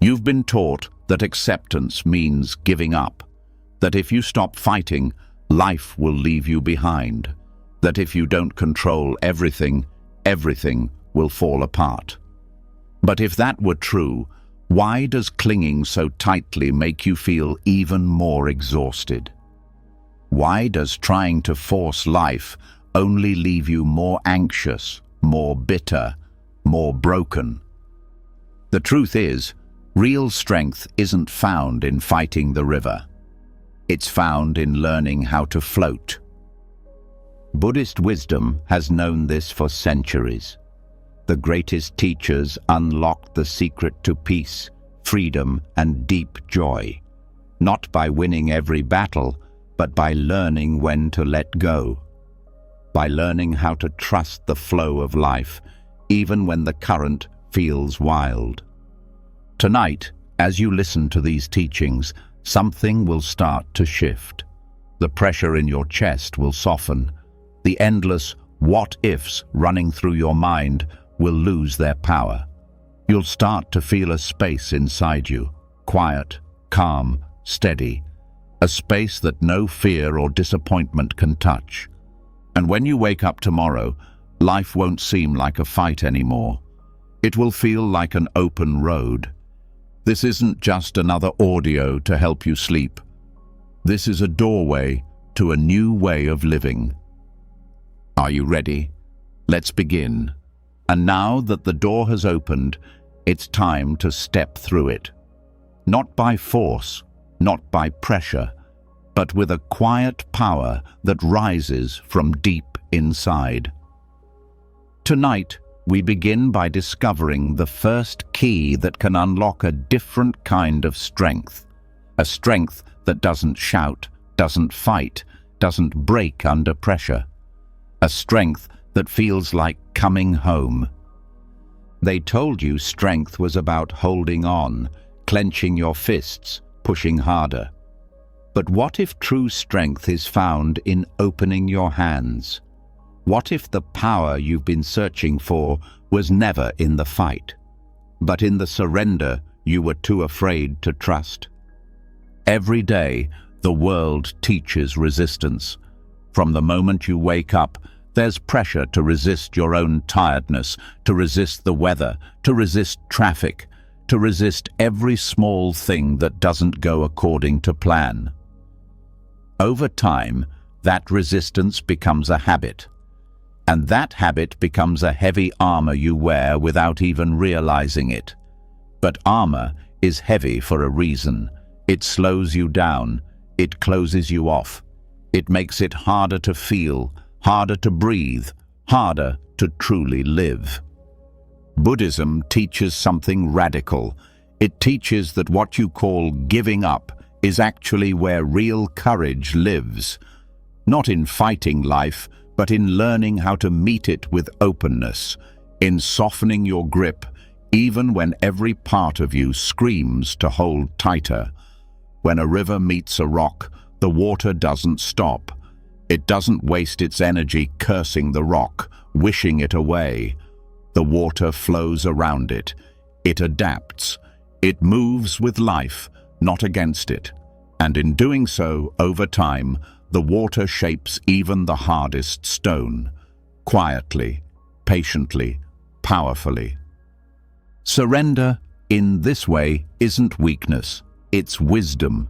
You've been taught that acceptance means giving up, that if you stop fighting, life will leave you behind, that if you don't control everything, everything will fall apart. But if that were true, why does clinging so tightly make you feel even more exhausted? Why does trying to force life only leave you more anxious, more bitter, more broken? The truth is, real strength isn't found in fighting the river. It's found in learning how to float. Buddhist wisdom has known this for centuries. The greatest teachers unlocked the secret to peace, freedom, and deep joy, not by winning every battle, but by learning when to let go, by learning how to trust the flow of life, even when the current feels wild. Tonight, as you listen to these teachings, something will start to shift. The pressure in your chest will soften. The endless what-ifs running through your mind will lose their power. You'll start to feel a space inside you, quiet, calm, steady, a space that no fear or disappointment can touch. And when you wake up tomorrow, life won't seem like a fight anymore. It will feel like an open road. This isn't just another audio to help you sleep. This is a doorway to a new way of living. Are you ready? Let's begin. And now that the door has opened, it's time to step through it. Not by force, not by pressure, but with a quiet power that rises from deep inside. Tonight, we begin by discovering the first key that can unlock a different kind of strength. A strength that doesn't shout, doesn't fight, doesn't break under pressure. A strength that feels like coming home. They told you strength was about holding on, clenching your fists, pushing harder. But what if true strength is found in opening your hands? What if the power you've been searching for was never in the fight, but in the surrender you were too afraid to trust? Every day, the world teaches resistance. From the moment you wake up, there's pressure to resist your own tiredness, to resist the weather, to resist traffic, to resist every small thing that doesn't go according to plan. Over time, that resistance becomes a habit. And that habit becomes a heavy armor you wear without even realizing it. But armor is heavy for a reason. It slows you down. It closes you off. It makes it harder to feel, harder to breathe, harder to truly live. Buddhism teaches something radical. It teaches that what you call giving up is actually where real courage lives. Not in fighting life, but in learning how to meet it with openness, in softening your grip, even when every part of you screams to hold tighter. When a river meets a rock, the water doesn't stop. It doesn't waste its energy cursing the rock, wishing it away. The water flows around it. It adapts. It moves with life, not against it. And in doing so, over time, the water shapes even the hardest stone, quietly, patiently, powerfully. Surrender, in this way, isn't weakness, it's wisdom.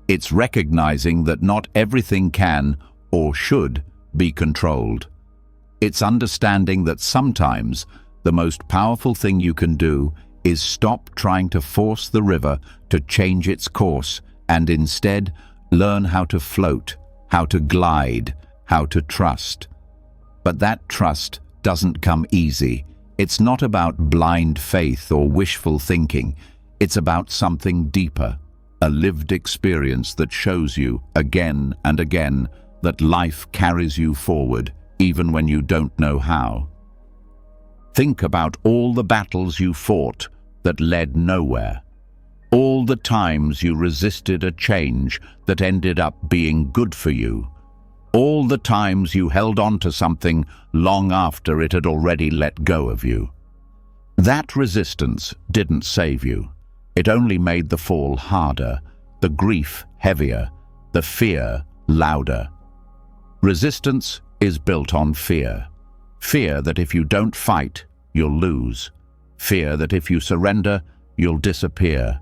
It's recognizing that not everything can, or should, be controlled. It's understanding that sometimes the most powerful thing you can do is stop trying to force the river to change its course and instead learn how to float, how to glide, how to trust. But that trust doesn't come easy. It's not about blind faith or wishful thinking. It's about something deeper, a lived experience that shows you again and again that life carries you forward even when you don't know how. Think about all the battles you fought that led nowhere. All the times you resisted a change that ended up being good for you. All the times you held on to something long after it had already let go of you. That resistance didn't save you. It only made the fall harder, the grief heavier, the fear louder. Resistance is built on fear. Fear that if you don't fight, you'll lose. Fear that if you surrender, you'll disappear.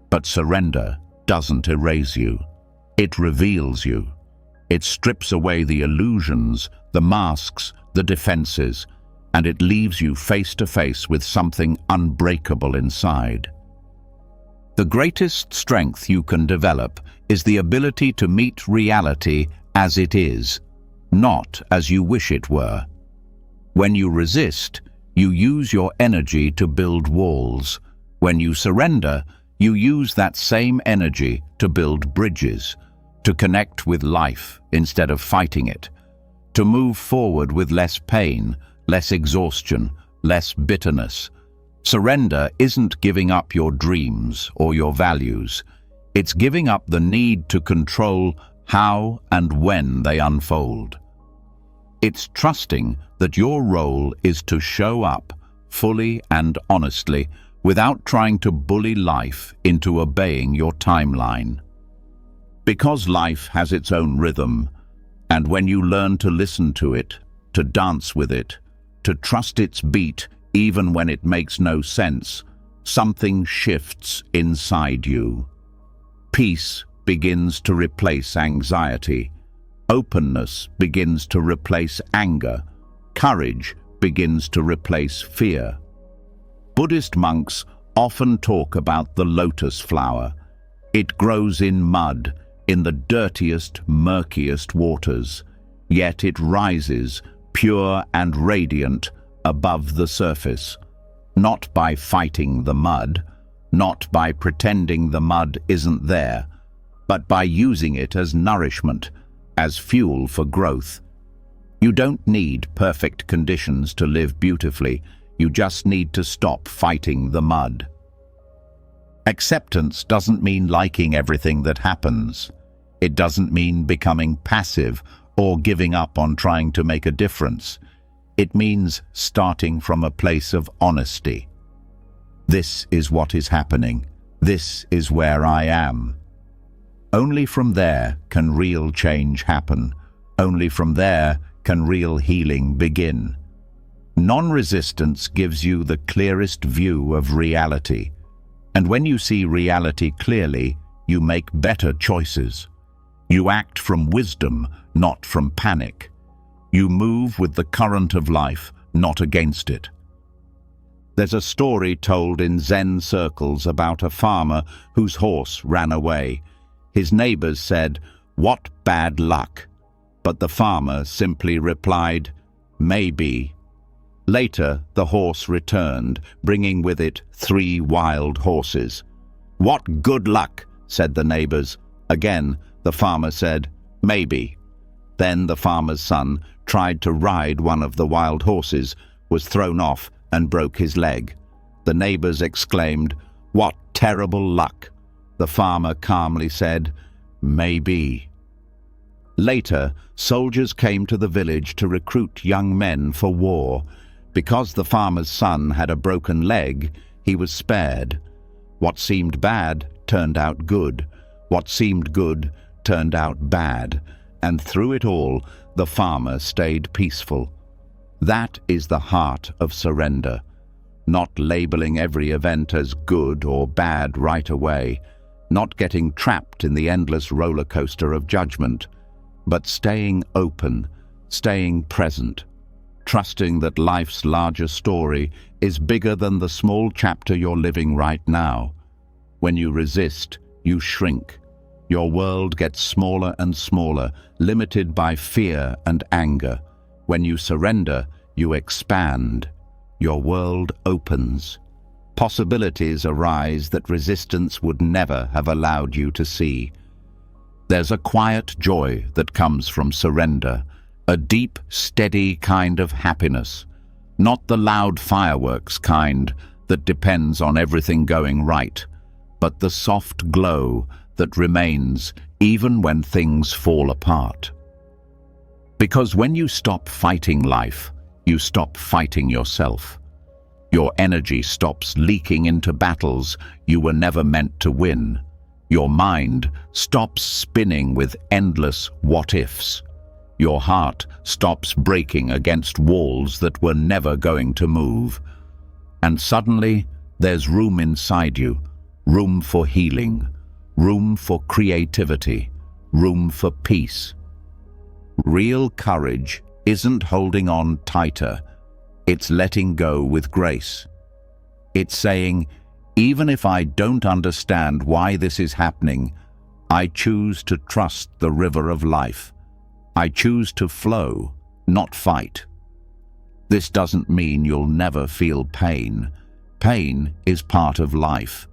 But surrender doesn't erase you. It reveals you. It strips away the illusions, the masks, the defenses, and it leaves you face to face with something unbreakable inside. The greatest strength you can develop is the ability to meet reality as it is, not as you wish it were. When you resist, you use your energy to build walls. When you surrender, you use that same energy to build bridges, to connect with life instead of fighting it, to move forward with less pain, less exhaustion, less bitterness. Surrender isn't giving up your dreams or your values. It's giving up the need to control how and when they unfold. It's trusting that your role is to show up fully and honestly without trying to bully life into obeying your timeline. Because life has its own rhythm, and when you learn to listen to it, to dance with it, to trust its beat even when it makes no sense, something shifts inside you. Peace begins to replace anxiety. Openness begins to replace anger. Courage begins to replace fear. Buddhist monks often talk about the lotus flower. It grows in mud, in the dirtiest, murkiest waters, yet it rises, pure and radiant, above the surface, not by fighting the mud, not by pretending the mud isn't there, but by using it as nourishment, as fuel for growth. You don't need perfect conditions to live beautifully, you just need to stop fighting the mud. Acceptance doesn't mean liking everything that happens. It doesn't mean becoming passive or giving up on trying to make a difference. It means starting from a place of honesty. This is what is happening. This is where I am. Only from there can real change happen. Only from there can real healing begin. Non-resistance gives you the clearest view of reality. And when you see reality clearly, you make better choices. You act from wisdom, not from panic. You move with the current of life, not against it. There's a story told in Zen circles about a farmer whose horse ran away. His neighbors said, "What bad luck?" But the farmer simply replied, "Maybe." Later, the horse returned, bringing with it 3 wild horses. "What good luck," said the neighbors. Again, the farmer said, "Maybe." Then the farmer's son tried to ride one of the wild horses, was thrown off and broke his leg. The neighbors exclaimed, "What terrible luck!" The farmer calmly said, "Maybe." Later, soldiers came to the village to recruit young men for war. Because the farmer's son had a broken leg, he was spared. What seemed bad turned out good. What seemed good turned out bad. And through it all, the farmer stayed peaceful. That is the heart of surrender. Not labeling every event as good or bad right away. Not getting trapped in the endless roller coaster of judgment. But staying open, staying present. Trusting that life's larger story is bigger than the small chapter you're living right now. When you resist, you shrink. Your world gets smaller and smaller, limited by fear and anger. When you surrender, you expand. Your world opens. Possibilities arise that resistance would never have allowed you to see. There's a quiet joy that comes from surrender, a deep, steady kind of happiness, not the loud fireworks kind that depends on everything going right, but the soft glow that remains even when things fall apart. Because when you stop fighting life, you stop fighting yourself. Your energy stops leaking into battles you were never meant to win. Your mind stops spinning with endless what-ifs. Your heart stops breaking against walls that were never going to move. And suddenly, there's room inside you, room for healing, room for creativity, room for peace. Real courage isn't holding on tighter, it's letting go with grace. It's saying, even if I don't understand why this is happening, I choose to trust the river of life. I choose to flow, not fight. This doesn't mean you'll never feel pain. Pain is part of life.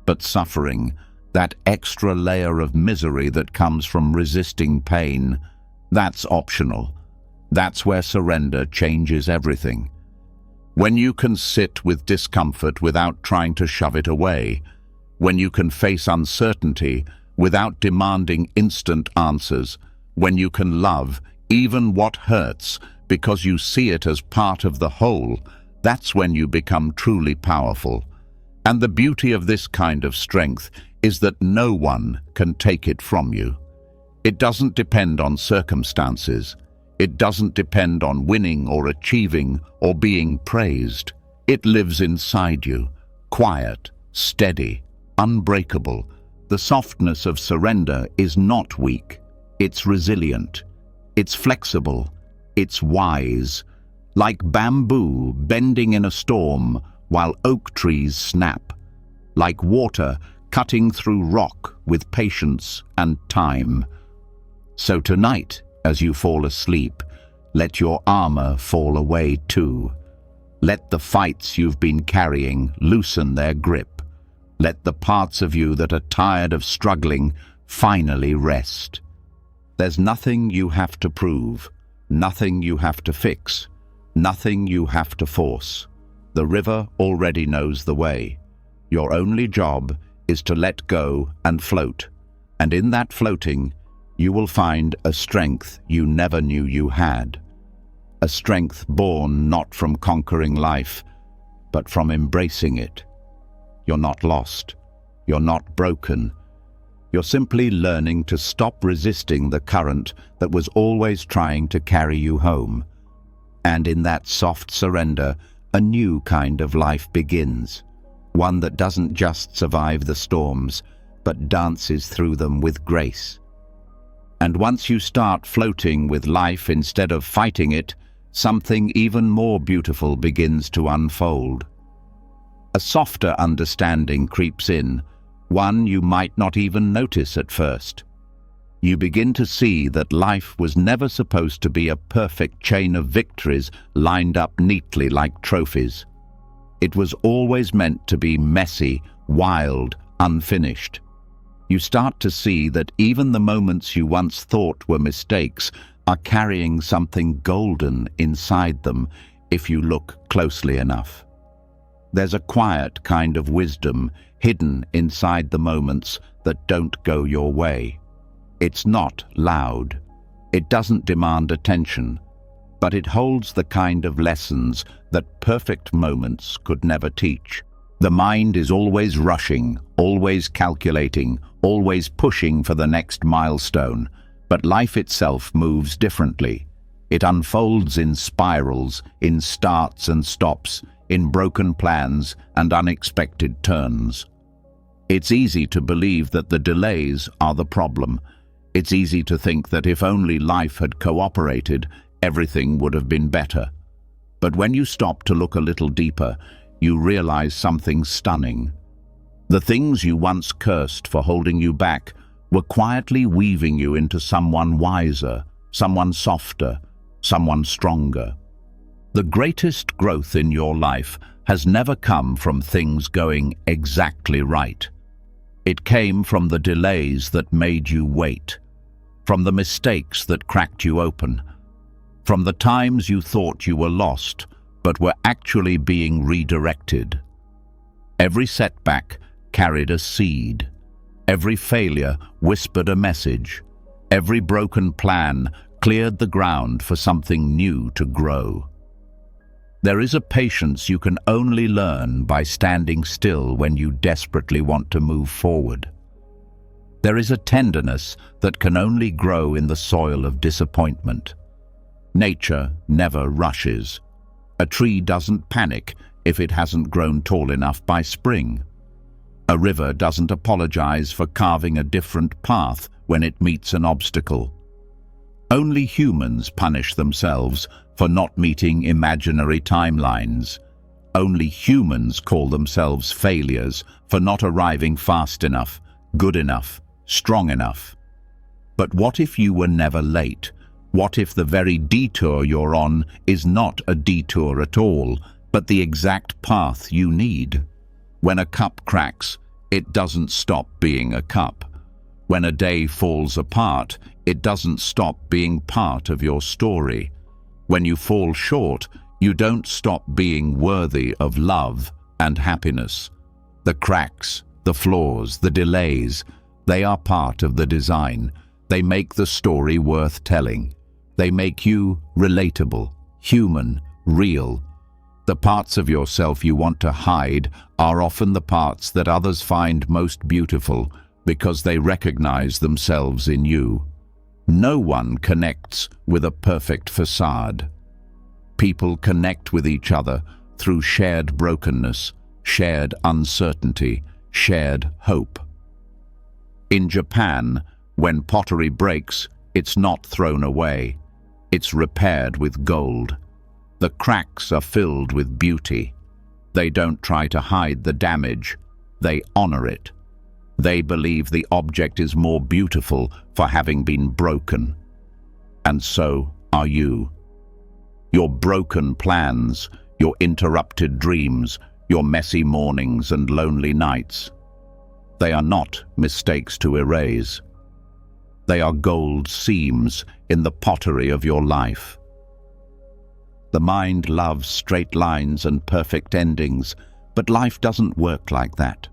But suffering, that extra layer of misery that comes from resisting pain, that's optional. That's where surrender changes everything. When you can sit with discomfort without trying to shove it away, when you can face uncertainty without demanding instant answers, when you can love even what hurts because you see it as part of the whole, that's when you become truly powerful. And the beauty of this kind of strength is that no one can take it from you. It doesn't depend on circumstances. It doesn't depend on winning or achieving or being praised. It lives inside you, quiet, steady, unbreakable. The softness of surrender is not weak. It's resilient. It's flexible. It's wise. Like bamboo bending in a storm while oak trees snap. Like water cutting through rock with patience and time. So tonight, as you fall asleep, let your armor fall away too. Let the fights you've been carrying loosen their grip. Let the parts of you that are tired of struggling finally rest. There's nothing you have to prove, nothing you have to fix, nothing you have to force. The river already knows the way. Your only job is to let go and float. And in that floating, you will find a strength you never knew you had. A strength born not from conquering life, but from embracing it. You're not lost. You're not broken. You're simply learning to stop resisting the current that was always trying to carry you home. And in that soft surrender, a new kind of life begins. One that doesn't just survive the storms, but dances through them with grace. And once you start floating with life instead of fighting it, something even more beautiful begins to unfold. A softer understanding creeps in, one you might not even notice at first. You begin to see that life was never supposed to be a perfect chain of victories lined up neatly like trophies. It was always meant to be messy, wild, unfinished. You start to see that even the moments you once thought were mistakes are carrying something golden inside them if you look closely enough. There's a quiet kind of wisdom hidden inside the moments that don't go your way. It's not loud. It doesn't demand attention, but it holds the kind of lessons that perfect moments could never teach. The mind is always rushing, always calculating, always pushing for the next milestone, but life itself moves differently. It unfolds in spirals, in starts and stops, in broken plans and unexpected turns. It's easy to believe that the delays are the problem. It's easy to think that if only life had cooperated, everything would have been better. But when you stop to look a little deeper, you realize something stunning. The things you once cursed for holding you back were quietly weaving you into someone wiser, someone softer, someone stronger. The greatest growth in your life has never come from things going exactly right. It came from the delays that made you wait, from the mistakes that cracked you open, from the times you thought you were lost but were actually being redirected. Every setback carried a seed. Every failure whispered a message. Every broken plan cleared the ground for something new to grow. There is a patience you can only learn by standing still when you desperately want to move forward. There is a tenderness that can only grow in the soil of disappointment. Nature never rushes. A tree doesn't panic if it hasn't grown tall enough by spring. A river doesn't apologize for carving a different path when it meets an obstacle. Only humans punish themselves for not meeting imaginary timelines. Only humans call themselves failures for not arriving fast enough, good enough, strong enough. But what if you were never late? What if the very detour you're on is not a detour at all, but the exact path you need? When a cup cracks, it doesn't stop being a cup. When a day falls apart, it doesn't stop being part of your story. When you fall short, you don't stop being worthy of love and happiness. The cracks, the flaws, the delays, they are part of the design. They make the story worth telling. They make you relatable, human, real. The parts of yourself you want to hide are often the parts that others find most beautiful because they recognize themselves in you. No one connects with a perfect facade. People connect with each other through shared brokenness, shared uncertainty, shared hope. In Japan, when pottery breaks, it's not thrown away. It's repaired with gold. The cracks are filled with beauty. They don't try to hide the damage. They honor it. They believe the object is more beautiful for having been broken. And so are you. Your broken plans, your interrupted dreams, your messy mornings and lonely nights. They are not mistakes to erase. They are gold seams in the pottery of your life. The mind loves straight lines and perfect endings, but life doesn't work like that.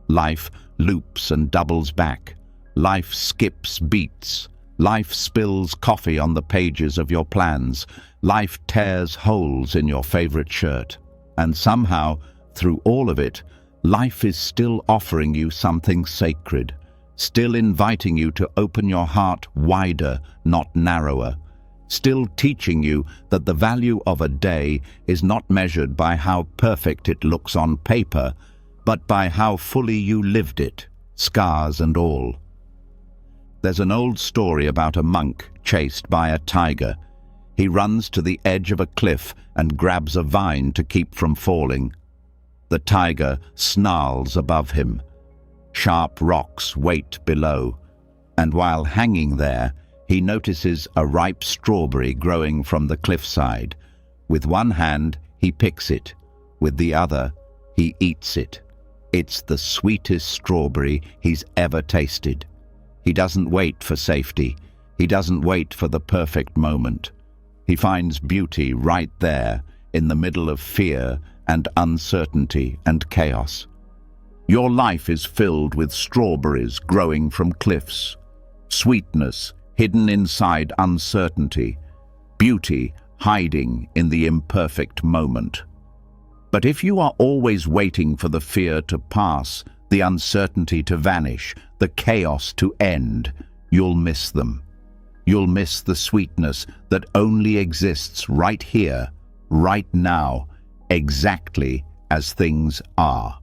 Life loops and doubles back. Life skips beats. Life spills coffee on the pages of your plans. Life tears holes in your favorite shirt. And somehow, through all of it, life is still offering you something sacred, still inviting you to open your heart wider, not narrower, still teaching you that the value of a day is not measured by how perfect it looks on paper, but by how fully you lived it, scars and all. There's an old story about a monk chased by a tiger. He runs to the edge of a cliff and grabs a vine to keep from falling. The tiger snarls above him. Sharp rocks wait below, and while hanging there, he notices a ripe strawberry growing from the cliffside. With one hand, he picks it. With the other, he eats it. It's the sweetest strawberry he's ever tasted. He doesn't wait for safety. He doesn't wait for the perfect moment. He finds beauty right there, in the middle of fear and uncertainty and chaos. Your life is filled with strawberries growing from cliffs, sweetness hidden inside uncertainty, beauty hiding in the imperfect moment. But if you are always waiting for the fear to pass, the uncertainty to vanish, the chaos to end, you'll miss them. You'll miss the sweetness that only exists right here, right now, exactly as things are.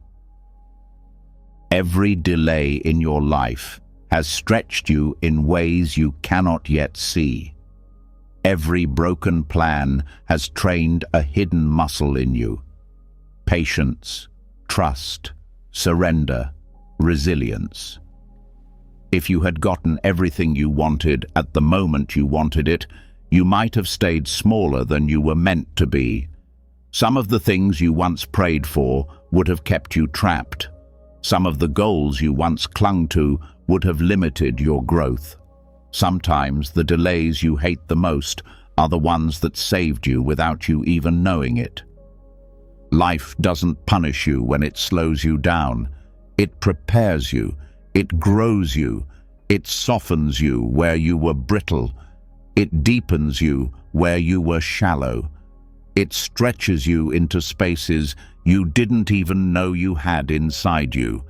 Every delay in your life has stretched you in ways you cannot yet see. Every broken plan has trained a hidden muscle in you. Patience, trust, surrender, resilience. If you had gotten everything you wanted at the moment you wanted it, you might have stayed smaller than you were meant to be. Some of the things you once prayed for would have kept you trapped. Some of the goals you once clung to would have limited your growth. Sometimes the delays you hate the most are the ones that saved you without you even knowing it. Life doesn't punish you when it slows you down. It prepares you. It grows you. It softens you where you were brittle. It deepens you where you were shallow. It stretches you into spaces you didn't even know you had inside you.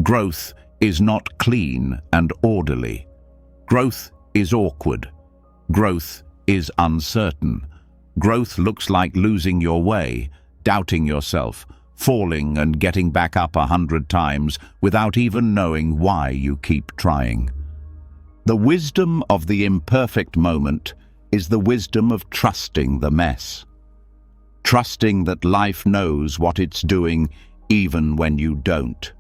Growth is not clean and orderly. Growth is awkward. Growth is uncertain. Growth looks like losing your way, doubting yourself, falling and getting back up 100 times without even knowing why you keep trying. The wisdom of the imperfect moment is the wisdom of trusting the mess. Trusting that life knows what it's doing even when you don't.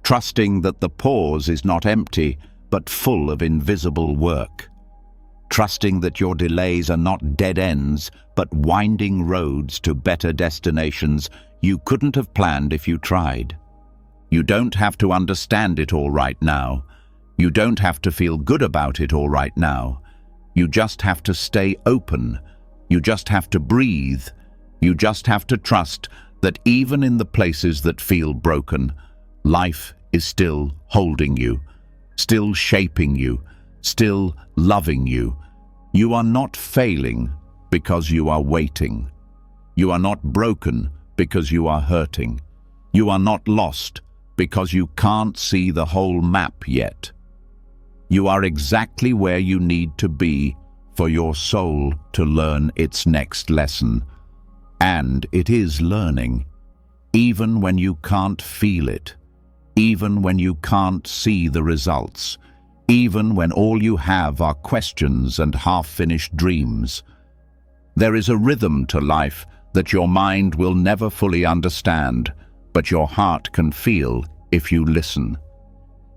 Trusting that the pause is not empty but full of invisible work. Trusting that your delays are not dead ends but winding roads to better destinations you couldn't have planned if you tried. You don't have to understand it all right now. You don't have to feel good about it all right now. You just have to stay open. You just have to breathe. You just have to trust that even in the places that feel broken, life is still holding you, still shaping you, still loving you. You are not failing because you are waiting. You are not broken because you are hurting. You are not lost because you can't see the whole map yet. You are exactly where you need to be for your soul to learn its next lesson. And it is learning, even when you can't feel it, even when you can't see the results, even when all you have are questions and half-finished dreams. There is a rhythm to life that your mind will never fully understand, but your heart can feel if you listen.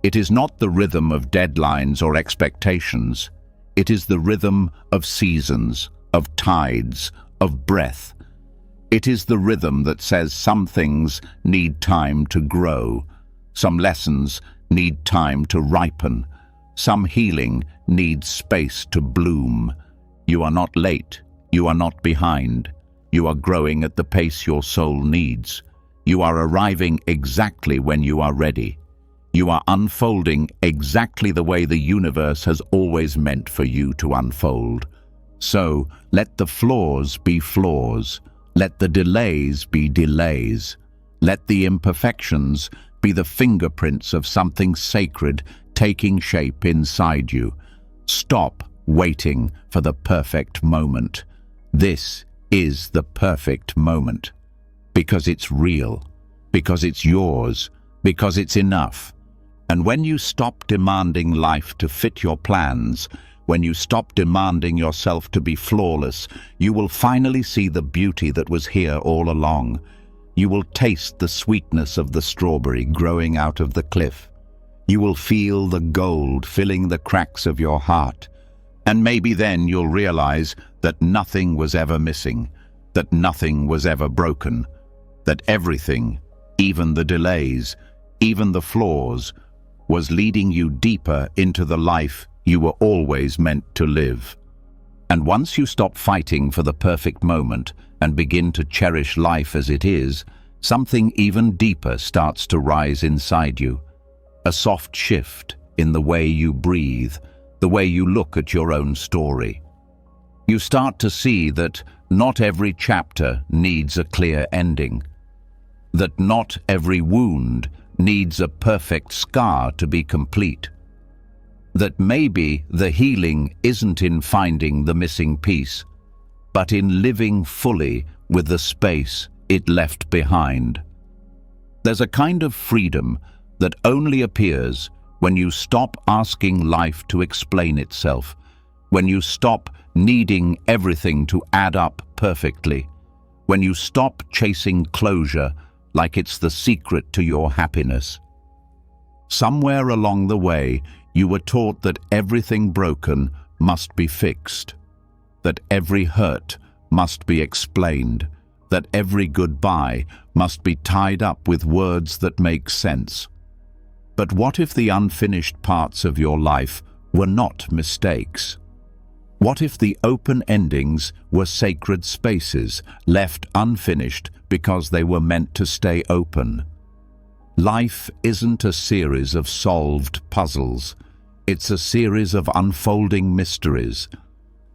It is not the rhythm of deadlines or expectations. It is the rhythm of seasons, of tides, of breath. It is the rhythm that says some things need time to grow, some lessons need time to ripen, some healing needs space to bloom. You are not late, you are not behind. You are growing at the pace your soul needs. You are arriving exactly when you are ready. You are unfolding exactly the way the universe has always meant for you to unfold. So let the flaws be flaws. Let the delays be delays. Let the imperfections be the fingerprints of something sacred taking shape inside you. Stop waiting for the perfect moment. This is the perfect moment. Because it's real. Because it's yours. Because it's enough. And when you stop demanding life to fit your plans, when you stop demanding yourself to be flawless, you will finally see the beauty that was here all along. You will taste the sweetness of the strawberry growing out of the cliff. You will feel the gold filling the cracks of your heart. And maybe then you'll realize that nothing was ever missing, that nothing was ever broken, that everything, even the delays, even the flaws, was leading you deeper into the life you were always meant to live. And once you stop fighting for the perfect moment and begin to cherish life as it is, something even deeper starts to rise inside you. A soft shift in the way you breathe, the way you look at your own story. You start to see that not every chapter needs a clear ending, that not every wound needs a perfect scar to be complete, that maybe the healing isn't in finding the missing piece, but in living fully with the space it left behind. There's a kind of freedom that only appears when you stop asking life to explain itself, when you stop needing everything to add up perfectly, when you stop chasing closure like it's the secret to your happiness. Somewhere along the way, you were taught that everything broken must be fixed, that every hurt must be explained, that every goodbye must be tied up with words that make sense. But what if the unfinished parts of your life were not mistakes? What if the open endings were sacred spaces, left unfinished because they were meant to stay open? Life isn't a series of solved puzzles. It's a series of unfolding mysteries.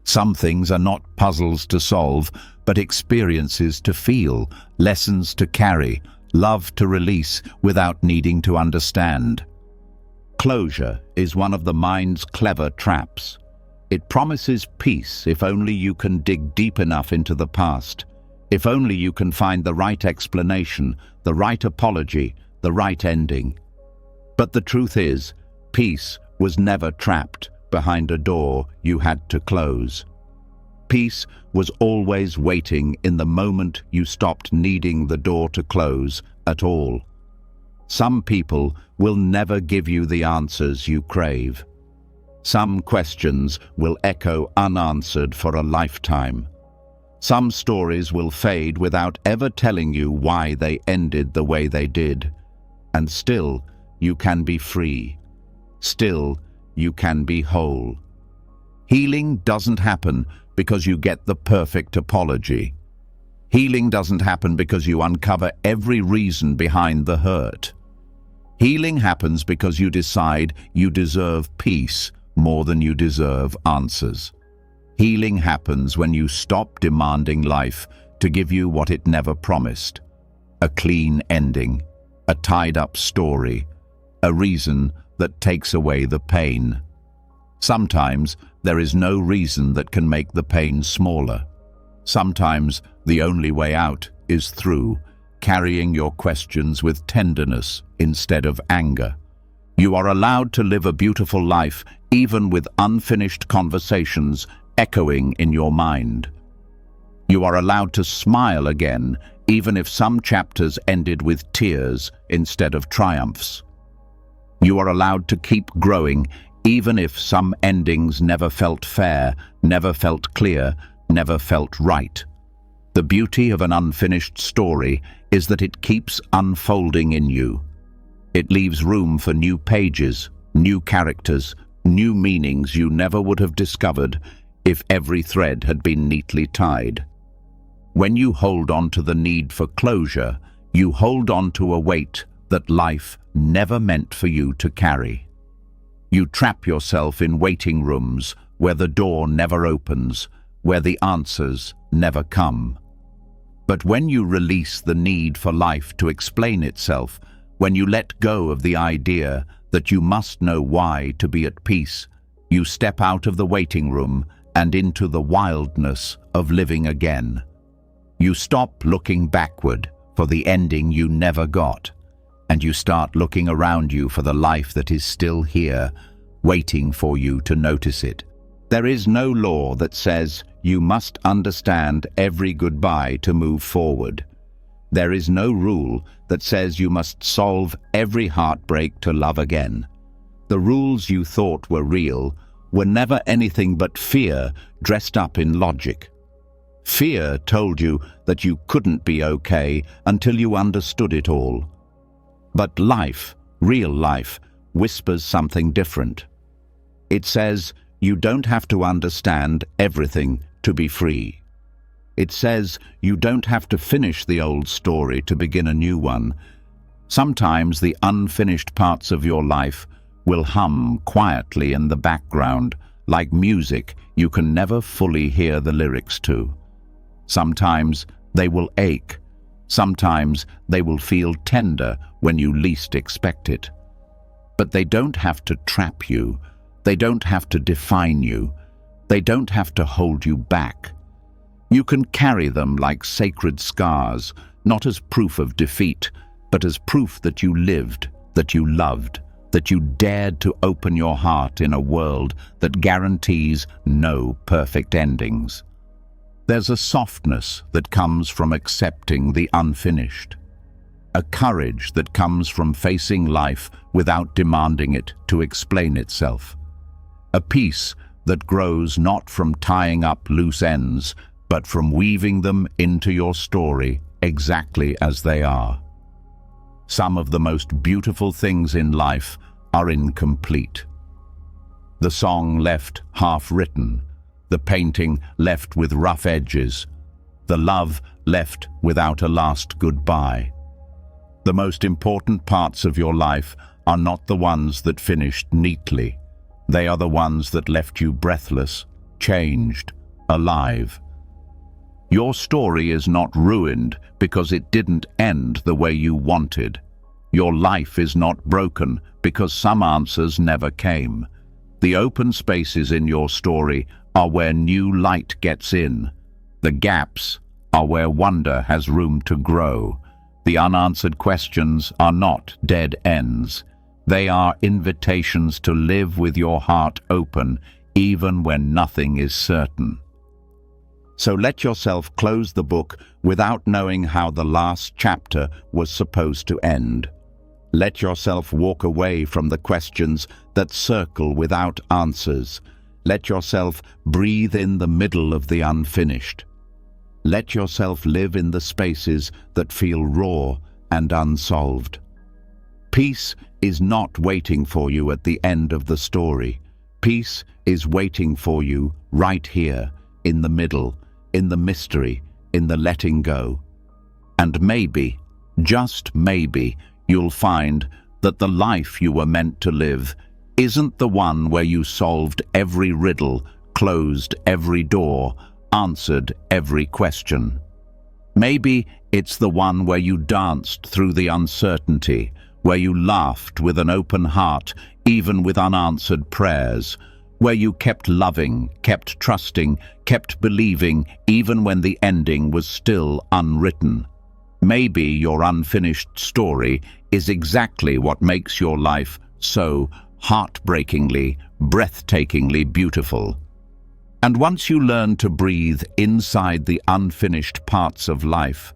Some things are not puzzles to solve, but experiences to feel, lessons to carry, love to release without needing to understand. Closure is one of the mind's clever traps. It promises peace if only you can dig deep enough into the past, if only you can find the right explanation, the right apology, the right ending. But the truth is, peace was never trapped behind a door you had to close. Peace was always waiting in the moment you stopped needing the door to close at all. Some people will never give you the answers you crave. Some questions will echo unanswered for a lifetime. Some stories will fade without ever telling you why they ended the way they did. And still, you can be free. Still, you can be whole. Healing doesn't happen because you get the perfect apology. Healing doesn't happen because you uncover every reason behind the hurt. Healing happens because you decide you deserve peace more than you deserve answers. Healing happens when you stop demanding life to give you what it never promised. A clean ending, a tied-up story, a reason that takes away the pain. Sometimes there is no reason that can make the pain smaller. Sometimes the only way out is through, carrying your questions with tenderness instead of anger. You are allowed to live a beautiful life even with unfinished conversations echoing in your mind. You are allowed to smile again even if some chapters ended with tears instead of triumphs. You are allowed to keep growing even if some endings never felt fair, never felt clear, never felt right. The beauty of an unfinished story is that it keeps unfolding in you. It leaves room for new pages, new characters, new meanings you never would have discovered if every thread had been neatly tied. When you hold on to the need for closure, you hold on to a weight that life never meant for you to carry. You trap yourself in waiting rooms where the door never opens, where the answers never come. But when you release the need for life to explain itself, when you let go of the idea that you must know why to be at peace, you step out of the waiting room and into the wildness of living again. You stop looking backward for the ending you never got, and you start looking around you for the life that is still here, waiting for you to notice it. There is no law that says you must understand every goodbye to move forward. There is no rule that says you must solve every heartbreak to love again. The rules you thought were real were never anything but fear dressed up in logic. Fear told you that you couldn't be okay until you understood it all. But life, real life, whispers something different. It says you don't have to understand everything to be free. It says you don't have to finish the old story to begin a new one. Sometimes the unfinished parts of your life will hum quietly in the background, like music you can never fully hear the lyrics to. Sometimes they will ache. Sometimes they will feel tender when you least expect it. But they don't have to trap you. They don't have to define you. They don't have to hold you back. You can carry them like sacred scars, not as proof of defeat, but as proof that you lived, that you loved, that you dared to open your heart in a world that guarantees no perfect endings. There's a softness that comes from accepting the unfinished, a courage that comes from facing life without demanding it to explain itself, a peace that grows not from tying up loose ends, but from weaving them into your story exactly as they are. Some of the most beautiful things in life are incomplete. The song left half-written, the painting left with rough edges, the love left without a last goodbye. The most important parts of your life are not the ones that finished neatly. They are the ones that left you breathless, changed, alive. Your story is not ruined because it didn't end the way you wanted. Your life is not broken because some answers never came. The open spaces in your story are where new light gets in. The gaps are where wonder has room to grow. The unanswered questions are not dead ends. They are invitations to live with your heart open, even when nothing is certain. So let yourself close the book without knowing how the last chapter was supposed to end. Let yourself walk away from the questions that circle without answers. Let yourself breathe in the middle of the unfinished. Let yourself live in the spaces that feel raw and unsolved. Peace is not waiting for you at the end of the story. Peace is waiting for you right here, in the middle, in the mystery, in the letting go. And maybe, just maybe, you'll find that the life you were meant to live isn't the one where you solved every riddle, closed every door, answered every question. Maybe it's the one where you danced through the uncertainty, where you laughed with an open heart, even with unanswered prayers, where you kept loving, kept trusting, kept believing, even when the ending was still unwritten. Maybe your unfinished story is exactly what makes your life so heartbreakingly, breathtakingly beautiful. And once you learn to breathe inside the unfinished parts of life,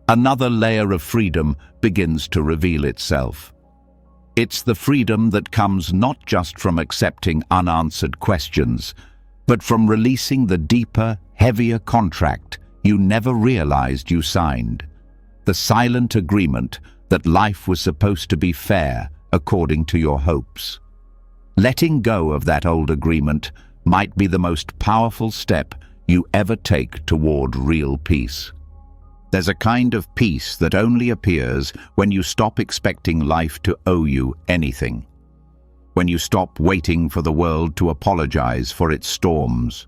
another layer of freedom begins to reveal itself. It's the freedom that comes not just from accepting unanswered questions, but from releasing the deeper, heavier contract you never realized you signed. The silent agreement that life was supposed to be fair according to your hopes. Letting go of that old agreement might be the most powerful step you ever take toward real peace. There's a kind of peace that only appears when you stop expecting life to owe you anything. When you stop waiting for the world to apologize for its storms.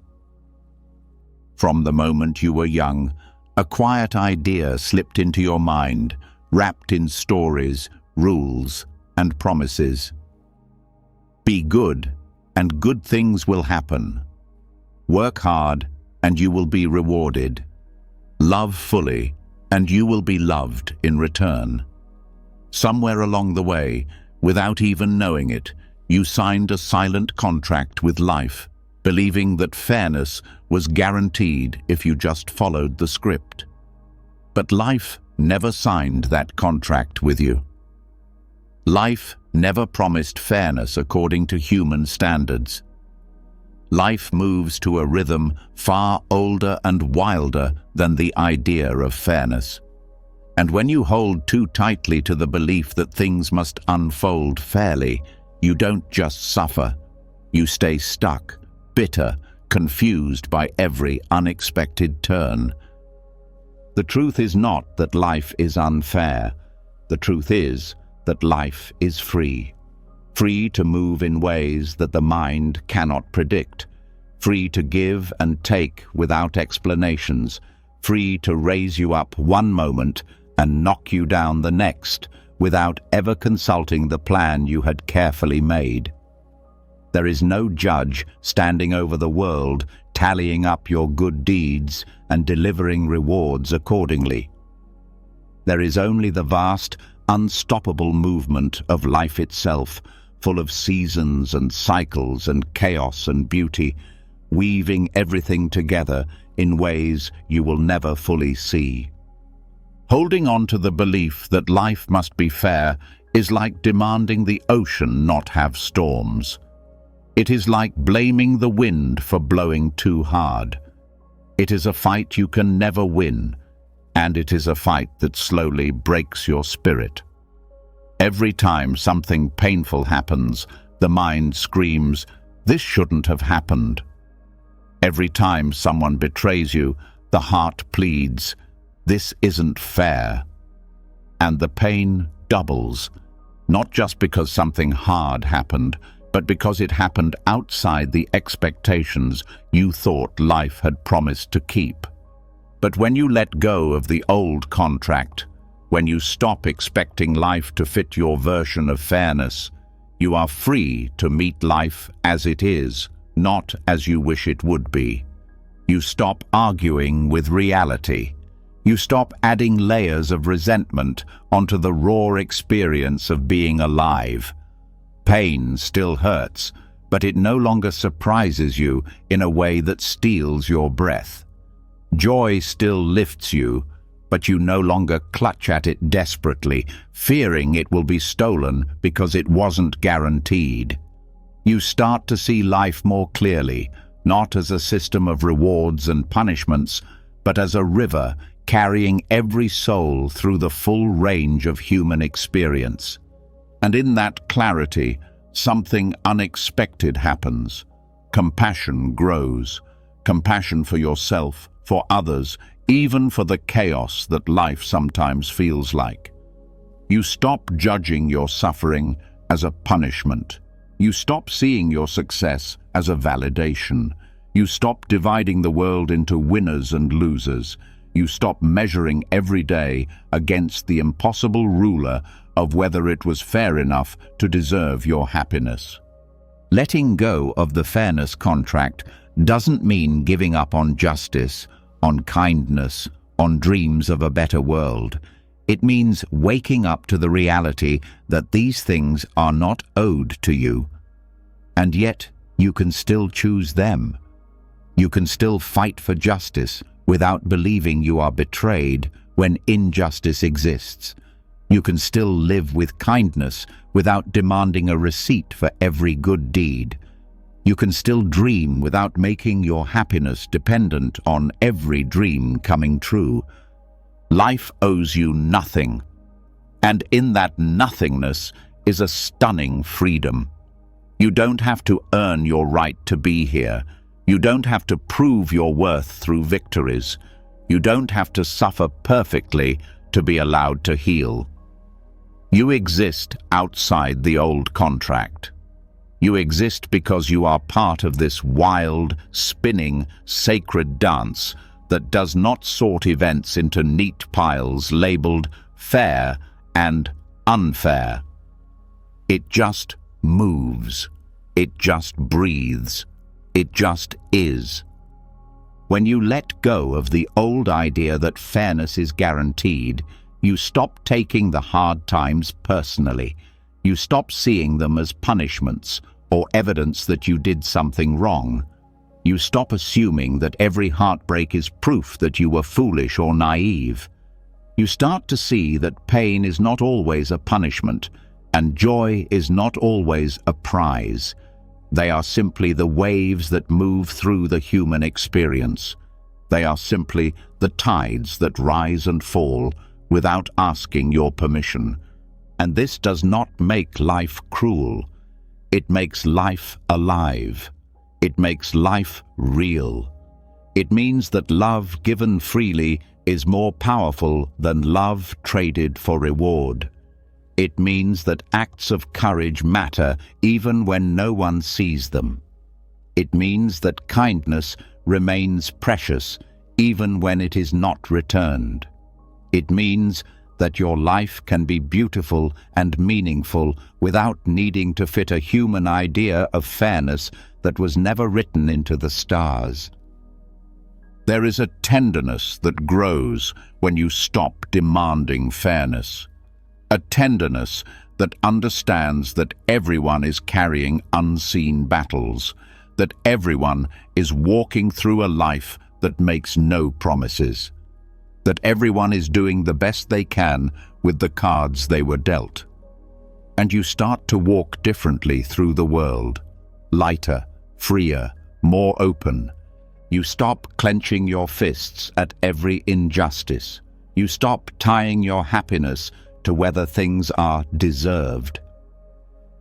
From the moment you were young, a quiet idea slipped into your mind, wrapped in stories, rules, and promises. Be good, and good things will happen. Work hard, and you will be rewarded. Love fully, and you will be loved in return. Somewhere along the way, without even knowing it, you signed a silent contract with life, believing that fairness was guaranteed if you just followed the script. But life never signed that contract with you. Life never promised fairness according to human standards. Life moves to a rhythm far older and wilder than the idea of fairness. And when you hold too tightly to the belief that things must unfold fairly, you don't just suffer. You stay stuck, bitter, confused by every unexpected turn. The truth is not that life is unfair. The truth is that life is free. Free to move in ways that the mind cannot predict. Free to give and take without explanations. Free to raise you up one moment and knock you down the next without ever consulting the plan you had carefully made. There is no judge standing over the world, tallying up your good deeds and delivering rewards accordingly. There is only the vast, unstoppable movement of life itself, full of seasons and cycles and chaos and beauty, weaving everything together in ways you will never fully see. Holding on to the belief that life must be fair is like demanding the ocean not have storms. It is like blaming the wind for blowing too hard. It is a fight you can never win, and it is a fight that slowly breaks your spirit. Every time something painful happens, the mind screams, "This shouldn't have happened." Every time someone betrays you, the heart pleads, "This isn't fair." And the pain doubles, not just because something hard happened, but because it happened outside the expectations you thought life had promised to keep. But when you let go of the old contract, when you stop expecting life to fit your version of fairness, you are free to meet life as it is, not as you wish it would be. You stop arguing with reality. You stop adding layers of resentment onto the raw experience of being alive. Pain still hurts, but it no longer surprises you in a way that steals your breath. Joy still lifts you, but you no longer clutch at it desperately, fearing it will be stolen because it wasn't guaranteed. You start to see life more clearly, not as a system of rewards and punishments, but as a river carrying every soul through the full range of human experience. And in that clarity, something unexpected happens. Compassion grows. Compassion for yourself, for others, even for the chaos that life sometimes feels like. You stop judging your suffering as a punishment. You stop seeing your success as a validation. You stop dividing the world into winners and losers. You stop measuring every day against the impossible ruler of whether it was fair enough to deserve your happiness. Letting go of the fairness contract doesn't mean giving up on justice, on kindness, on dreams of a better world. It means waking up to the reality that these things are not owed to you. And yet, you can still choose them. You can still fight for justice without believing you are betrayed when injustice exists. You can still live with kindness without demanding a receipt for every good deed. You can still dream without making your happiness dependent on every dream coming true. Life owes you nothing, and in that nothingness is a stunning freedom. You don't have to earn your right to be here. You don't have to prove your worth through victories. You don't have to suffer perfectly to be allowed to heal. You exist outside the old contract. You exist because you are part of this wild, spinning, sacred dance that does not sort events into neat piles labeled fair and unfair. It just moves. It just breathes. It just is. When you let go of the old idea that fairness is guaranteed, you stop taking the hard times personally. You stop seeing them as punishments or evidence that you did something wrong. You stop assuming that every heartbreak is proof that you were foolish or naive. You start to see that pain is not always a punishment, and joy is not always a prize. They are simply the waves that move through the human experience. They are simply the tides that rise and fall without asking your permission. And this does not make life cruel. It makes life alive. It makes life real. It means that love given freely is more powerful than love traded for reward. It means that acts of courage matter even when no one sees them. It means that kindness remains precious even when it is not returned. It means that your life can be beautiful and meaningful without needing to fit a human idea of fairness that was never written into the stars. There is a tenderness that grows when you stop demanding fairness. A tenderness that understands that everyone is carrying unseen battles, that everyone is walking through a life that makes no promises, that everyone is doing the best they can with the cards they were dealt. And you start to walk differently through the world, lighter, freer, more open. You stop clenching your fists at every injustice. You stop tying your happiness to whether things are deserved.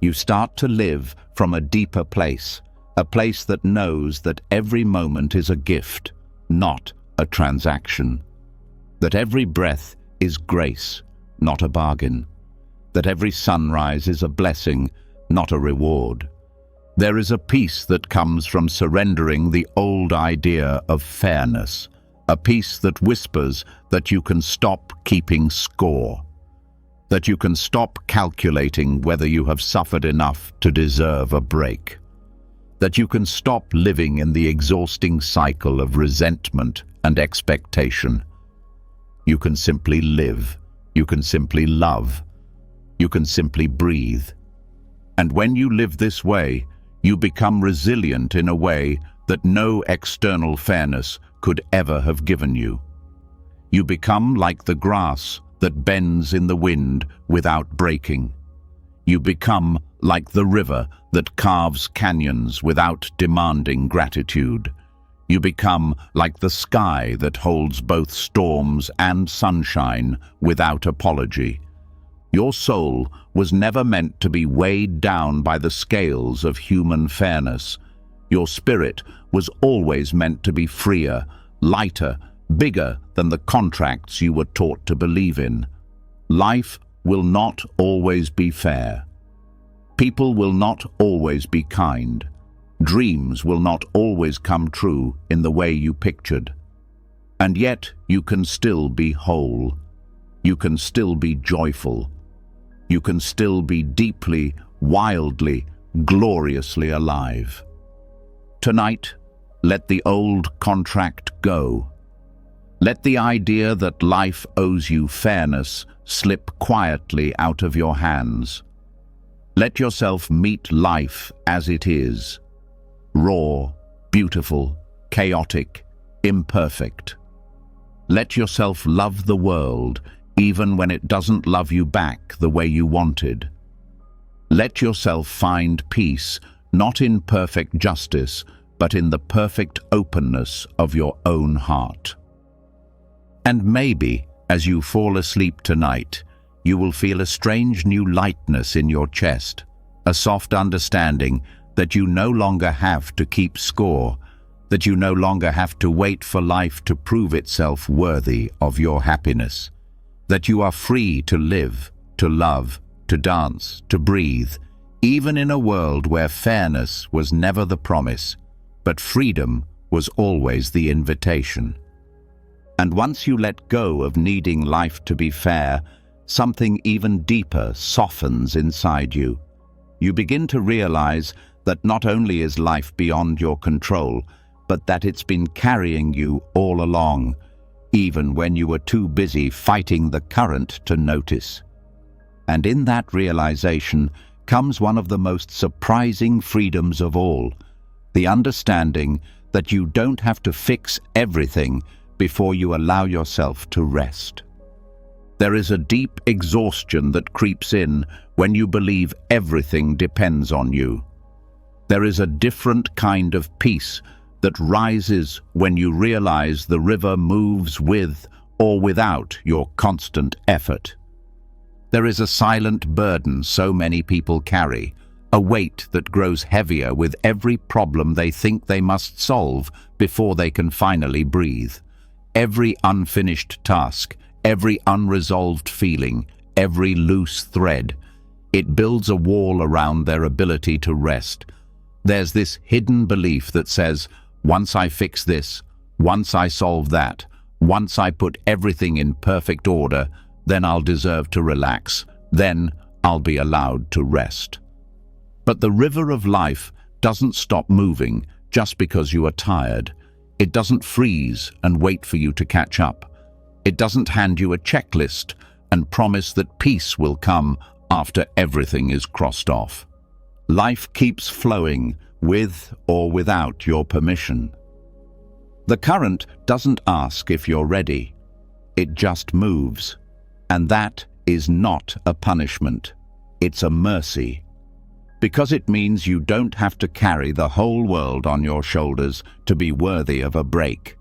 You start to live from a deeper place, a place that knows that every moment is a gift, not a transaction. That every breath is grace, not a bargain. That every sunrise is a blessing, not a reward. There is a peace that comes from surrendering the old idea of fairness, a peace that whispers that you can stop keeping score, that you can stop calculating whether you have suffered enough to deserve a break, that you can stop living in the exhausting cycle of resentment and expectation. You can simply live, you can simply love, you can simply breathe. And when you live this way, you become resilient in a way that no external fairness could ever have given you. You become like the grass that bends in the wind without breaking. You become like the river that carves canyons without demanding gratitude. You become like the sky that holds both storms and sunshine without apology. Your soul was never meant to be weighed down by the scales of human fairness. Your spirit was always meant to be freer, lighter, bigger than the contracts you were taught to believe in. Life will not always be fair. People will not always be kind. Dreams will not always come true in the way you pictured. And yet you can still be whole. You can still be joyful. You can still be deeply, wildly, gloriously alive. Tonight, let the old contract go. Let the idea that life owes you fairness slip quietly out of your hands. Let yourself meet life as it is. Raw, beautiful, chaotic, imperfect. Let yourself love the world even when it doesn't love you back the way you wanted. Let yourself find peace not in perfect justice, but in the perfect openness of your own heart. And maybe, as you fall asleep tonight, you will feel a strange new lightness in your chest, a soft understanding that you no longer have to keep score, that you no longer have to wait for life to prove itself worthy of your happiness, that you are free to live, to love, to dance, to breathe, even in a world where fairness was never the promise, but freedom was always the invitation. And once you let go of needing life to be fair, something even deeper softens inside you. You begin to realize that not only is life beyond your control, but that it's been carrying you all along, even when you were too busy fighting the current to notice. And in that realization comes one of the most surprising freedoms of all, the understanding that you don't have to fix everything before you allow yourself to rest. There is a deep exhaustion that creeps in when you believe everything depends on you. There is a different kind of peace that rises when you realize the river moves with or without your constant effort. There is a silent burden so many people carry, a weight that grows heavier with every problem they think they must solve before they can finally breathe. Every unfinished task, every unresolved feeling, every loose thread, it builds a wall around their ability to rest. There's this hidden belief that says, once I fix this, once I solve that, once I put everything in perfect order, then I'll deserve to relax, then I'll be allowed to rest. But the river of life doesn't stop moving just because you are tired. It doesn't freeze and wait for you to catch up. It doesn't hand you a checklist and promise that peace will come after everything is crossed off. Life keeps flowing with or without your permission. The current doesn't ask if you're ready. It just moves. And that is not a punishment. It's a mercy. Because it means you don't have to carry the whole world on your shoulders to be worthy of a break.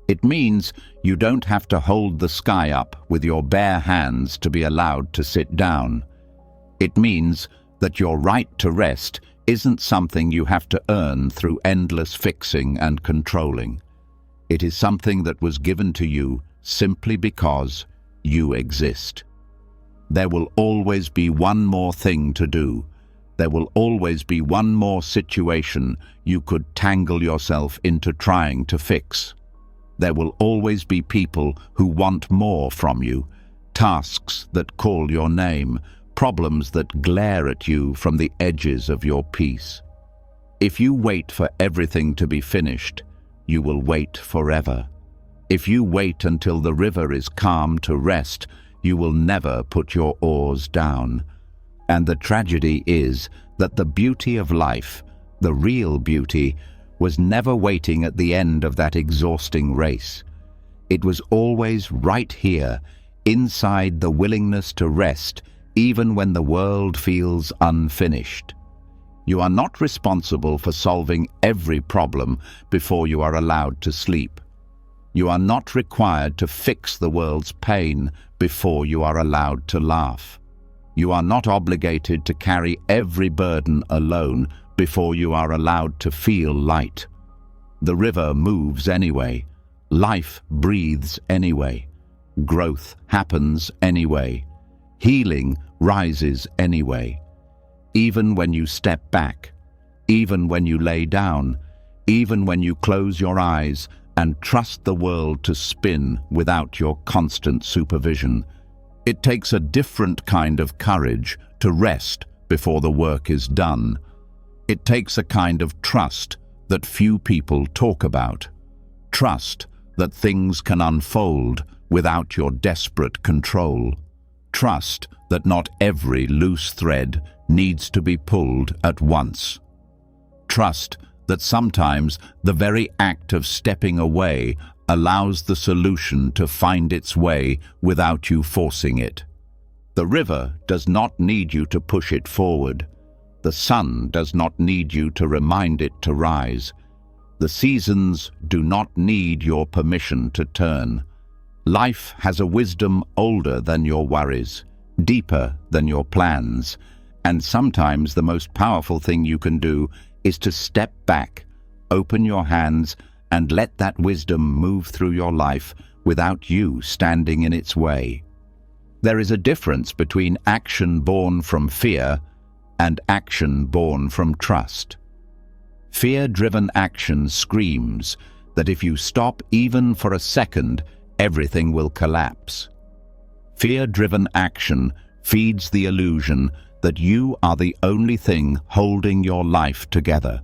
It means you don't have to hold the sky up with your bare hands to be allowed to sit down. It means that your right to rest isn't something you have to earn through endless fixing and controlling. It is something that was given to you simply because you exist. There will always be one more thing to do. There will always be one more situation you could tangle yourself into trying to fix. There will always be people who want more from you, tasks that call your name, problems that glare at you from the edges of your peace. If you wait for everything to be finished, you will wait forever. If you wait until the river is calm to rest, you will never put your oars down. And the tragedy is that the beauty of life, the real beauty, was never waiting at the end of that exhausting race. It was always right here, inside the willingness to rest, even when the world feels unfinished. You are not responsible for solving every problem before you are allowed to sleep. You are not required to fix the world's pain before you are allowed to laugh. You are not obligated to carry every burden alone before you are allowed to feel light. The river moves anyway. Life breathes anyway. Growth happens anyway. Healing rises anyway. Even when you step back, even when you lay down, even when you close your eyes and trust the world to spin without your constant supervision. It takes a different kind of courage to rest before the work is done. It takes a kind of trust that few people talk about. Trust that things can unfold without your desperate control. Trust that not every loose thread needs to be pulled at once. Trust that sometimes the very act of stepping away allows the solution to find its way without you forcing it. The river does not need you to push it forward. The sun does not need you to remind it to rise. The seasons do not need your permission to turn. Life has a wisdom older than your worries, deeper than your plans, and sometimes the most powerful thing you can do is to step back, open your hands, and let that wisdom move through your life without you standing in its way. There is a difference between action born from fear and action born from trust. Fear-driven action screams that if you stop even for a second, everything will collapse. Fear-driven action feeds the illusion that you are the only thing holding your life together.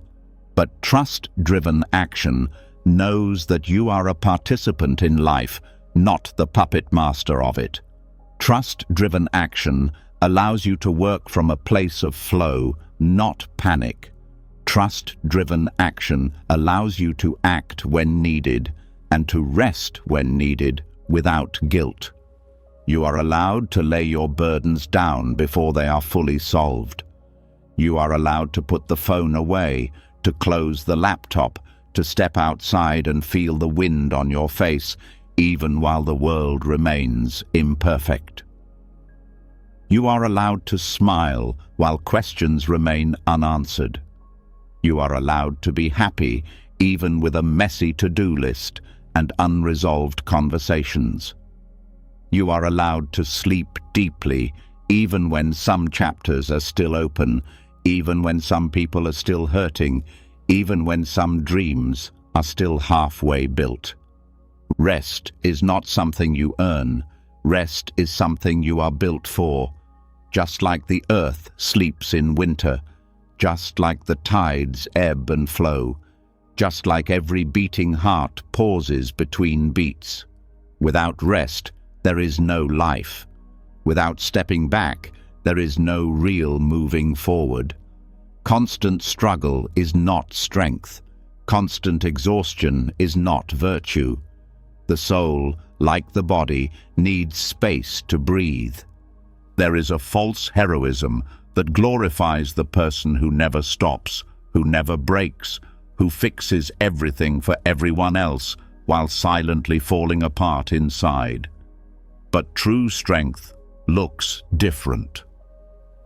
But trust-driven action knows that you are a participant in life, not the puppet master of it. Trust-driven action allows you to work from a place of flow, not panic. Trust-driven action allows you to act when needed and to rest when needed without guilt. You are allowed to lay your burdens down before they are fully solved. You are allowed to put the phone away, to close the laptop, to step outside and feel the wind on your face, even while the world remains imperfect. You are allowed to smile while questions remain unanswered. You are allowed to be happy even with a messy to-do list and unresolved conversations. You are allowed to sleep deeply even when some chapters are still open, even when some people are still hurting, even when some dreams are still halfway built. Rest is not something you earn. Rest is something you are built for. Just like the earth sleeps in winter, just like the tides ebb and flow, just like every beating heart pauses between beats. Without rest, there is no life. Without stepping back, there is no real moving forward. Constant struggle is not strength. Constant exhaustion is not virtue. The soul, like the body, needs space to breathe. There is a false heroism that glorifies the person who never stops, who never breaks, who fixes everything for everyone else while silently falling apart inside. But true strength looks different.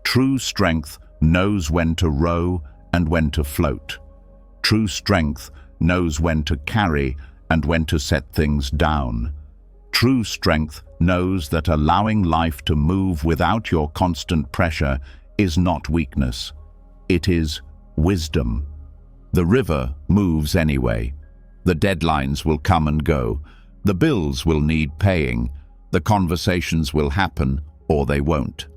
True strength knows when to row and when to float. True strength knows when to carry and when to set things down. True strength knows that allowing life to move without your constant pressure is not weakness. It is wisdom. The river moves anyway. The deadlines will come and go. The bills will need paying. The conversations will happen or they won't.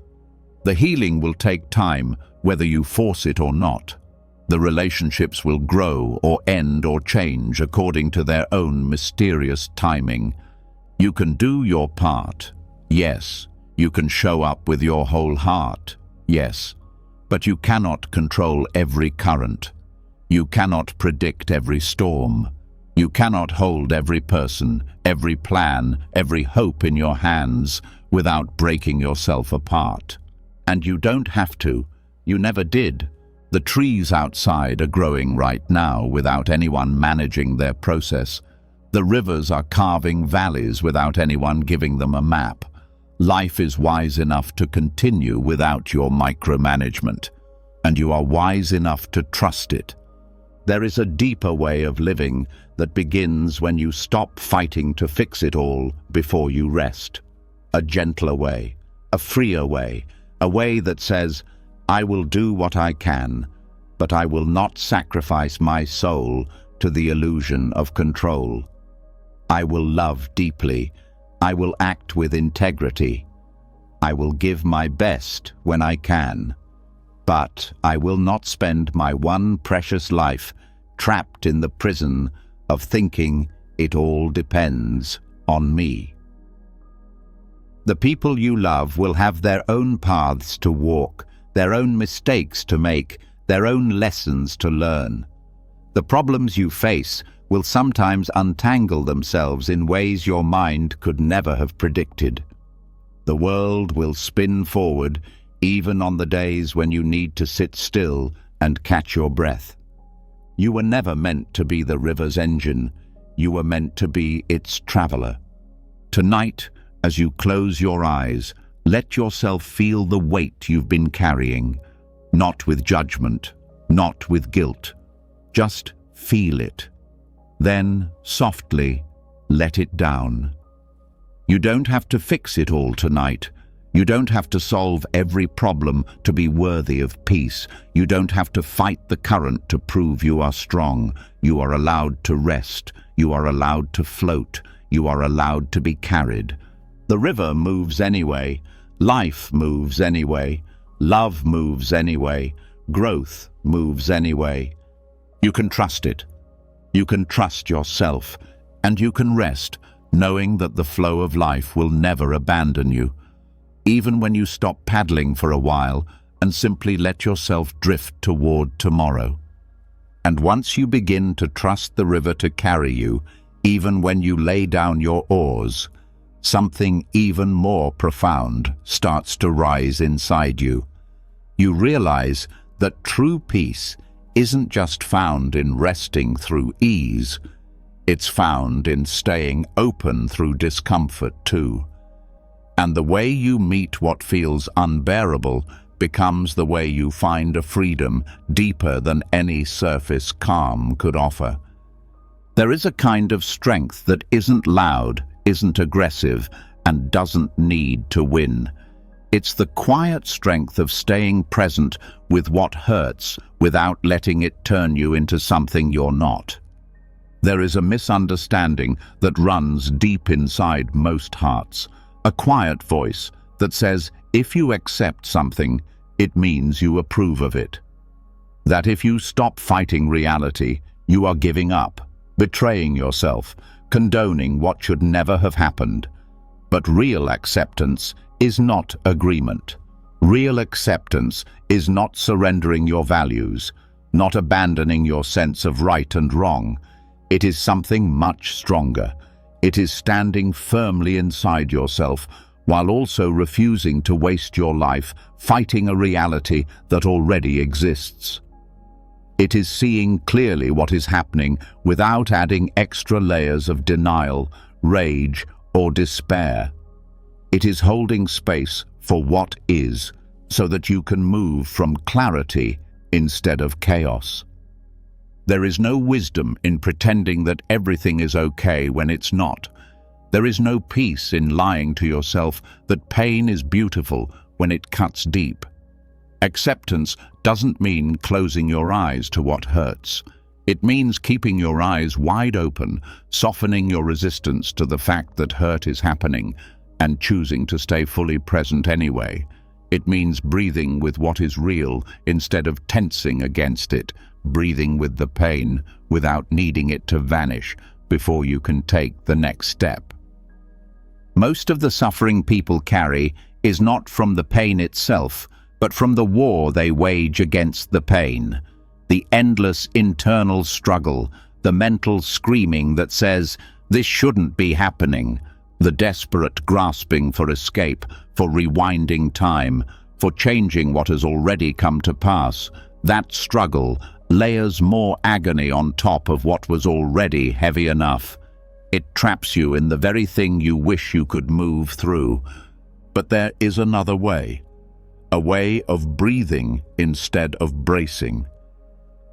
The healing will take time, whether you force it or not. The relationships will grow or end or change according to their own mysterious timing. You can do your part, yes. You can show up with your whole heart, yes. But you cannot control every current. You cannot predict every storm. You cannot hold every person, every plan, every hope in your hands without breaking yourself apart. And you don't have to. You never did. The trees outside are growing right now without anyone managing their process. The rivers are carving valleys without anyone giving them a map. Life is wise enough to continue without your micromanagement, and you are wise enough to trust it. There is a deeper way of living that begins when you stop fighting to fix it all before you rest. A gentler way, a freer way, a way that says, I will do what I can, but I will not sacrifice my soul to the illusion of control. I will love deeply. I will act with integrity. I will give my best when I can. But I will not spend my one precious life trapped in the prison of thinking it all depends on me. The people you love will have their own paths to walk, their own mistakes to make, their own lessons to learn. The problems you face will sometimes untangle themselves in ways your mind could never have predicted. The world will spin forward even on the days when you need to sit still and catch your breath. You were never meant to be the river's engine. You were meant to be its traveler. Tonight, as you close your eyes, let yourself feel the weight you've been carrying, not with judgment, not with guilt. Just feel it. Then, softly, let it down. You don't have to fix it all tonight. You don't have to solve every problem to be worthy of peace. You don't have to fight the current to prove you are strong. You are allowed to rest. You are allowed to float. You are allowed to be carried. The river moves anyway. Life moves anyway. Love moves anyway. Growth moves anyway. You can trust it. You can trust yourself, and you can rest, knowing that the flow of life will never abandon you. Even when you stop paddling for a while and simply let yourself drift toward tomorrow. And once you begin to trust the river to carry you, even when you lay down your oars, something even more profound starts to rise inside you. You realize that true peace isn't just found in resting through ease, it's found in staying open through discomfort too. And the way you meet what feels unbearable becomes the way you find a freedom deeper than any surface calm could offer. There is a kind of strength that isn't loud, isn't aggressive, and doesn't need to win. It's the quiet strength of staying present with what hurts without letting it turn you into something you're not. There is a misunderstanding that runs deep inside most hearts, a quiet voice that says if you accept something, it means you approve of it. That if you stop fighting reality, you are giving up, betraying yourself, condoning what should never have happened. But real acceptance is not agreement. Real acceptance is not surrendering your values, not abandoning your sense of right and wrong. It is something much stronger. It is standing firmly inside yourself while also refusing to waste your life fighting a reality that already exists. It is seeing clearly what is happening without adding extra layers of denial, rage, or despair. It is holding space for what is, so that you can move from clarity instead of chaos. There is no wisdom in pretending that everything is okay when it's not. There is no peace in lying to yourself that pain is beautiful when it cuts deep. Acceptance doesn't mean closing your eyes to what hurts. It means keeping your eyes wide open, softening your resistance to the fact that hurt is happening, and choosing to stay fully present anyway. It means breathing with what is real instead of tensing against it, breathing with the pain without needing it to vanish before you can take the next step. Most of the suffering people carry is not from the pain itself, but from the war they wage against the pain. The endless internal struggle, the mental screaming that says, "This shouldn't be happening," the desperate grasping for escape, for rewinding time, for changing what has already come to pass. That struggle layers more agony on top of what was already heavy enough. It traps you in the very thing you wish you could move through. But there is another way. A way of breathing instead of bracing.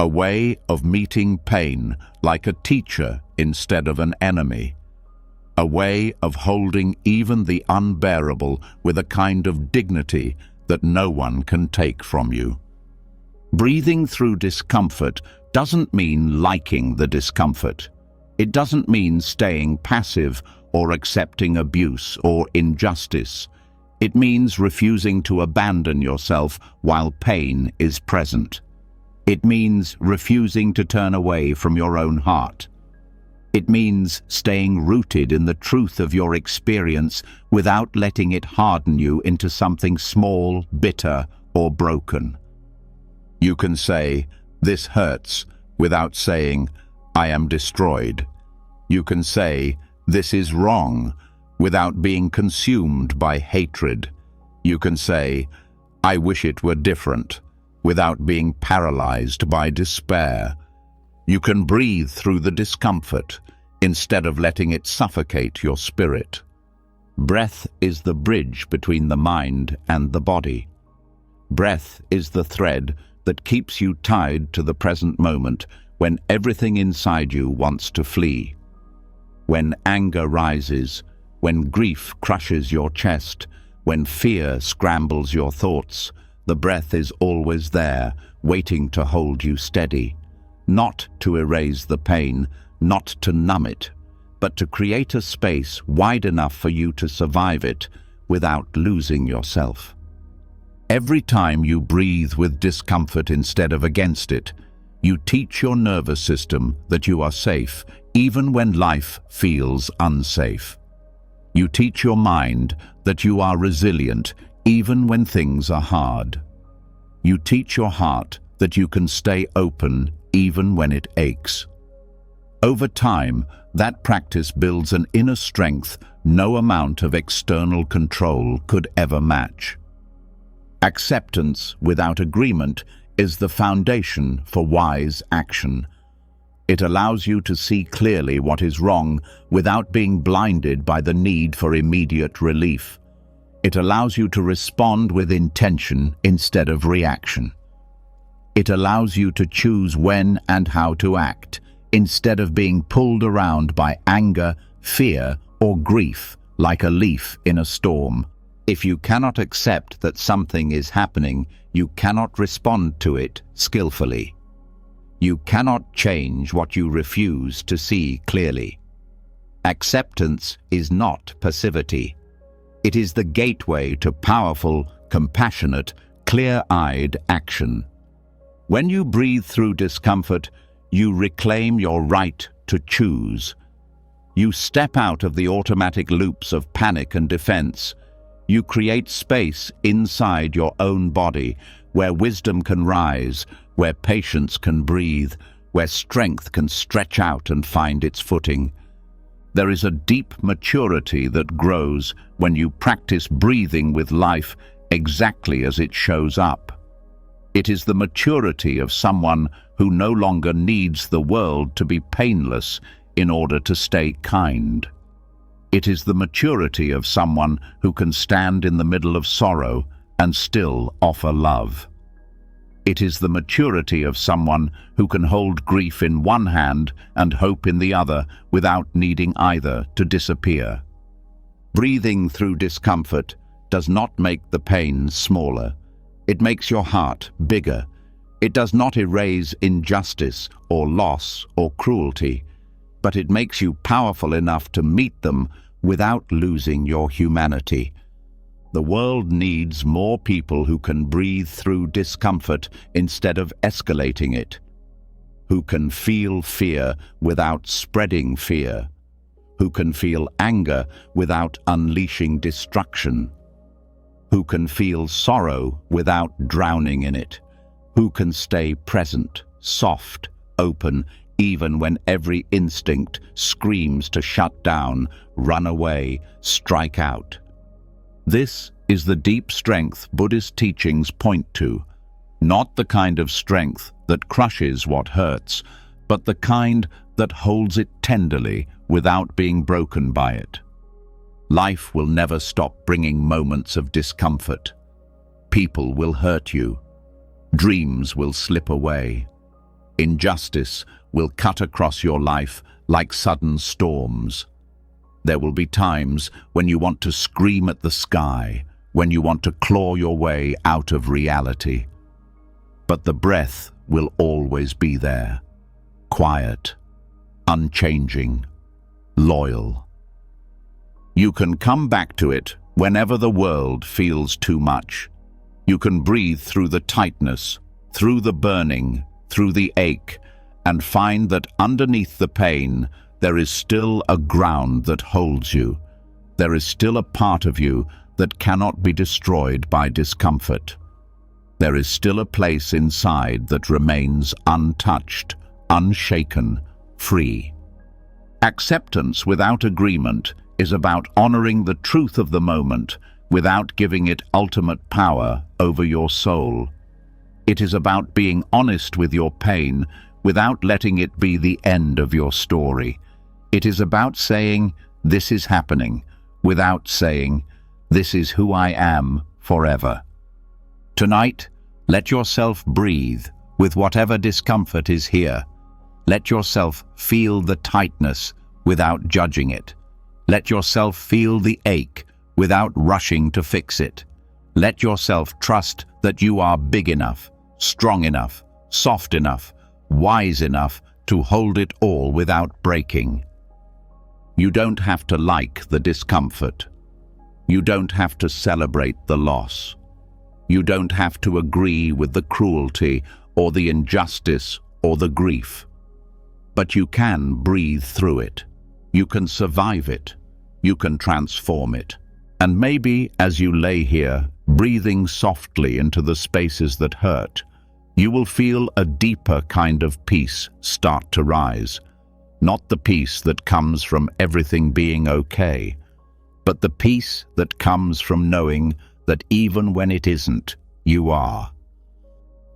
A way of meeting pain like a teacher instead of an enemy. A way of holding even the unbearable with a kind of dignity that no one can take from you. Breathing through discomfort doesn't mean liking the discomfort. It doesn't mean staying passive or accepting abuse or injustice. It means refusing to abandon yourself while pain is present. It means refusing to turn away from your own heart. It means staying rooted in the truth of your experience without letting it harden you into something small, bitter, or broken. You can say, "This hurts," without saying, "I am destroyed." You can say, "This is wrong," without being consumed by hatred. You can say, "I wish it were different," without being paralyzed by despair. You can breathe through the discomfort instead of letting it suffocate your spirit. Breath is the bridge between the mind and the body. Breath is the thread that keeps you tied to the present moment when everything inside you wants to flee. When anger rises, when grief crushes your chest, when fear scrambles your thoughts, the breath is always there, waiting to hold you steady. Not to erase the pain, not to numb it, but to create a space wide enough for you to survive it without losing yourself. Every time you breathe with discomfort instead of against it, you teach your nervous system that you are safe, even when life feels unsafe. You teach your mind that you are resilient, even when things are hard. You teach your heart that you can stay open, even when it aches. Over time, that practice builds an inner strength no amount of external control could ever match. Acceptance without agreement is the foundation for wise action. It allows you to see clearly what is wrong without being blinded by the need for immediate relief. It allows you to respond with intention instead of reaction. It allows you to choose when and how to act, instead of being pulled around by anger, fear, or grief like a leaf in a storm. If you cannot accept that something is happening, you cannot respond to it skillfully. You cannot change what you refuse to see clearly. Acceptance is not passivity. It is the gateway to powerful, compassionate, clear-eyed action. When you breathe through discomfort, you reclaim your right to choose. You step out of the automatic loops of panic and defense. You create space inside your own body where wisdom can rise, where patience can breathe, where strength can stretch out and find its footing. There is a deep maturity that grows when you practice breathing with life exactly as it shows up. It is the maturity of someone who no longer needs the world to be painless in order to stay kind. It is the maturity of someone who can stand in the middle of sorrow and still offer love. It is the maturity of someone who can hold grief in one hand and hope in the other without needing either to disappear. Breathing through discomfort does not make the pain smaller. It makes your heart bigger. It does not erase injustice or loss or cruelty, but it makes you powerful enough to meet them without losing your humanity. The world needs more people who can breathe through discomfort instead of escalating it, who can feel fear without spreading fear, who can feel anger without unleashing destruction, who can feel sorrow without drowning in it, who can stay present, soft, open, even when every instinct screams to shut down, run away, strike out. This is the deep strength Buddhist teachings point to, not the kind of strength that crushes what hurts, but the kind that holds it tenderly without being broken by it. Life will never stop bringing moments of discomfort. People will hurt you. Dreams will slip away. Injustice will cut across your life like sudden storms. There will be times when you want to scream at the sky, when you want to claw your way out of reality. But the breath will always be there, quiet, unchanging, loyal. You can come back to it whenever the world feels too much. You can breathe through the tightness, through the burning, through the ache, and find that underneath the pain, there is still a ground that holds you. There is still a part of you that cannot be destroyed by discomfort. There is still a place inside that remains untouched, unshaken, free. Acceptance without agreement is about honoring the truth of the moment without giving it ultimate power over your soul. It is about being honest with your pain without letting it be the end of your story. It is about saying, "This is happening," without saying, "This is who I am forever." Tonight, let yourself breathe with whatever discomfort is here. Let yourself feel the tightness without judging it. Let yourself feel the ache without rushing to fix it. Let yourself trust that you are big enough, strong enough, soft enough, wise enough to hold it all without breaking. You don't have to like the discomfort. You don't have to celebrate the loss. You don't have to agree with the cruelty or the injustice or the grief. But you can breathe through it. You can survive it. You can transform it. And maybe as you lay here, breathing softly into the spaces that hurt, you will feel a deeper kind of peace start to rise. Not the peace that comes from everything being okay, but the peace that comes from knowing that even when it isn't, you are.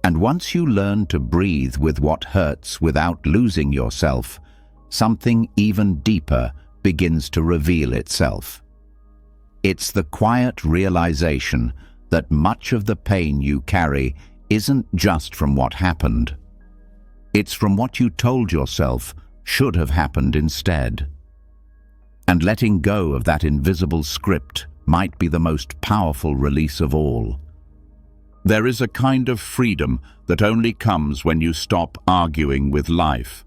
And once you learn to breathe with what hurts without losing yourself, something even deeper begins to reveal itself. It's the quiet realization that much of the pain you carry isn't just from what happened. It's from what you told yourself should have happened instead. And letting go of that invisible script might be the most powerful release of all. There is a kind of freedom that only comes when you stop arguing with life,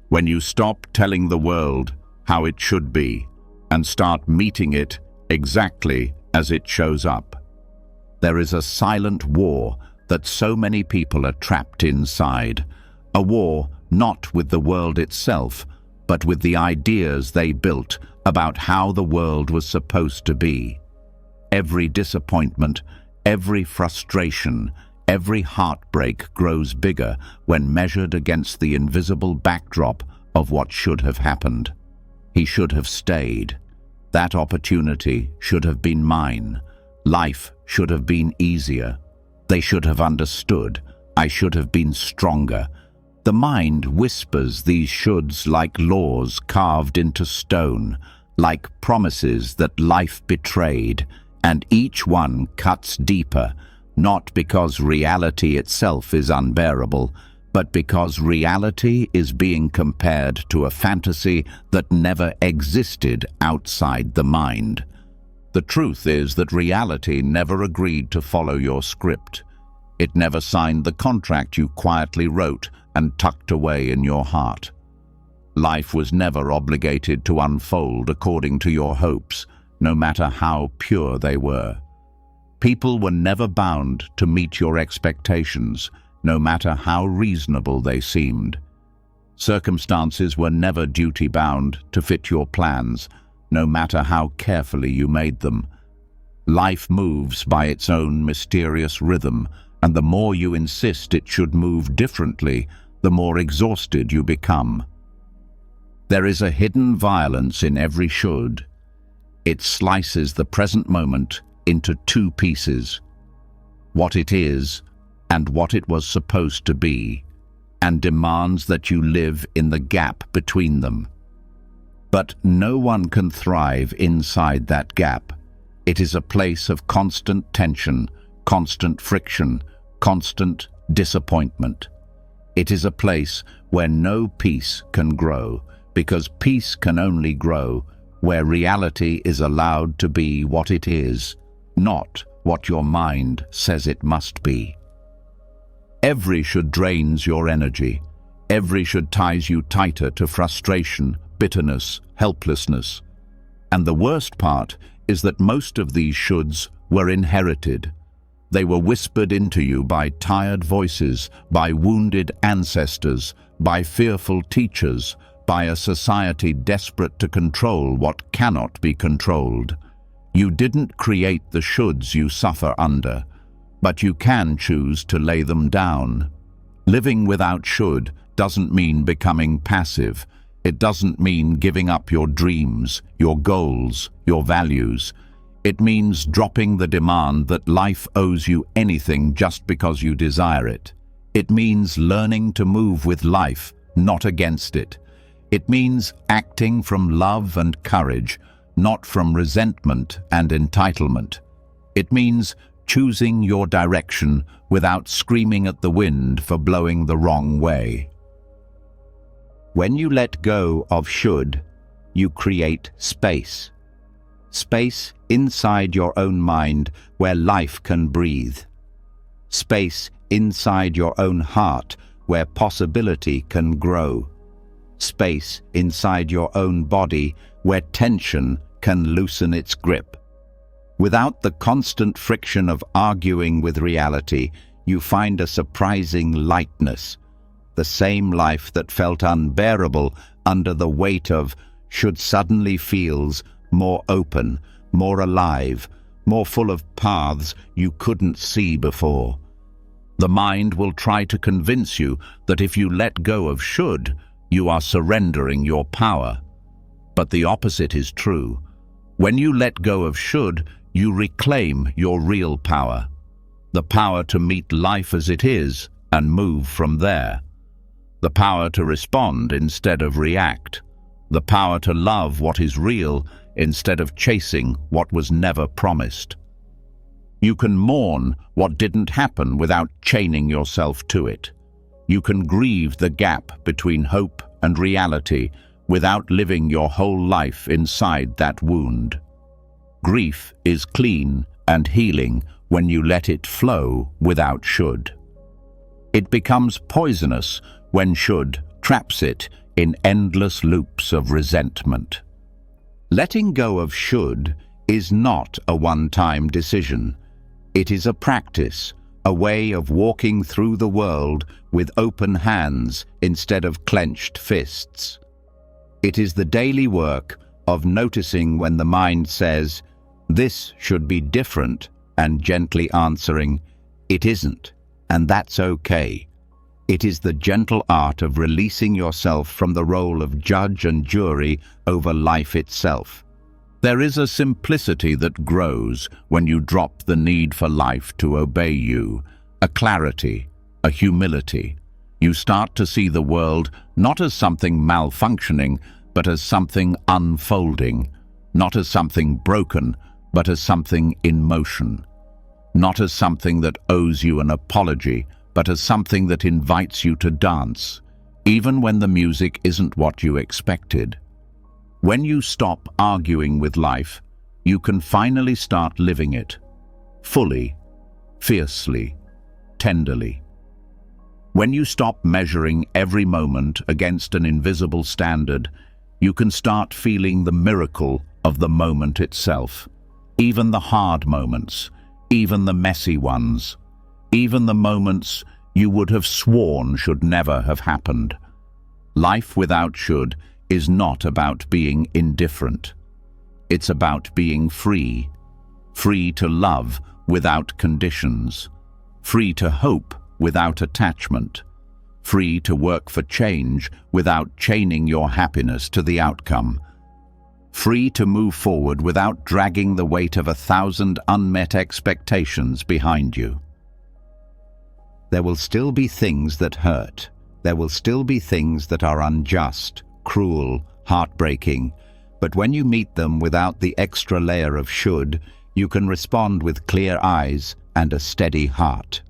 when you stop telling the world how it should be and start meeting it exactly as it shows up. There is a silent war that so many people are trapped inside, a war not with the world itself, but with the ideas they built about how the world was supposed to be. Every disappointment, every frustration, every heartbreak grows bigger when measured against the invisible backdrop of what should have happened. He should have stayed. That opportunity should have been mine. Life should have been easier. They should have understood. I should have been stronger. The mind whispers these shoulds like laws carved into stone, like promises that life betrayed, and each one cuts deeper, not because reality itself is unbearable, but because reality is being compared to a fantasy that never existed outside the mind. The truth is that reality never agreed to follow your script. It never signed the contract you quietly wrote and tucked away in your heart. Life was never obligated to unfold according to your hopes, no matter how pure they were. People were never bound to meet your expectations, no matter how reasonable they seemed. Circumstances were never duty-bound to fit your plans, no matter how carefully you made them. Life moves by its own mysterious rhythm, and the more you insist it should move differently, the more exhausted you become. There is a hidden violence in every should. It slices the present moment into two pieces: what it is and what it was supposed to be, and demands that you live in the gap between them. But no one can thrive inside that gap. It is a place of constant tension, constant friction, constant disappointment. It is a place where no peace can grow, because peace can only grow where reality is allowed to be what it is, not what your mind says it must be. Every should drains your energy. Every should ties you tighter to frustration, bitterness, helplessness. And the worst part is that most of these shoulds were inherited. They were whispered into you by tired voices, by wounded ancestors, by fearful teachers, by a society desperate to control what cannot be controlled. You didn't create the shoulds you suffer under, but you can choose to lay them down. Living without should doesn't mean becoming passive. It doesn't mean giving up your dreams, your goals, your values. It means dropping the demand that life owes you anything just because you desire it. It means learning to move with life, not against it. It means acting from love and courage, not from resentment and entitlement. It means choosing your direction without screaming at the wind for blowing the wrong way. When you let go of should, you create space. Space inside your own mind where life can breathe. Space inside your own heart where possibility can grow. Space inside your own body where tension can loosen its grip. Without the constant friction of arguing with reality, you find a surprising lightness. The same life that felt unbearable under the weight of should suddenly feels more open, more alive, more full of paths you couldn't see before. The mind will try to convince you that if you let go of should, you are surrendering your power. But the opposite is true. When you let go of should, you reclaim your real power. The power to meet life as it is and move from there. The power to respond instead of react. The power to love what is real instead of chasing what was never promised. You can mourn what didn't happen without chaining yourself to it. You can grieve the gap between hope and reality without living your whole life inside that wound. Grief is clean and healing when you let it flow without should. It becomes poisonous when should traps it in endless loops of resentment. Letting go of should is not a one-time decision. It is a practice, a way of walking through the world with open hands instead of clenched fists. It is the daily work of noticing when the mind says, "This should be different," and gently answering, "It isn't," and that's okay. It is the gentle art of releasing yourself from the role of judge and jury over life itself. There is a simplicity that grows when you drop the need for life to obey you, a clarity, a humility. You start to see the world not as something malfunctioning, but as something unfolding, not as something broken, but as something in motion, not as something that owes you an apology, but as something that invites you to dance, even when the music isn't what you expected. When you stop arguing with life, you can finally start living it, fully, fiercely, tenderly. When you stop measuring every moment against an invisible standard, you can start feeling the miracle of the moment itself. Even the hard moments, even the messy ones, even the moments you would have sworn should never have happened. Life without should is not about being indifferent. It's about being free. Free to love without conditions. Free to hope without attachment. Free to work for change without chaining your happiness to the outcome. Free to move forward without dragging the weight of 1,000 unmet expectations behind you. There will still be things that hurt. There will still be things that are unjust, cruel, heartbreaking. But when you meet them without the extra layer of should, you can respond with clear eyes and a steady heart.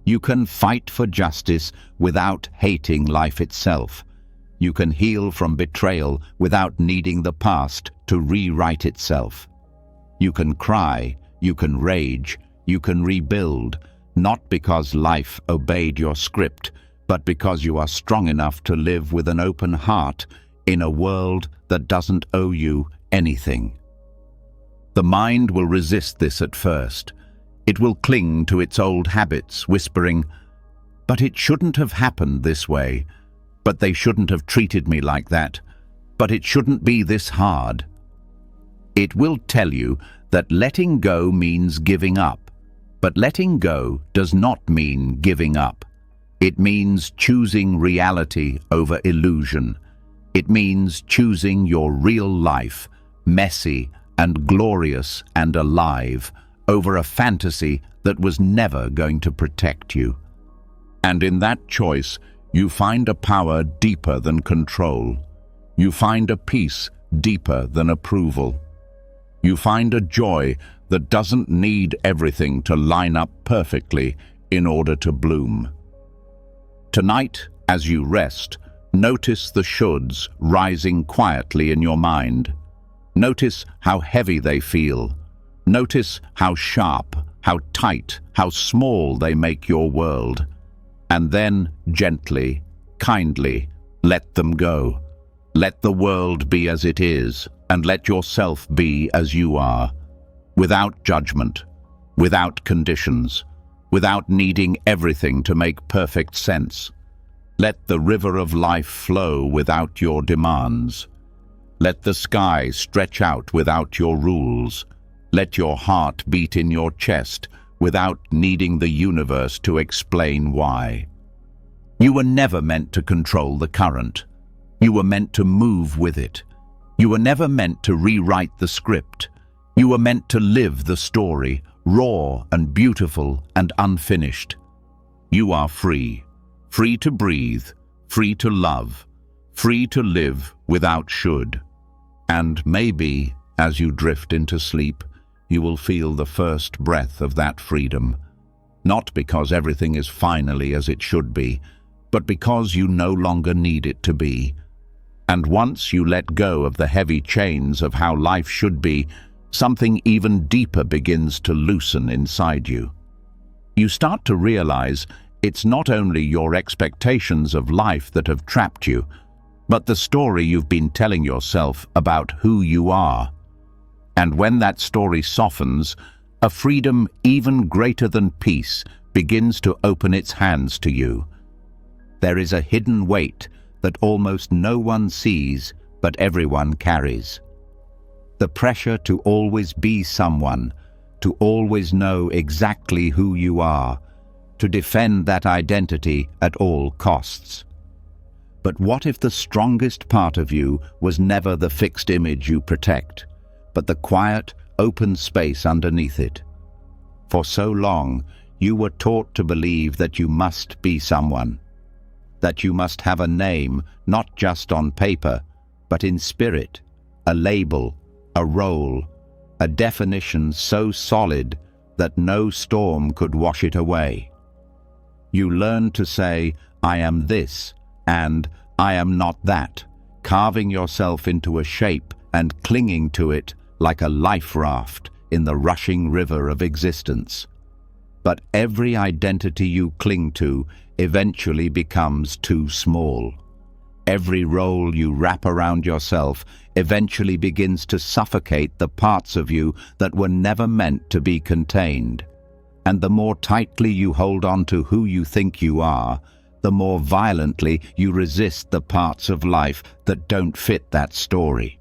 You can fight for justice without hating life itself. You can heal from betrayal without needing the past to rewrite itself. You can cry, you can rage, you can rebuild, not because life obeyed your script, but because you are strong enough to live with an open heart in a world that doesn't owe you anything. The mind will resist this at first. It will cling to its old habits, whispering, "But it shouldn't have happened this way. But they shouldn't have treated me like that. But it shouldn't be this hard." It will tell you that letting go means giving up. But letting go does not mean giving up. It means choosing reality over illusion. It means choosing your real life, messy and glorious and alive, over a fantasy that was never going to protect you. And in that choice, you find a power deeper than control. You find a peace deeper than approval. You find a joy that doesn't need everything to line up perfectly in order to bloom. Tonight, as you rest, notice the shoulds rising quietly in your mind. Notice how heavy they feel. Notice how sharp, how tight, how small they make your world. And then, gently, kindly, let them go. Let the world be as it is, and let yourself be as you are. Without judgment, without conditions, without needing everything to make perfect sense. Let the river of life flow without your demands. Let the sky stretch out without your rules. Let your heart beat in your chest without needing the universe to explain why. You were never meant to control the current. You were meant to move with it. You were never meant to rewrite the script. You were meant to live the story, raw and beautiful and unfinished. You are free. Free to breathe, free to love, free to live without should. And maybe, as you drift into sleep, you will feel the first breath of that freedom. Not because everything is finally as it should be, but because you no longer need it to be. And once you let go of the heavy chains of how life should be, something even deeper begins to loosen inside you. You start to realize it's not only your expectations of life that have trapped you, but the story you've been telling yourself about who you are. And when that story softens, a freedom even greater than peace begins to open its hands to you. There is a hidden weight that almost no one sees, but everyone carries. The pressure to always be someone, to always know exactly who you are, to defend that identity at all costs. But what if the strongest part of you was never the fixed image you protect, but the quiet, open space underneath it? For so long, you were taught to believe that you must be someone, that you must have a name not just on paper, but in spirit, a label, a role, a definition so solid that no storm could wash it away. You learned to say, "I am this," and "I am not that," carving yourself into a shape and clinging to it like a life raft in the rushing river of existence. but every identity you cling to eventually becomes too small. Every role you wrap around yourself eventually begins to suffocate the parts of you that were never meant to be contained. And the more tightly you hold on to who you think you are, the more violently you resist the parts of life that don't fit that story.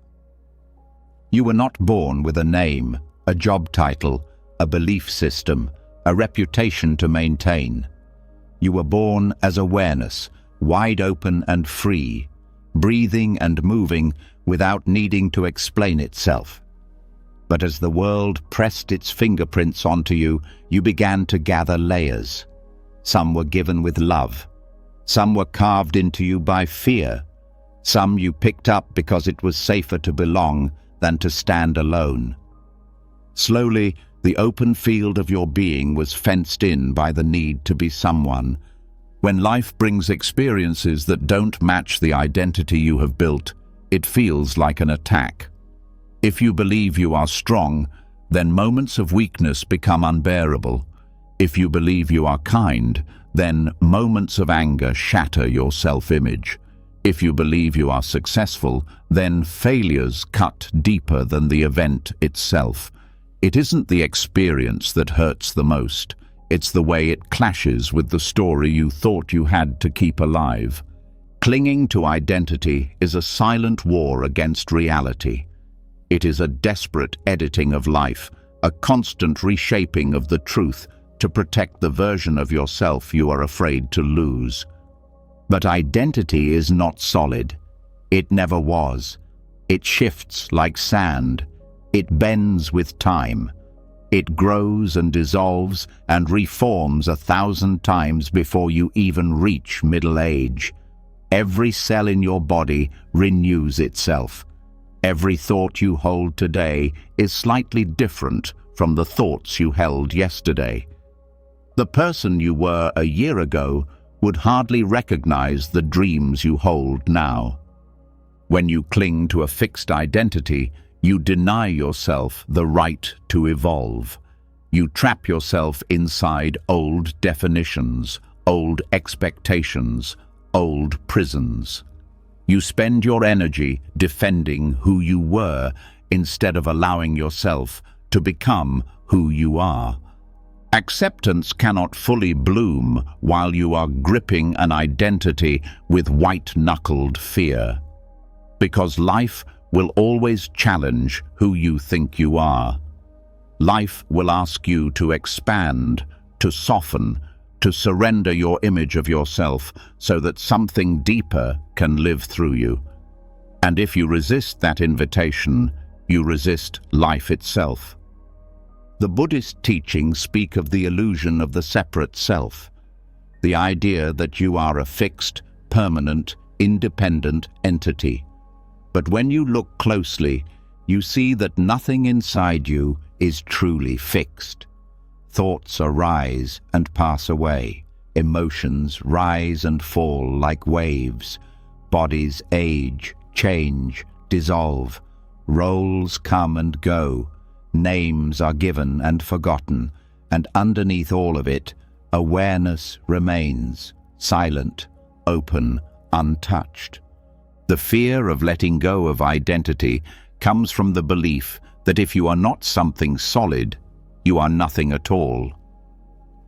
You were not born with a name, a job title, a belief system, a reputation to maintain. You were born as awareness, wide open and free, breathing and moving without needing to explain itself. But as the world pressed its fingerprints onto you, you began to gather layers. Some were given with love. Some were carved into you by fear. Some you picked up because it was safer to belong than to stand alone. Slowly, the open field of your being was fenced in by the need to be someone. When life brings experiences that don't match the identity you have built, it feels like an attack. If you believe you are strong, then moments of weakness become unbearable. If you believe you are kind, then moments of anger shatter your self-image. If you believe you are successful, then failures cut deeper than the event itself. It isn't the experience that hurts the most. It's the way it clashes with the story you thought you had to keep alive. Clinging to identity is a silent war against reality. It is a desperate editing of life, a constant reshaping of the truth to protect the version of yourself you are afraid to lose. But identity is not solid. It never was. It shifts like sand. It bends with time. It grows and dissolves and reforms 1,000 times before you even reach middle age. Every cell in your body renews itself. Every thought you hold today is slightly different from the thoughts you held yesterday. The person you were a year ago would hardly recognize the dreams you hold now. When you cling to a fixed identity, you deny yourself the right to evolve. You trap yourself inside old definitions, old expectations, old prisons. You spend your energy defending who you were instead of allowing yourself to become who you are. Acceptance cannot fully bloom while you are gripping an identity with white-knuckled fear, because life will always challenge who you think you are. Life will ask you to expand, to soften, to surrender your image of yourself so that something deeper can live through you. And if you resist that invitation, you resist life itself. The Buddhist teachings speak of the illusion of the separate self, the idea that you are a fixed, permanent, independent entity. But when you look closely, you see that nothing inside you is truly fixed. Thoughts arise and pass away. Emotions rise and fall like waves. Bodies age, change, dissolve. Roles come and go. Names are given and forgotten. And underneath all of it, awareness remains, silent, open, untouched. The fear of letting go of identity comes from the belief that if you are not something solid, you are nothing at all.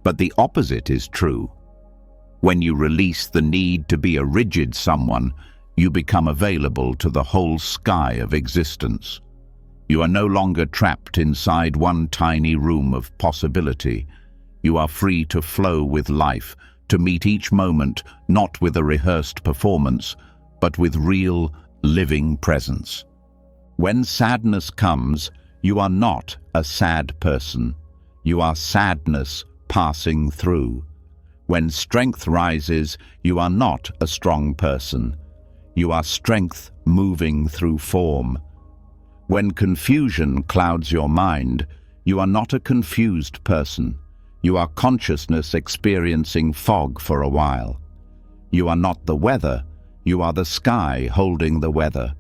But the opposite is true. When you release the need to be a rigid someone, you become available to the whole sky of existence. You are no longer trapped inside one tiny room of possibility. You are free to flow with life, to meet each moment not with a rehearsed performance, but with real, living presence. When sadness comes, you are not a sad person. You are sadness passing through. When strength rises, you are not a strong person. You are strength moving through form. When confusion clouds your mind, you are not a confused person. You are consciousness experiencing fog for a while. You are not the weather. You are the sky holding the weather.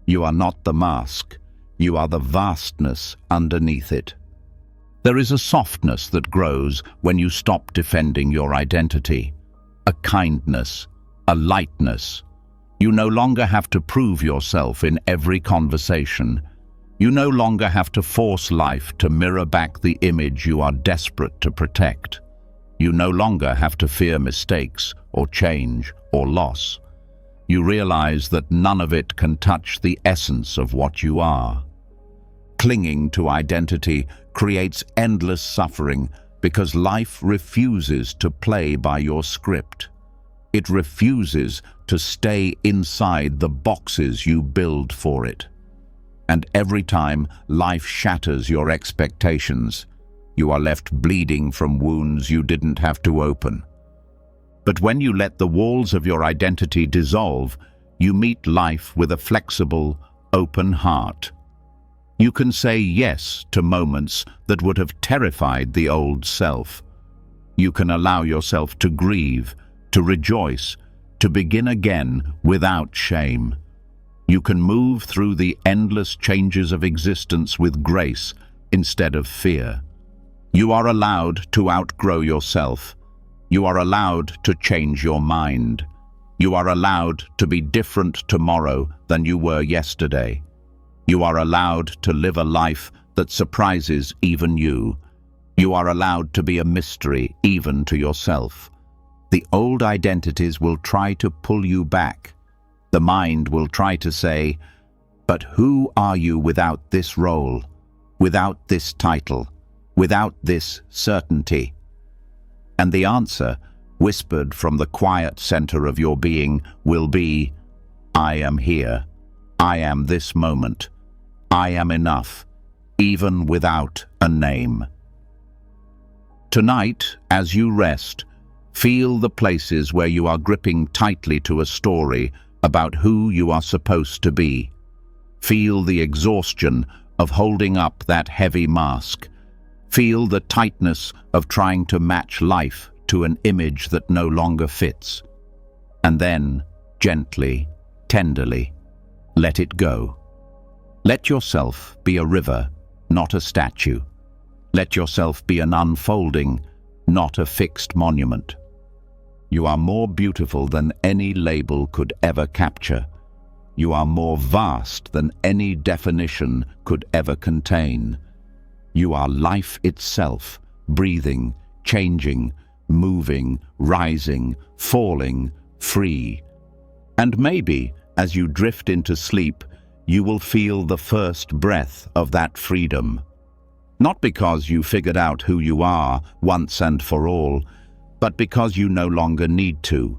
You are not the mask. You are the vastness underneath it. There is a softness that grows when you stop defending your identity, a kindness, a lightness. You no longer have to prove yourself in every conversation. You no longer have to force life to mirror back the image you are desperate to protect. You no longer have to fear mistakes or change or loss. You realize that none of it can touch the essence of what you are. Clinging to identity creates endless suffering because life refuses to play by your script. It refuses to stay inside the boxes you build for it. And every time life shatters your expectations, you are left bleeding from wounds you didn't have to open. But when you let the walls of your identity dissolve, you meet life with a flexible, open heart. You can say yes to moments that would have terrified the old self. You can allow yourself to grieve, to rejoice, to begin again without shame. You can move through the endless changes of existence with grace instead of fear. You are allowed to outgrow yourself. You are allowed to change your mind. You are allowed to be different tomorrow than you were yesterday. You are allowed to live a life that surprises even you. You are allowed to be a mystery even to yourself. The old identities will try to pull you back. The mind will try to say, "But who are you without this role, without this title, without this certainty?" And the answer, whispered from the quiet center of your being, will be, "I am here. I am this moment. I am enough, even without a name." Tonight, as you rest, feel the places where you are gripping tightly to a story about who you are supposed to be. Feel the exhaustion of holding up that heavy mask. Feel the tightness of trying to match life to an image that no longer fits. And then, gently, tenderly, let it go. Let yourself be a river, not a statue. Let yourself be an unfolding, not a fixed monument. You are more beautiful than any label could ever capture. You are more vast than any definition could ever contain. You are life itself, breathing, changing, moving, rising, falling, free. And maybe, as you drift into sleep, you will feel the first breath of that freedom. Not because you figured out who you are once and for all, but because you no longer need to.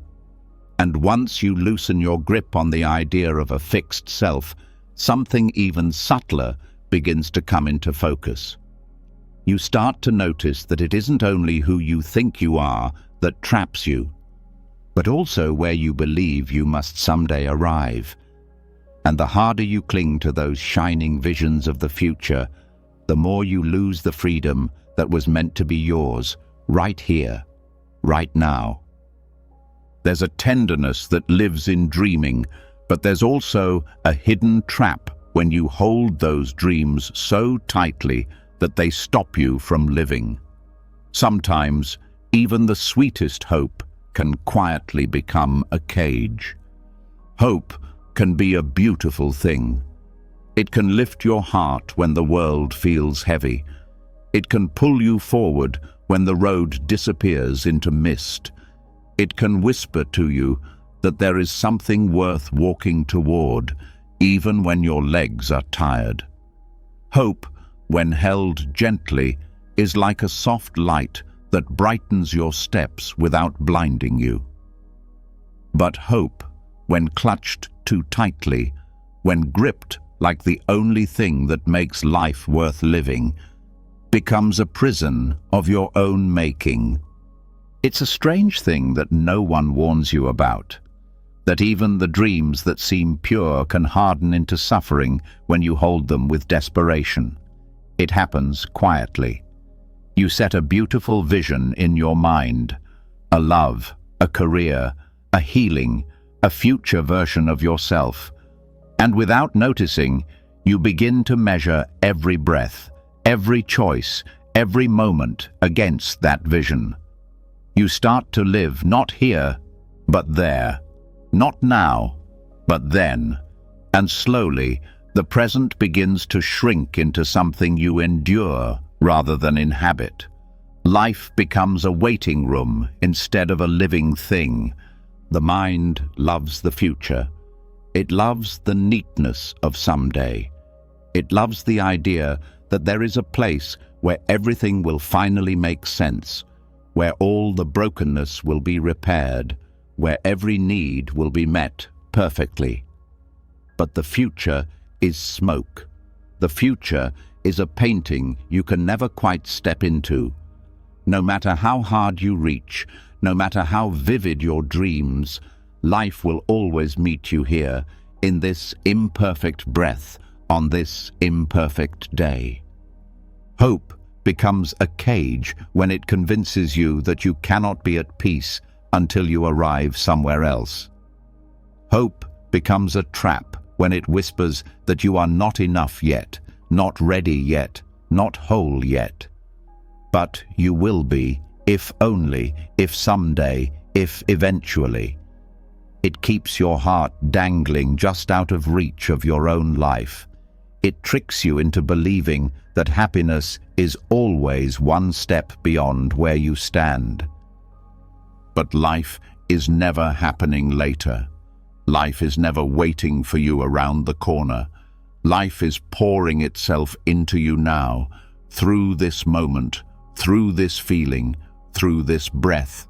And once you loosen your grip on the idea of a fixed self, something even subtler begins to come into focus. You start to notice that it isn't only who you think you are that traps you, but also where you believe you must someday arrive. And the harder you cling to those shining visions of the future, the more you lose the freedom that was meant to be yours, right here, right now. There's a tenderness that lives in dreaming, but there's also a hidden trap when you hold those dreams so tightly that they stop you from living. Sometimes, even the sweetest hope can quietly become a cage. Hope can be a beautiful thing. It can lift your heart when the world feels heavy. It can pull you forward when the road disappears into mist. It can whisper to you that there is something worth walking toward, even when your legs are tired. Hope, when held gently, is like a soft light that brightens your steps without blinding you. But hope, when clutched too tightly, when gripped like the only thing that makes life worth living, becomes a prison of your own making. It's a strange thing that no one warns you about, that even the dreams that seem pure can harden into suffering when you hold them with desperation. It happens quietly. You set a beautiful vision in your mind, a love, a career, a healing, a future version of yourself. And without noticing, you begin to measure every breath, every choice, every moment against that vision. You start to live not here, but there, not now, but then, and slowly the present begins to shrink into something you endure rather than inhabit. Life becomes a waiting room instead of a living thing. The mind loves the future. It loves the neatness of someday. It loves the idea that there is a place where everything will finally make sense, where all the brokenness will be repaired, where every need will be met perfectly. But the future is smoke. The future is a painting you can never quite step into. No matter how hard you reach, no matter how vivid your dreams, life will always meet you here, in this imperfect breath, on this imperfect day. Hope becomes a cage when it convinces you that you cannot be at peace until you arrive somewhere else. Hope becomes a trap when it whispers that you are not enough yet, not ready yet, not whole yet. But you will be, if only, if someday, if eventually. It keeps your heart dangling just out of reach of your own life. It tricks you into believing that happiness is always one step beyond where you stand. But life is never happening later. Life is never waiting for you around the corner. Life is pouring itself into you now, through this moment, through this feeling, through this breath.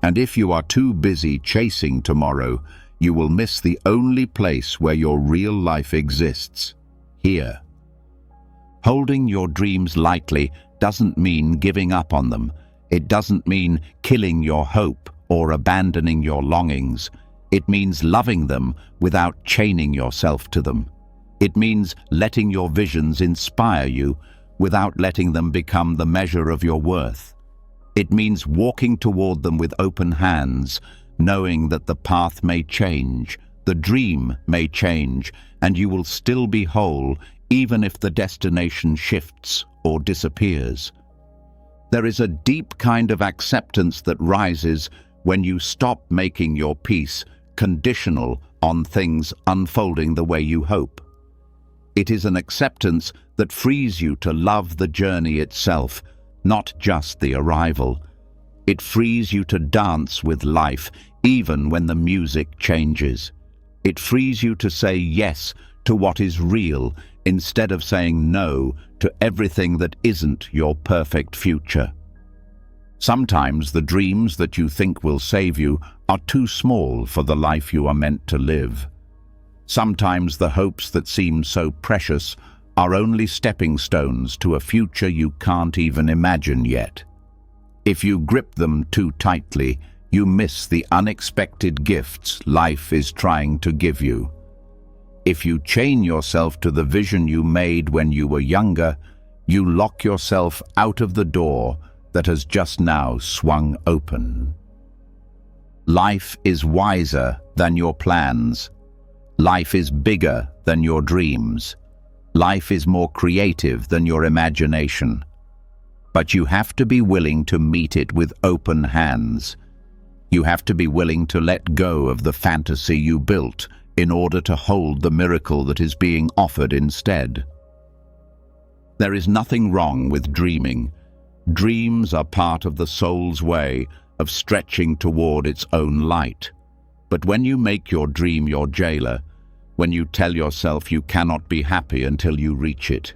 And if you are too busy chasing tomorrow, you will miss the only place where your real life exists, here. Holding your dreams lightly doesn't mean giving up on them. It doesn't mean killing your hope or abandoning your longings. It means loving them without chaining yourself to them. It means letting your visions inspire you without letting them become the measure of your worth. It means walking toward them with open hands, knowing that the path may change, the dream may change, and you will still be whole even if the destination shifts or disappears. There is a deep kind of acceptance that rises when you stop making your peace conditional on things unfolding the way you hope. It is an acceptance that frees you to love the journey itself, not just the arrival. It frees you to dance with life, even when the music changes. It frees you to say yes to what is real, instead of saying no to everything that isn't your perfect future. Sometimes the dreams that you think will save you are too small for the life you are meant to live. Sometimes the hopes that seem so precious are only stepping stones to a future you can't even imagine yet. If you grip them too tightly, you miss the unexpected gifts life is trying to give you. If you chain yourself to the vision you made when you were younger, you lock yourself out of the door that has just now swung open. Life is wiser than your plans. Life is bigger than your dreams. Life is more creative than your imagination. But you have to be willing to meet it with open hands. You have to be willing to let go of the fantasy you built in order to hold the miracle that is being offered instead. There is nothing wrong with dreaming. Dreams are part of the soul's way of stretching toward its own light. But when you make your dream your jailer, when you tell yourself you cannot be happy until you reach it,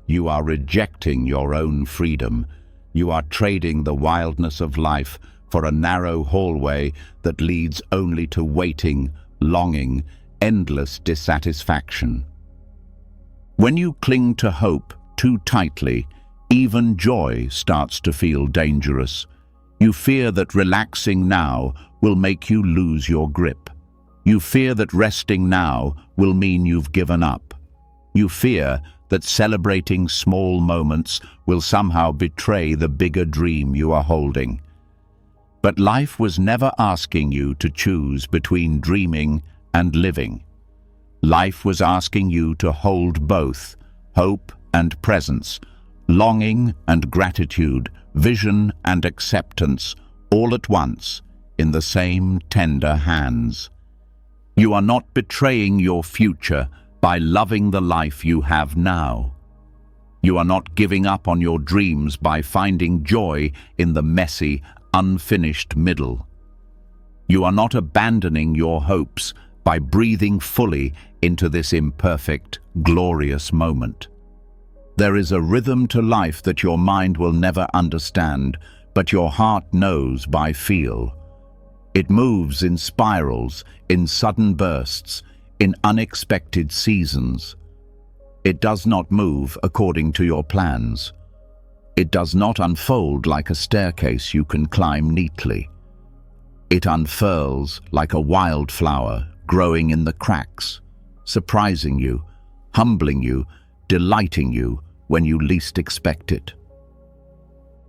you are rejecting your own freedom. You are trading the wildness of life for a narrow hallway that leads only to waiting, longing, endless dissatisfaction. When you cling to hope too tightly, even joy starts to feel dangerous. You fear that relaxing now will make you lose your grip. You fear that resting now will mean you've given up. You fear that celebrating small moments will somehow betray the bigger dream you are holding. But life was never asking you to choose between dreaming and living. Life was asking you to hold both, hope and presence, longing and gratitude, vision and acceptance, all at once, in the same tender hands. You are not betraying your future by loving the life you have now. You are not giving up on your dreams by finding joy in the messy, unfinished middle. You are not abandoning your hopes by breathing fully into this imperfect, glorious moment. There is a rhythm to life that your mind will never understand, but your heart knows by feel. It moves in spirals, in sudden bursts, in unexpected seasons. It does not move according to your plans. It does not unfold like a staircase you can climb neatly. It unfurls like a wildflower growing in the cracks, surprising you, humbling you, delighting you when you least expect it.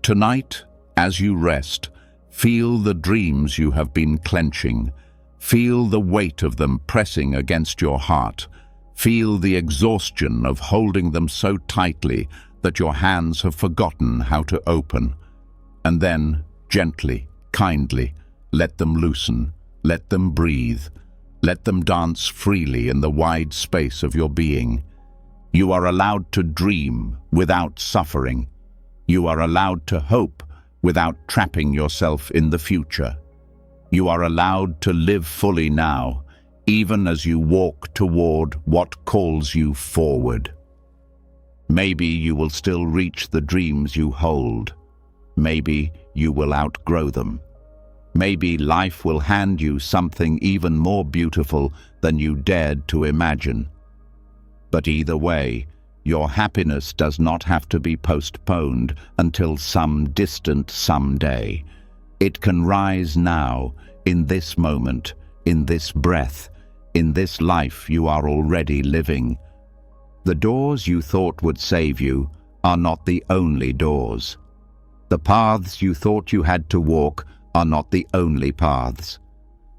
Tonight, as you rest, feel the dreams you have been clenching. Feel the weight of them pressing against your heart. Feel the exhaustion of holding them so tightly that your hands have forgotten how to open. And then, gently, kindly, let them loosen, let them breathe, let them dance freely in the wide space of your being. You are allowed to dream without suffering. You are allowed to hope without trapping yourself in the future. You are allowed to live fully now, even as you walk toward what calls you forward. Maybe you will still reach the dreams you hold. Maybe you will outgrow them. Maybe life will hand you something even more beautiful than you dared to imagine. But either way, your happiness does not have to be postponed until some distant someday. It can rise now, in this moment, in this breath, in this life you are already living. The doors you thought would save you are not the only doors. The paths you thought you had to walk are not the only paths.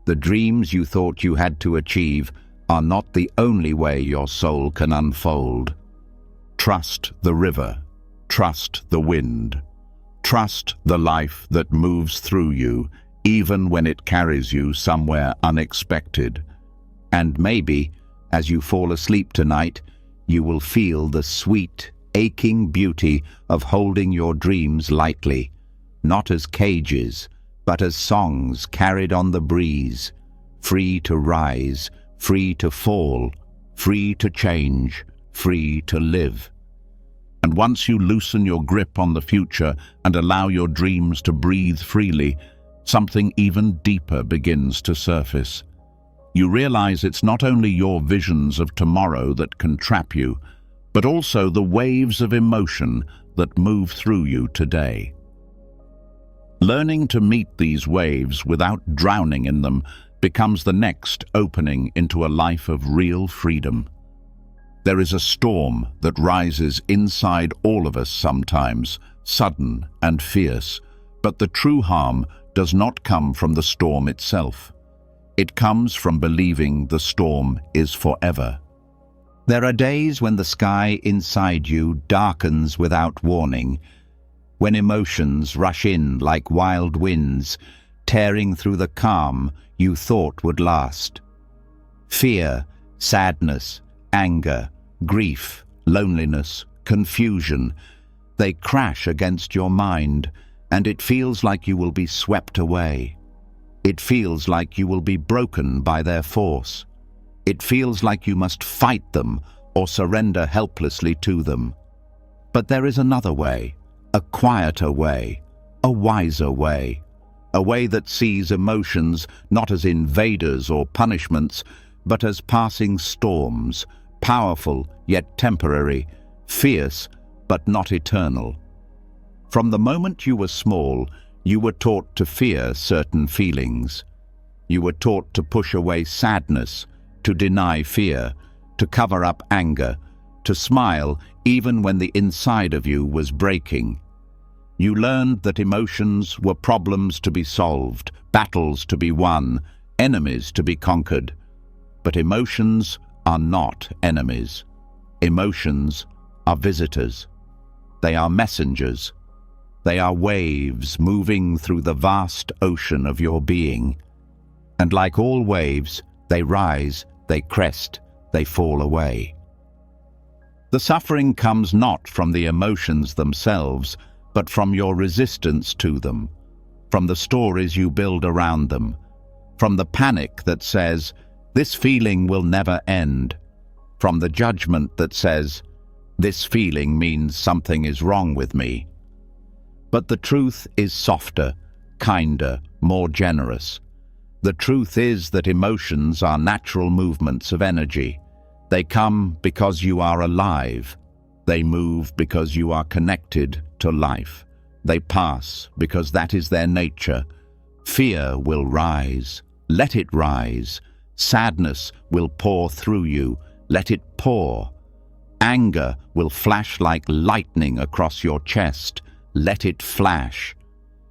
The dreams you thought you had to achieve are not the only way your soul can unfold. Trust the river. Trust the wind. Trust the life that moves through you, even when it carries you somewhere unexpected. And maybe, as you fall asleep tonight, you will feel the sweet, aching beauty of holding your dreams lightly, not as cages, but as songs carried on the breeze, free to rise, free to fall, free to change, free to live. And once you loosen your grip on the future and allow your dreams to breathe freely, something even deeper begins to surface. You realize it's not only your visions of tomorrow that can trap you, but also the waves of emotion that move through you today. Learning to meet these waves without drowning in them becomes the next opening into a life of real freedom. There is a storm that rises inside all of us sometimes, sudden and fierce, but the true harm does not come from the storm itself. It comes from believing the storm is forever. There are days when the sky inside you darkens without warning, when emotions rush in like wild winds, tearing through the calm you thought would last. Fear, sadness, anger, grief, loneliness, confusion, they crash against your mind, and it feels like you will be swept away. It feels like you will be broken by their force. It feels like you must fight them or surrender helplessly to them. But there is another way, a quieter way, a wiser way, a way that sees emotions not as invaders or punishments, but as passing storms, powerful yet temporary, fierce but not eternal. From the moment you were small, you were taught to fear certain feelings. You were taught to push away sadness, to deny fear, to cover up anger, to smile even when the inside of you was breaking. You learned that emotions were problems to be solved, battles to be won, enemies to be conquered. But emotions are not enemies. Emotions are visitors. They are messengers. They are waves moving through the vast ocean of your being. And like all waves, they rise, they crest, they fall away. The suffering comes not from the emotions themselves, but from your resistance to them, from the stories you build around them, from the panic that says, "This feeling will never end," from the judgment that says, "This feeling means something is wrong with me." But the truth is softer, kinder, more generous. The truth is that emotions are natural movements of energy. They come because you are alive. They move because you are connected to life. They pass because that is their nature. Fear will rise. Let it rise. Sadness will pour through you. Let it pour. Anger will flash like lightning across your chest. Let it flash.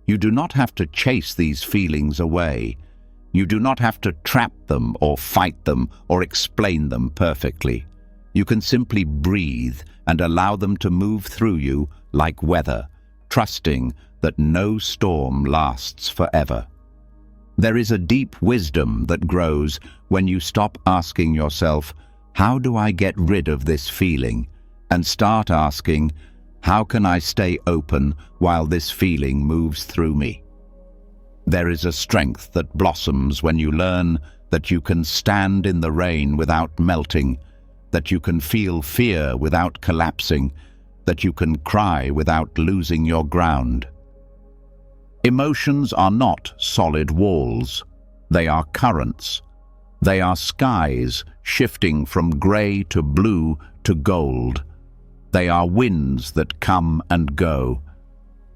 You do not have to chase these feelings away. You do not have to trap them or fight them or explain them perfectly. You can simply breathe and allow them to move through you like weather, trusting that no storm lasts forever. There is a deep wisdom that grows when you stop asking yourself, "How do I get rid of this feeling?" and start asking, "How can I stay open while this feeling moves through me?" There is a strength that blossoms when you learn that you can stand in the rain without melting, that you can feel fear without collapsing, that you can cry without losing your ground. Emotions are not solid walls. They are currents. They are skies shifting from grey to blue to gold. They are winds that come and go.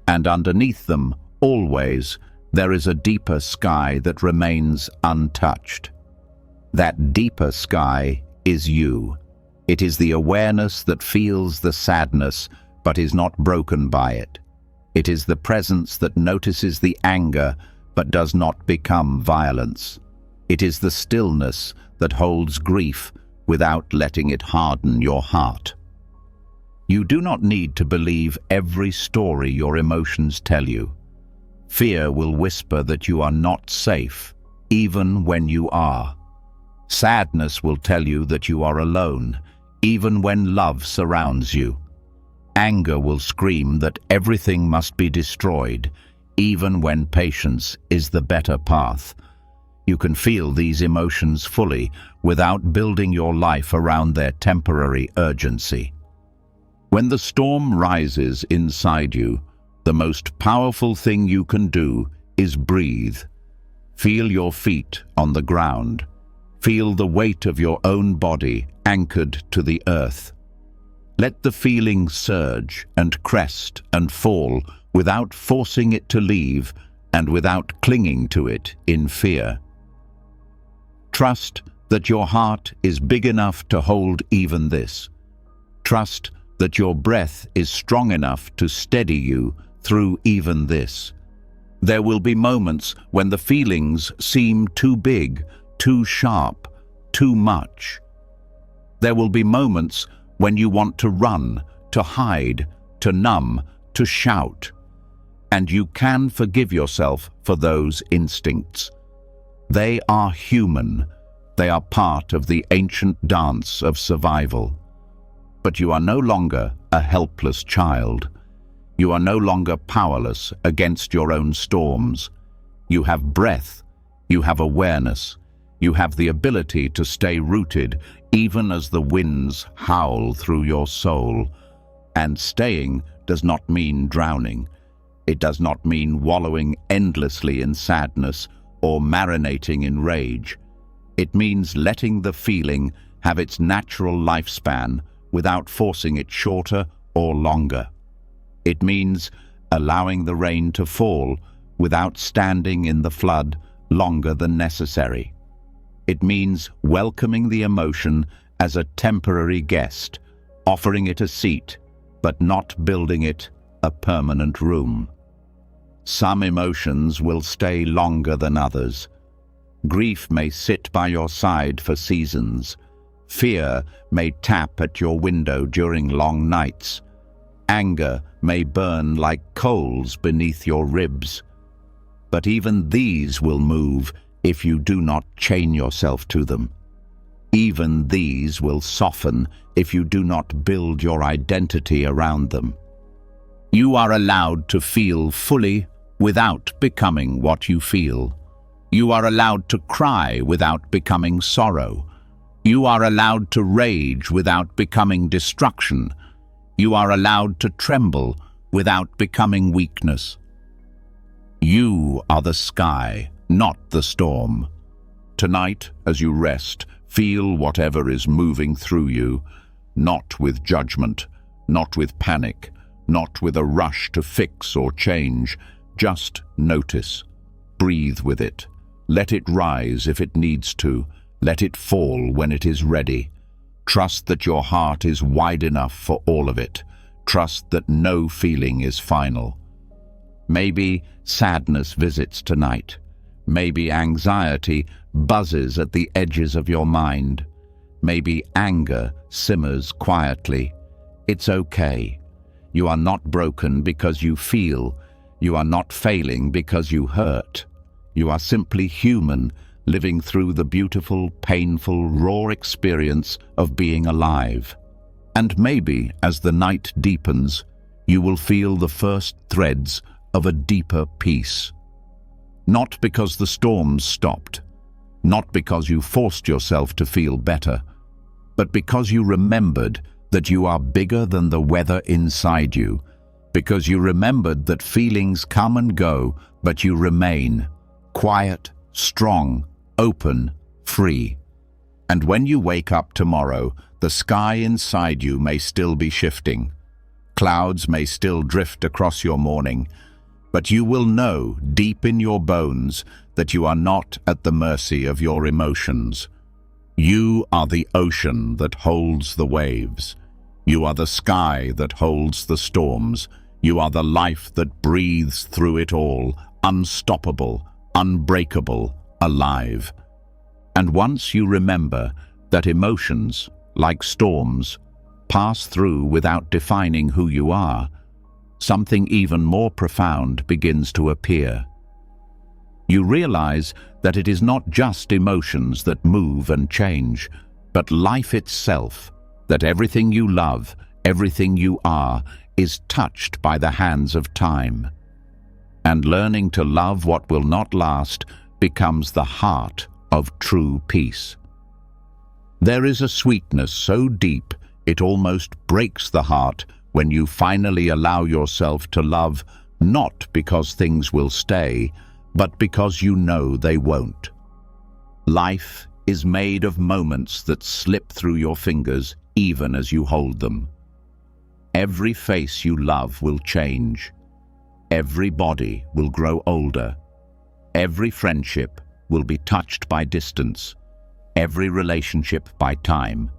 And underneath them, always, there is a deeper sky that remains untouched. That deeper sky is you. It is the awareness that feels the sadness but is not broken by it. It is the presence that notices the anger but does not become violence. It is the stillness that holds grief without letting it harden your heart. You do not need to believe every story your emotions tell you. Fear will whisper that you are not safe, even when you are. Sadness will tell you that you are alone, even when love surrounds you. Anger will scream that everything must be destroyed, even when patience is the better path. You can feel these emotions fully without building your life around their temporary urgency. When the storm rises inside you, the most powerful thing you can do is breathe. Feel your feet on the ground. Feel the weight of your own body anchored to the earth. Let the feeling surge and crest and fall without forcing it to leave and without clinging to it in fear. Trust that your heart is big enough to hold even this. Trust that your breath is strong enough to steady you through even this. There will be moments when the feelings seem too big, too sharp, too much. There will be moments when you want to run, to hide, to numb, to shout. And you can forgive yourself for those instincts. They are human. They are part of the ancient dance of survival. But you are no longer a helpless child. You are no longer powerless against your own storms. You have breath. You have awareness. You have the ability to stay rooted even as the winds howl through your soul. And staying does not mean drowning. It does not mean wallowing endlessly in sadness or marinating in rage. It means letting the feeling have its natural lifespan without forcing it shorter or longer. It means allowing the rain to fall without standing in the flood longer than necessary. It means welcoming the emotion as a temporary guest, offering it a seat, but not building it a permanent room. Some emotions will stay longer than others. Grief may sit by your side for seasons. Fear may tap at your window during long nights. anger may burn like coals beneath your ribs. But even these will move if you do not chain yourself to them. Even these will soften if you do not build your identity around them. You are allowed to feel fully without becoming what you feel. You are allowed to cry without becoming sorrow. You are allowed to rage without becoming destruction. You are allowed to tremble without becoming weakness. You are the sky, not the storm. Tonight, as you rest, feel whatever is moving through you, not with judgment, not with panic, not with a rush to fix or change. Just notice. Breathe with it. Let it rise if it needs to. Let it fall when it is ready. Trust that your heart is wide enough for all of it. Trust that no feeling is final. Maybe sadness visits tonight. Maybe anxiety buzzes at the edges of your mind. Maybe anger simmers quietly. It's okay. You are not broken because you feel. You are not failing because you hurt. You are simply human, living through the beautiful, painful, raw experience of being alive. And maybe, as the night deepens, you will feel the first threads of a deeper peace. Not because the storms stopped, not because you forced yourself to feel better, but because you remembered that you are bigger than the weather inside you, because you remembered that feelings come and go, but you remain quiet, strong, open, free. And when you wake up tomorrow, the sky inside you may still be shifting. Clouds may still drift across your morning, but you will know deep in your bones that you are not at the mercy of your emotions. You are the ocean that holds the waves. You are the sky that holds the storms. You are the life that breathes through it all, unstoppable, unbreakable, alive. And once you remember that emotions, like storms, pass through without defining who you are, something even more profound begins to appear. You realize that it is not just emotions that move and change, but life itself, that everything you love, everything you are, is touched by the hands of time. And learning to love what will not last becomes the heart of true peace. There is a sweetness so deep it almost breaks the heart when you finally allow yourself to love, not because things will stay, but because you know they won't. Life is made of moments that slip through your fingers even as you hold them. Every face you love will change. Every body will grow older. Every friendship will be touched by distance. Every relationship by time.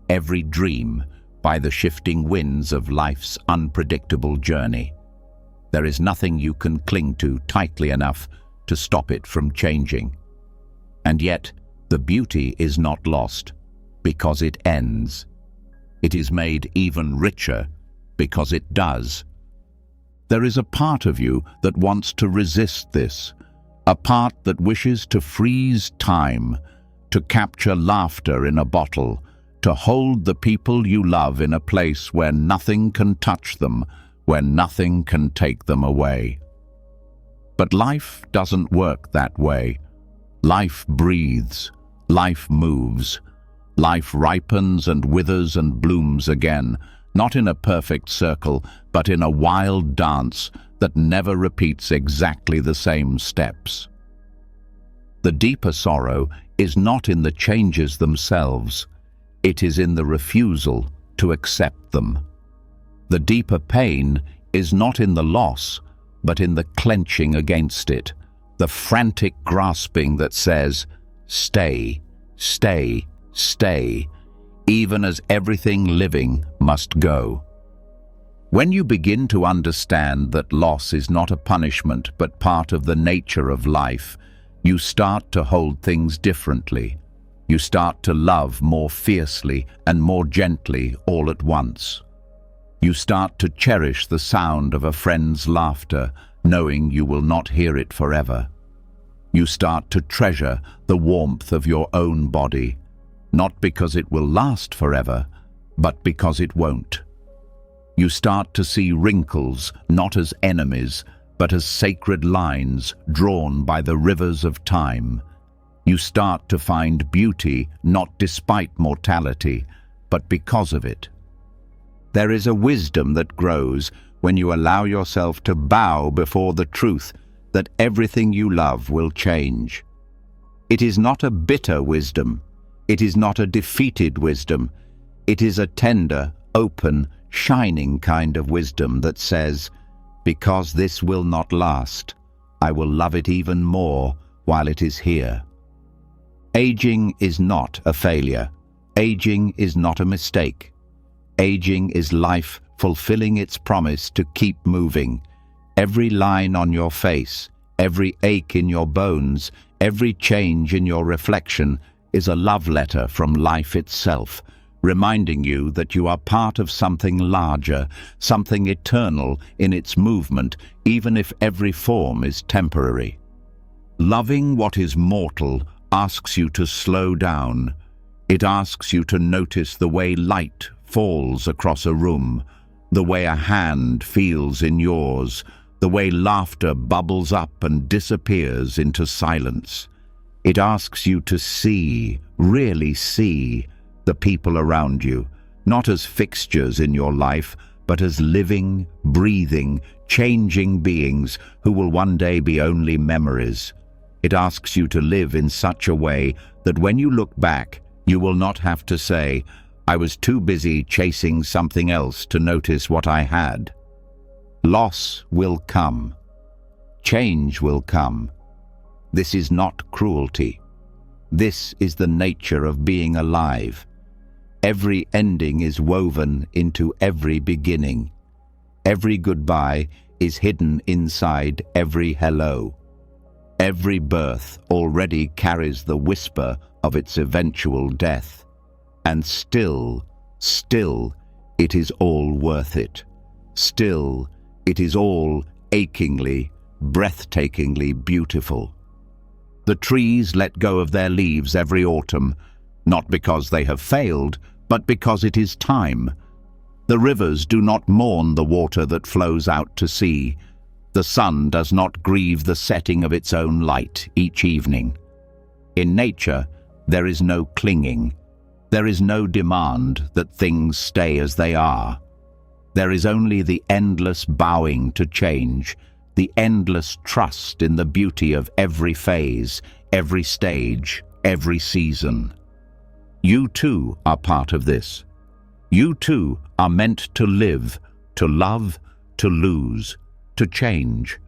Every dream by the shifting winds of life's unpredictable journey. There is nothing you can cling to tightly enough to stop it from changing. And yet, the beauty is not lost because it ends. It is made even richer because it does. There is a part of you that wants to resist this, a part that wishes to freeze time, to capture laughter in a bottle, to hold the people you love in a place where nothing can touch them, where nothing can take them away. But life doesn't work that way. Life breathes, life moves, life ripens and withers and blooms again, not in a perfect circle, but in a wild dance that never repeats exactly the same steps. The deeper sorrow is not in the changes themselves. It is in the refusal to accept them. The deeper pain is not in the loss, but in the clenching against it, the frantic grasping that says, "Stay, stay, stay," even as everything living must go. When you begin to understand that loss is not a punishment but part of the nature of life, you start to hold things differently. You start to love more fiercely and more gently all at once. You start to cherish the sound of a friend's laughter, knowing you will not hear it forever. You start to treasure the warmth of your own body, not because it will last forever, but because it won't. You start to see wrinkles not as enemies, but as sacred lines drawn by the rivers of time. You start to find beauty not despite mortality, but because of it. There is a wisdom that grows when you allow yourself to bow before the truth that everything you love will change. It is not a bitter wisdom. It is not a defeated wisdom. It is a tender, open, shining kind of wisdom that says, because this will not last, I will love it even more while it is here. Aging is not a failure. Aging is not a mistake. Aging is life fulfilling its promise to keep moving. Every line on your face, every ache in your bones, every change in your reflection is a love letter from life itself, reminding you that you are part of something larger, something eternal in its movement, even if every form is temporary. Loving what is mortal asks you to slow down. It asks you to notice the way light falls across a room, the way a hand feels in yours, the way laughter bubbles up and disappears into silence. It asks you to see, really see, the people around you, not as fixtures in your life, but as living, breathing, changing beings who will one day be only memories. It asks you to live in such a way that when you look back, you will not have to say, I was too busy chasing something else to notice what I had. Loss will come. Change will come. This is not cruelty. This is the nature of being alive. Every ending is woven into every beginning. Every goodbye is hidden inside every hello. Every birth already carries the whisper of its eventual death. And still, it is all worth it. Still, it is all achingly, breathtakingly beautiful. The trees let go of their leaves every autumn, not because they have failed, but because it is time. The rivers do not mourn the water that flows out to sea. The sun does not grieve the setting of its own light each evening. In nature, there is no clinging. There is no demand that things stay as they are. There is only the endless bowing to change, the endless trust in the beauty of every phase, every stage, every season. You too are part of this. You too are meant to live, to love, to lose, to change.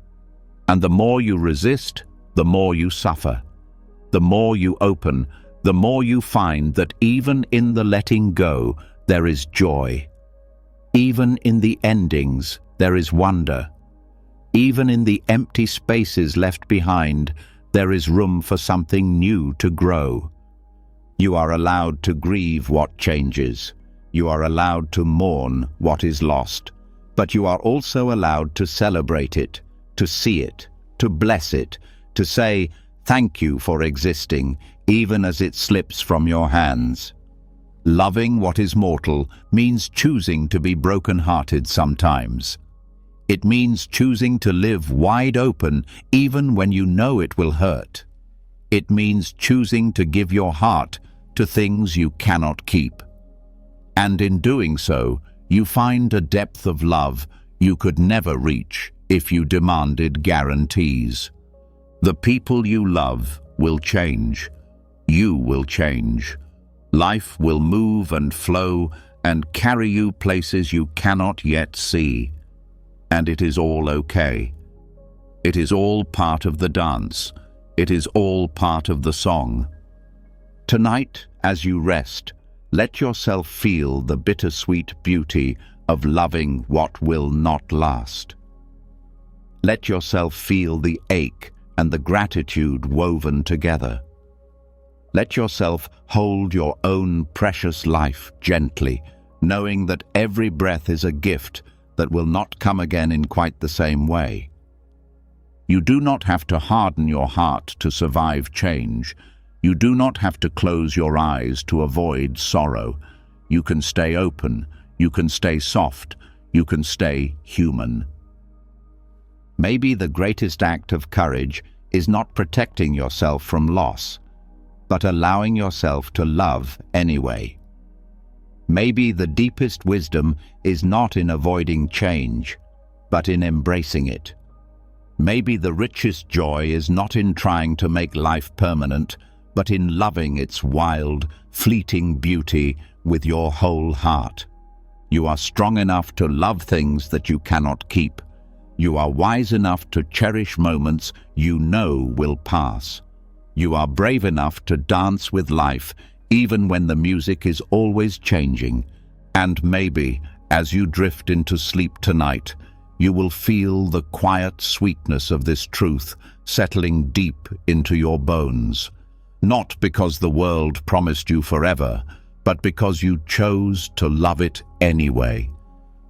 And the more you resist, the more you suffer. The more you open, the more you find that even in the letting go, there is joy. Even in the endings, there is wonder. Even in the empty spaces left behind, there is room for something new to grow. You are allowed to grieve what changes. You are allowed to mourn what is lost. But you are also allowed to celebrate it, to see it, to bless it, to say, thank you for existing, even as it slips from your hands. Loving what is mortal means choosing to be broken-hearted sometimes. It means choosing to live wide open even when you know it will hurt. It means choosing to give your heart to things you cannot keep. And in doing so, you find a depth of love you could never reach if you demanded guarantees. The people you love will change. You will change. Life will move and flow and carry you places you cannot yet see. And it is all okay. It is all part of the dance. It is all part of the song. Tonight, as you rest, let yourself feel the bittersweet beauty of loving what will not last. Let yourself feel the ache and the gratitude woven together. Let yourself hold your own precious life gently, knowing that every breath is a gift that will not come again in quite the same way. You do not have to harden your heart to survive change. You do not have to close your eyes to avoid sorrow. You can stay open, you can stay soft, you can stay human. Maybe the greatest act of courage is not protecting yourself from loss, but allowing yourself to love anyway. Maybe the deepest wisdom is not in avoiding change, but in embracing it. Maybe the richest joy is not in trying to make life permanent, but in loving its wild, fleeting beauty with your whole heart. You are strong enough to love things that you cannot keep. You are wise enough to cherish moments you know will pass. You are brave enough to dance with life, even when the music is always changing. And maybe, as you drift into sleep tonight, you will feel the quiet sweetness of this truth settling deep into your bones. Not because the world promised you forever, but because you chose to love it anyway.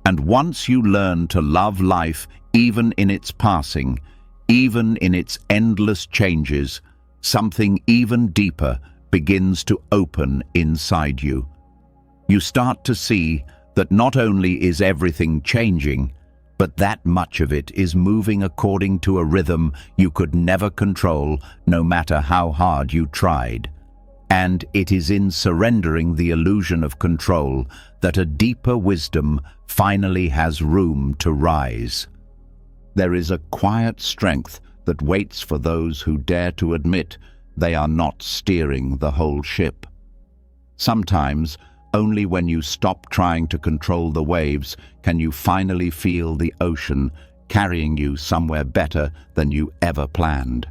And once you learn to love life even in its passing, even in its endless changes, something even deeper begins to open inside you. You start to see that not only is everything changing, but that much of it is moving according to a rhythm you could never control, no matter how hard you tried. And it is in surrendering the illusion of control that a deeper wisdom finally has room to rise. There is a quiet strength that waits for those who dare to admit they are not steering the whole ship. Sometimes, only when you stop trying to control the waves can you finally feel the ocean carrying you somewhere better than you ever planned.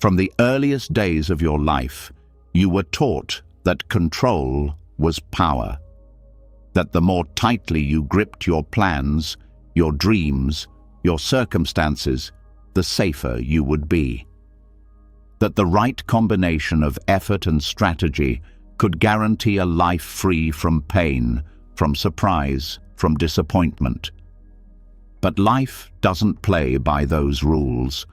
From the earliest days of your life, you were taught that control was power, that the more tightly you gripped your plans, your dreams, your circumstances, the safer you would be. That the right combination of effort and strategy could guarantee a life free from pain, from surprise, from disappointment. But life doesn't play by those rules.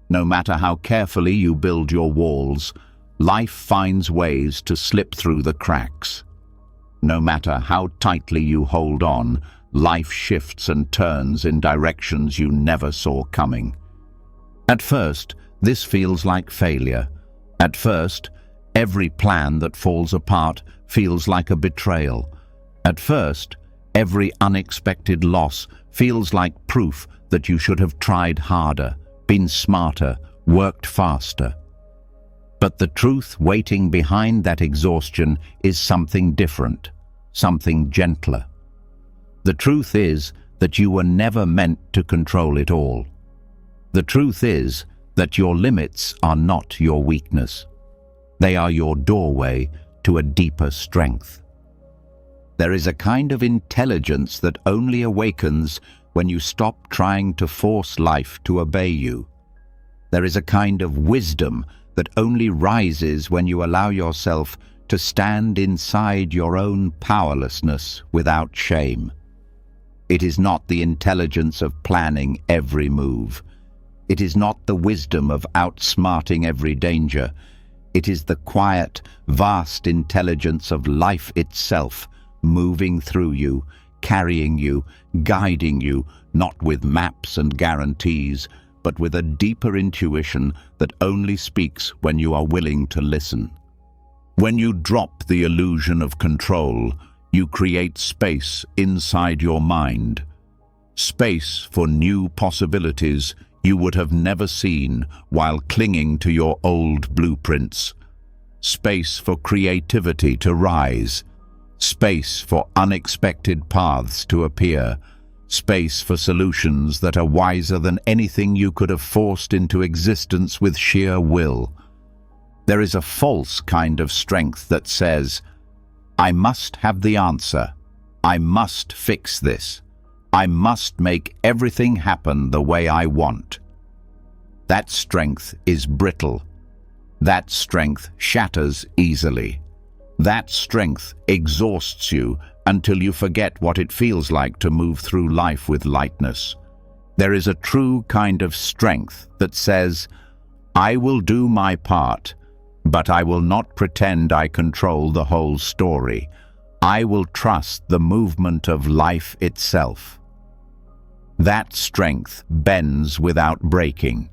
No matter how carefully you build your walls, life finds ways to slip through the cracks. No matter how tightly you hold on, life shifts and turns in directions you never saw coming. At first, this feels like failure. At first, every plan that falls apart feels like a betrayal. At first, every unexpected loss feels like proof that you should have tried harder, been smarter, worked faster. But the truth waiting behind that exhaustion is something different, something gentler. The truth is that you were never meant to control it all. The truth is that your limits are not your weakness. They are your doorway to a deeper strength. There is a kind of intelligence that only awakens when you stop trying to force life to obey you. There is a kind of wisdom that only rises when you allow yourself to stand inside your own powerlessness without shame. It is not the intelligence of planning every move. It is not the wisdom of outsmarting every danger. It is the quiet, vast intelligence of life itself, moving through you, carrying you, guiding you, not with maps and guarantees, but with a deeper intuition that only speaks when you are willing to listen. When you drop the illusion of control, you create space inside your mind. Space for new possibilities you would have never seen while clinging to your old blueprints. Space for creativity to rise. Space for unexpected paths to appear. Space for solutions that are wiser than anything you could have forced into existence with sheer will. There is a false kind of strength that says, I must have the answer. I must fix this. I must make everything happen the way I want. That strength is brittle. That strength shatters easily. That strength exhausts you until you forget what it feels like to move through life with lightness. There is a true kind of strength that says, I will do my part, but I will not pretend I control the whole story. I will trust the movement of life itself. That strength bends without breaking.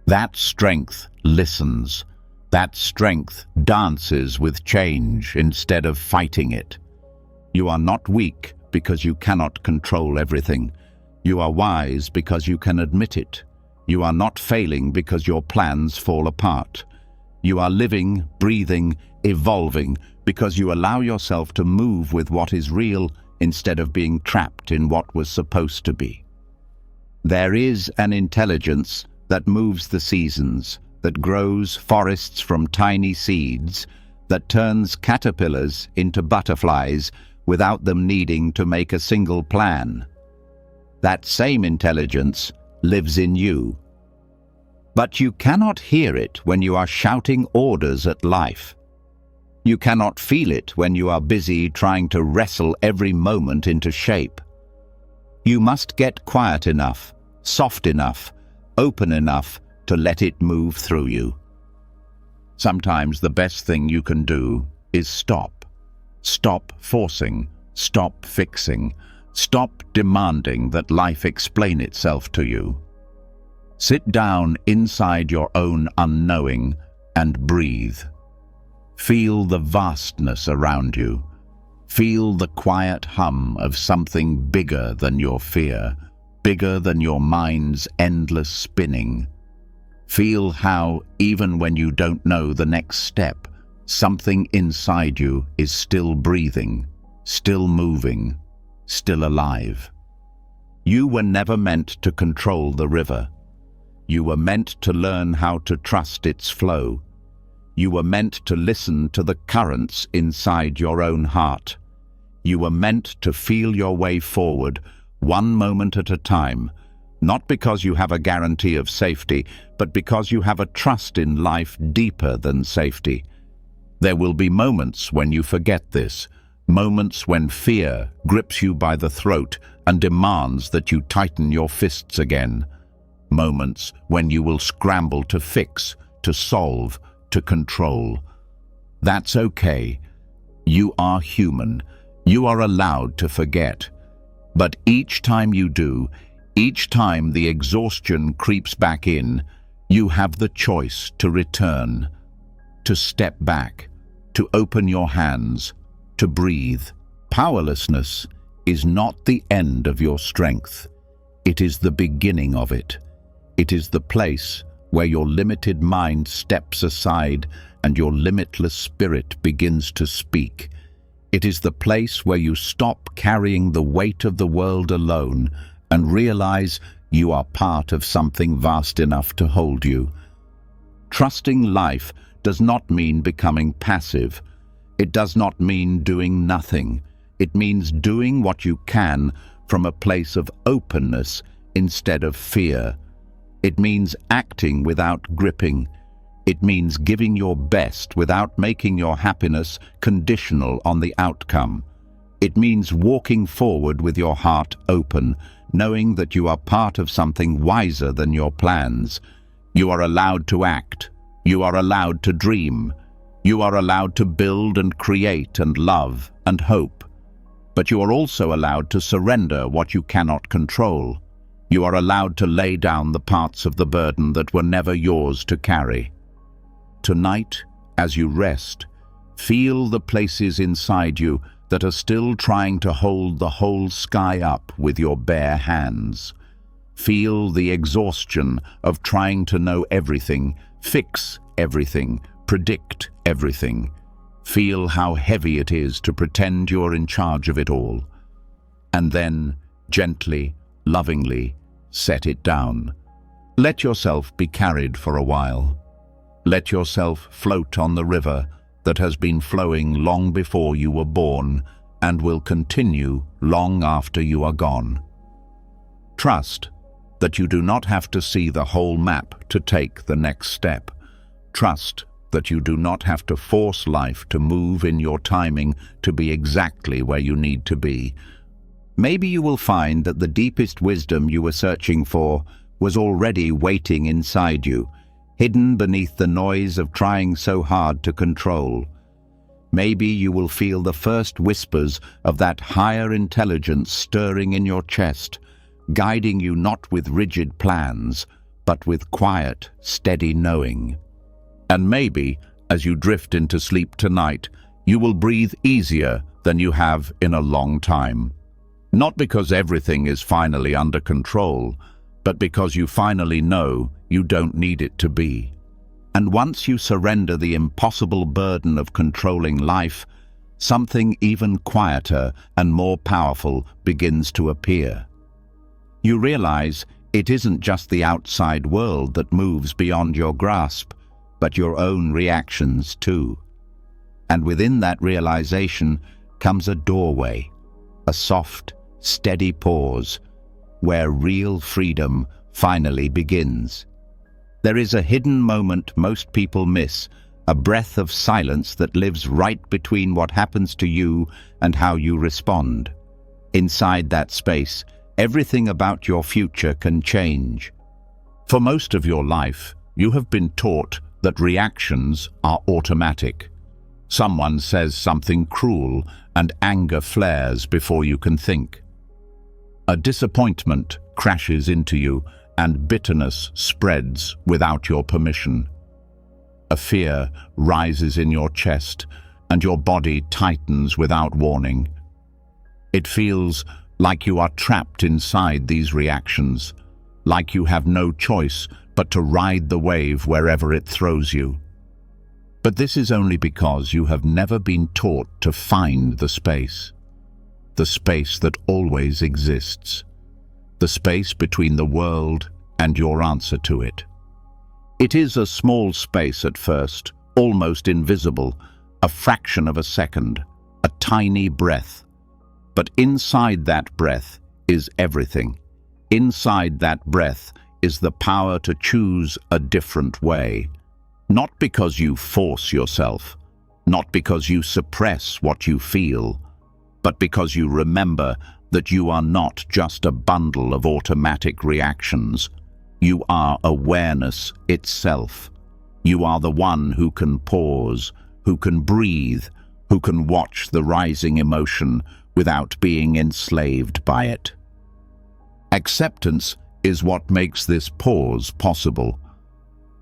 That strength listens. That strength dances with change instead of fighting it. You are not weak because you cannot control everything. You are wise because you can admit it. You are not failing because your plans fall apart. You are living, breathing, evolving because you allow yourself to move with what is real instead of being trapped in what was supposed to be. There is an intelligence that moves the seasons, that grows forests from tiny seeds, that turns caterpillars into butterflies without them needing to make a single plan. That same intelligence lives in you. But you cannot hear it when you are shouting orders at life. You cannot feel it when you are busy trying to wrestle every moment into shape. You must get quiet enough, soft enough, open enough to let it move through you. Sometimes the best thing you can do is stop. Stop forcing, stop fixing, stop demanding that life explain itself to you. Sit down inside your own unknowing and breathe. Feel the vastness around you. Feel the quiet hum of something bigger than your fear, bigger than your mind's endless spinning. Feel how, even when you don't know the next step, something inside you is still breathing, still moving, still alive. You were never meant to control the river. You were meant to learn how to trust its flow. You were meant to listen to the currents inside your own heart. You were meant to feel your way forward, one moment at a time, not because you have a guarantee of safety, but because you have a trust in life deeper than safety. There will be moments when you forget this, moments when fear grips you by the throat and demands that you tighten your fists again. Moments when you will scramble to fix, to solve, to control. That's okay. You are human. You are allowed to forget. But each time you do, each time the exhaustion creeps back in, you have the choice to return, to step back, to open your hands, to breathe. Powerlessness is not the end of your strength. It is the beginning of it. It is the place where your limited mind steps aside and your limitless spirit begins to speak. It is the place where you stop carrying the weight of the world alone and realize you are part of something vast enough to hold you. Trusting life does not mean becoming passive. It does not mean doing nothing. It means doing what you can from a place of openness instead of fear. It means acting without gripping. It means giving your best without making your happiness conditional on the outcome. It means walking forward with your heart open, knowing that you are part of something wiser than your plans. You are allowed to act. You are allowed to dream. You are allowed to build and create and love and hope. But you are also allowed to surrender what you cannot control. You are allowed to lay down the parts of the burden that were never yours to carry. Tonight, as you rest, feel the places inside you that are still trying to hold the whole sky up with your bare hands. Feel the exhaustion of trying to know everything, fix everything, predict everything. Feel how heavy it is to pretend you're in charge of it all. And then, gently, lovingly, set it down. Let yourself be carried for a while. Let yourself float on the river that has been flowing long before you were born and will continue long after you are gone. Trust that you do not have to see the whole map to take the next step. Trust that you do not have to force life to move in your timing to be exactly where you need to be. Maybe you will find that the deepest wisdom you were searching for was already waiting inside you, hidden beneath the noise of trying so hard to control. Maybe you will feel the first whispers of that higher intelligence stirring in your chest, guiding you not with rigid plans, but with quiet, steady knowing. And maybe, as you drift into sleep tonight, you will breathe easier than you have in a long time. Not because everything is finally under control, but because you finally know you don't need it to be. And once you surrender the impossible burden of controlling life, something even quieter and more powerful begins to appear. You realize it isn't just the outside world that moves beyond your grasp, but your own reactions too. And within that realization comes a doorway, a soft, steady pause, where real freedom finally begins. There is a hidden moment most people miss, a breath of silence that lives right between what happens to you and how you respond. Inside that space, everything about your future can change. For most of your life, you have been taught that reactions are automatic. Someone says something cruel and anger flares before you can think. A disappointment crashes into you and bitterness spreads without your permission. A fear rises in your chest and your body tightens without warning. It feels like you are trapped inside these reactions, like you have no choice but to ride the wave wherever it throws you. But this is only because you have never been taught to find the space that always exists, the space between the world and your answer to it. It is a small space at first, almost invisible, a fraction of a second, a tiny breath. But inside that breath is everything. Inside that breath is the power to choose a different way. Not because you force yourself, not because you suppress what you feel, but because you remember that you are not just a bundle of automatic reactions. You are awareness itself. You are the one who can pause, who can breathe, who can watch the rising emotion without being enslaved by it. Acceptance is what makes this pause possible.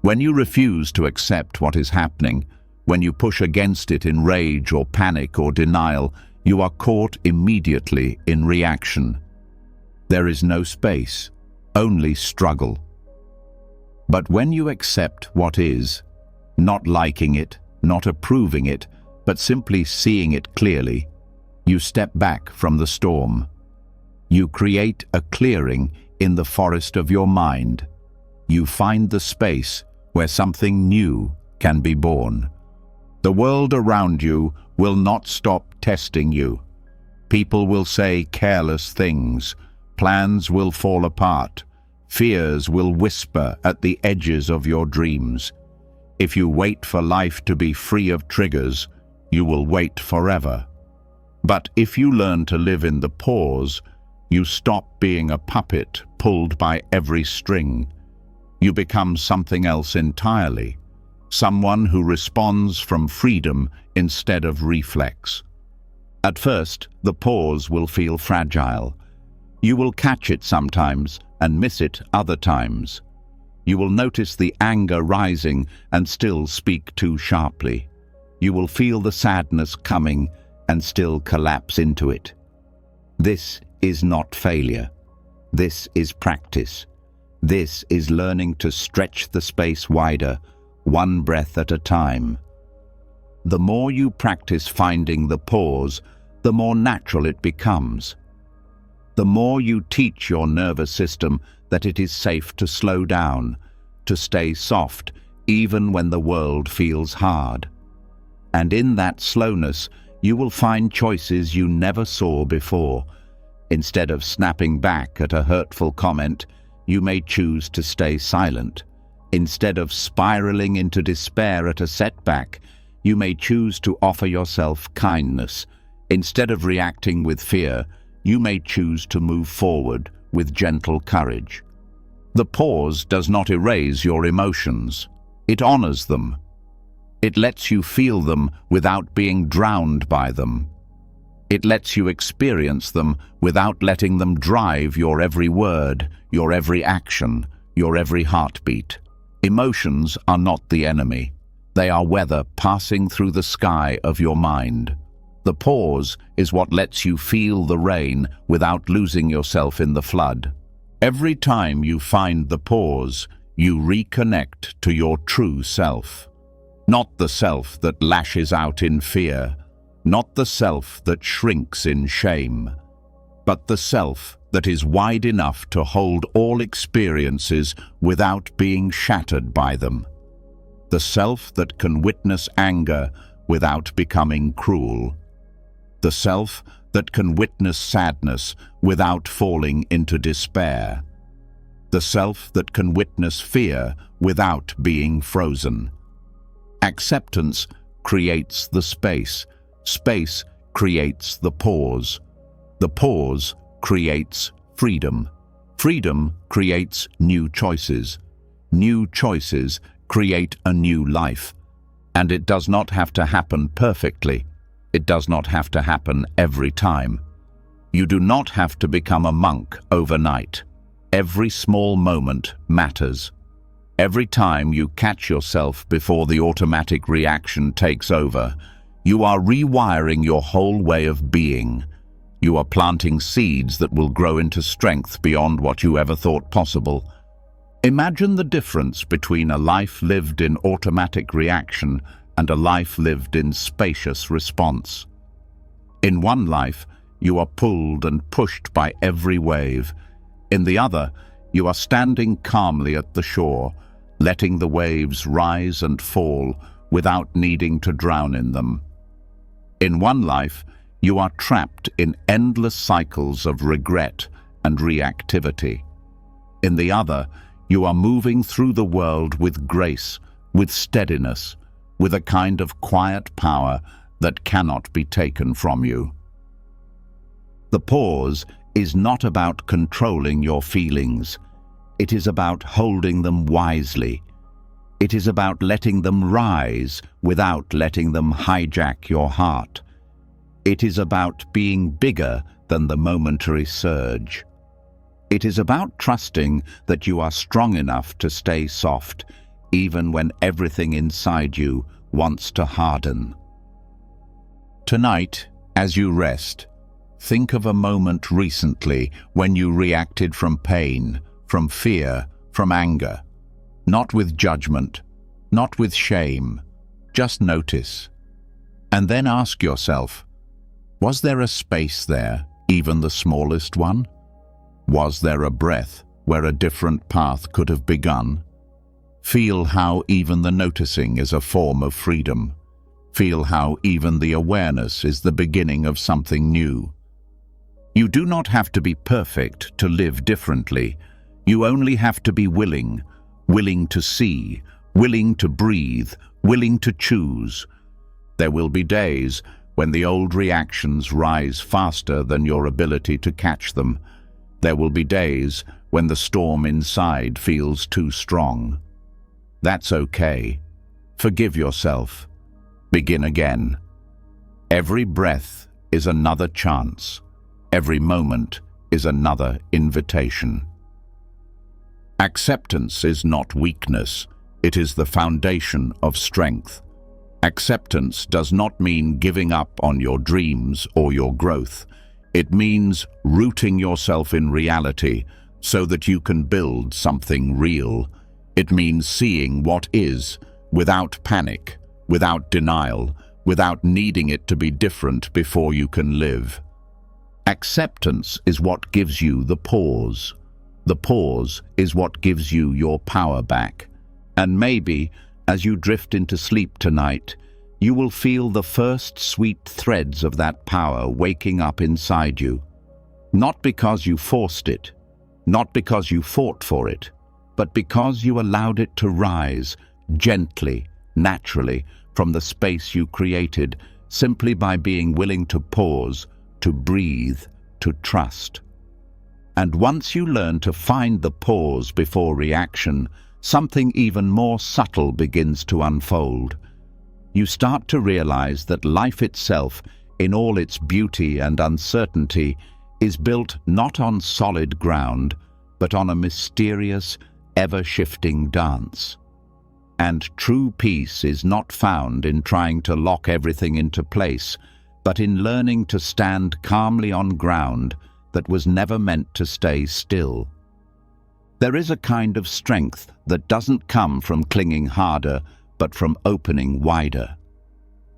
When you refuse to accept what is happening, when you push against it in rage or panic or denial, you are caught immediately in reaction. There is no space, only struggle. But when you accept what is, not liking it, not approving it, but simply seeing it clearly, you step back from the storm. You create a clearing in the forest of your mind. You find the space where something new can be born. The world around you will not stop testing you. People will say careless things. Plans will fall apart. Fears will whisper at the edges of your dreams. If you wait for life to be free of triggers, you will wait forever. But if you learn to live in the pause, you stop being a puppet pulled by every string. You become something else entirely, someone who responds from freedom instead of reflex. At first, the pause will feel fragile. You will catch it sometimes and miss it other times. You will notice the anger rising and still speak too sharply. You will feel the sadness coming and still collapse into it. This is not failure. This is practice. This is learning to stretch the space wider, one breath at a time. The more you practice finding the pause, the more natural it becomes. The more you teach your nervous system that it is safe to slow down, to stay soft, even when the world feels hard. And in that slowness, you will find choices you never saw before. Instead of snapping back at a hurtful comment, you may choose to stay silent. Instead of spiraling into despair at a setback, you may choose to offer yourself kindness. Instead of reacting with fear, you may choose to move forward with gentle courage. The pause does not erase your emotions. It honors them. It lets you feel them without being drowned by them. It lets you experience them without letting them drive your every word, your every action, your every heartbeat. Emotions are not the enemy. They are weather passing through the sky of your mind. The pause is what lets you feel the rain without losing yourself in the flood. Every time you find the pause, you reconnect to your true self. Not the self that lashes out in fear, not the self that shrinks in shame, but the self that is wide enough to hold all experiences without being shattered by them. The self that can witness anger without becoming cruel. The self that can witness sadness without falling into despair. The self that can witness fear without being frozen. Acceptance creates the space. Space creates the pause. The pause creates freedom. Freedom creates new choices. New choices create a new life. And it does not have to happen perfectly. It does not have to happen every time. You do not have to become a monk overnight. Every small moment matters. Every time you catch yourself before the automatic reaction takes over, you are rewiring your whole way of being. You are planting seeds that will grow into strength beyond what you ever thought possible. Imagine the difference between a life lived in automatic reaction and a life lived in spacious response. In one life, you are pulled and pushed by every wave. In the other, you are standing calmly at the shore, letting the waves rise and fall without needing to drown in them. In one life, you are trapped in endless cycles of regret and reactivity. In the other, you are moving through the world with grace, with steadiness, with a kind of quiet power that cannot be taken from you. The pause is not about controlling your feelings. It is about holding them wisely. It is about letting them rise without letting them hijack your heart. It is about being bigger than the momentary surge. It is about trusting that you are strong enough to stay soft, even when everything inside you wants to harden. Tonight, as you rest, think of a moment recently when you reacted from pain, from fear, from anger. Not with judgment, not with shame, just notice. And then ask yourself, was there a space there, even the smallest one? Was there a breath where a different path could have begun? Feel how even the noticing is a form of freedom. Feel how even the awareness is the beginning of something new. You do not have to be perfect to live differently. You only have to be willing to see, willing to breathe, willing to choose. There will be days when the old reactions rise faster than your ability to catch them. There will be days when the storm inside feels too strong. That's okay. Forgive yourself. Begin again. Every breath is another chance. Every moment is another invitation. Acceptance is not weakness. It is the foundation of strength. Acceptance does not mean giving up on your dreams or your growth. It means rooting yourself in reality so that you can build something real. It means seeing what is, without panic, without denial, without needing it to be different before you can live. Acceptance is what gives you the pause. The pause is what gives you your power back. And maybe, as you drift into sleep tonight, you will feel the first sweet threads of that power waking up inside you. Not because you forced it, not because you fought for it, but because you allowed it to rise, gently, naturally, from the space you created, simply by being willing to pause, to breathe, to trust. And once you learn to find the pause before reaction, something even more subtle begins to unfold. You start to realize that life itself, in all its beauty and uncertainty, is built not on solid ground, but on a mysterious, ever-shifting dance. And true peace is not found in trying to lock everything into place, but in learning to stand calmly on ground that was never meant to stay still. There is a kind of strength that doesn't come from clinging harder, but from opening wider.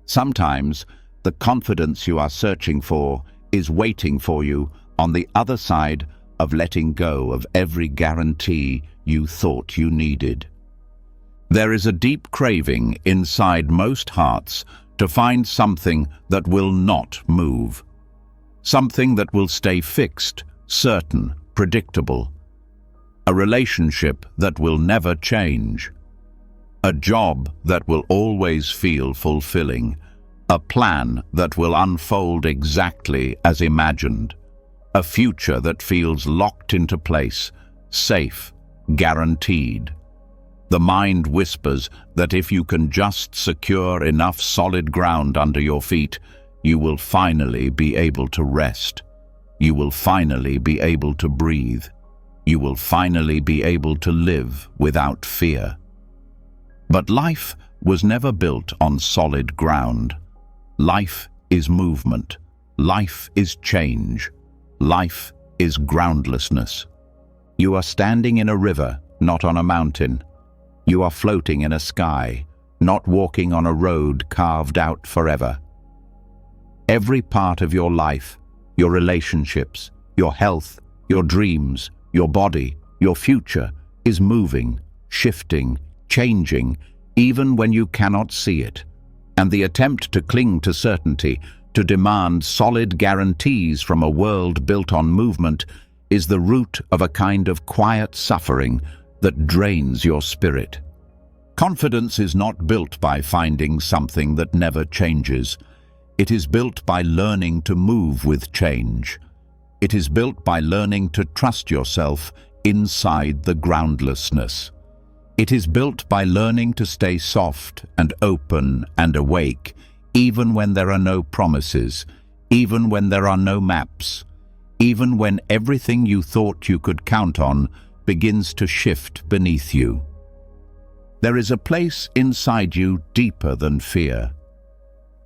Sometimes, the confidence you are searching for is waiting for you on the other side of letting go of every guarantee you thought you needed. There is a deep craving inside most hearts to find something that will not move. Something that will stay fixed, certain, predictable. A relationship that will never change. A job that will always feel fulfilling. A plan that will unfold exactly as imagined. A future that feels locked into place, safe, guaranteed. The mind whispers that if you can just secure enough solid ground under your feet, you will finally be able to rest. You will finally be able to breathe. You will finally be able to live without fear. But life was never built on solid ground. Life is movement. Life is change. Life is groundlessness. You are standing in a river, not on a mountain. You are floating in a sky, not walking on a road carved out forever. Every part of your life, your relationships, your health, your dreams, your body, your future, is moving, shifting, changing, even when you cannot see it. And the attempt to cling to certainty, to demand solid guarantees from a world built on movement, is the root of a kind of quiet suffering that drains your spirit. Confidence is not built by finding something that never changes. It is built by learning to move with change. It is built by learning to trust yourself inside the groundlessness. It is built by learning to stay soft and open and awake, even when there are no promises, even when there are no maps, even when everything you thought you could count on begins to shift beneath you. There is a place inside you deeper than fear.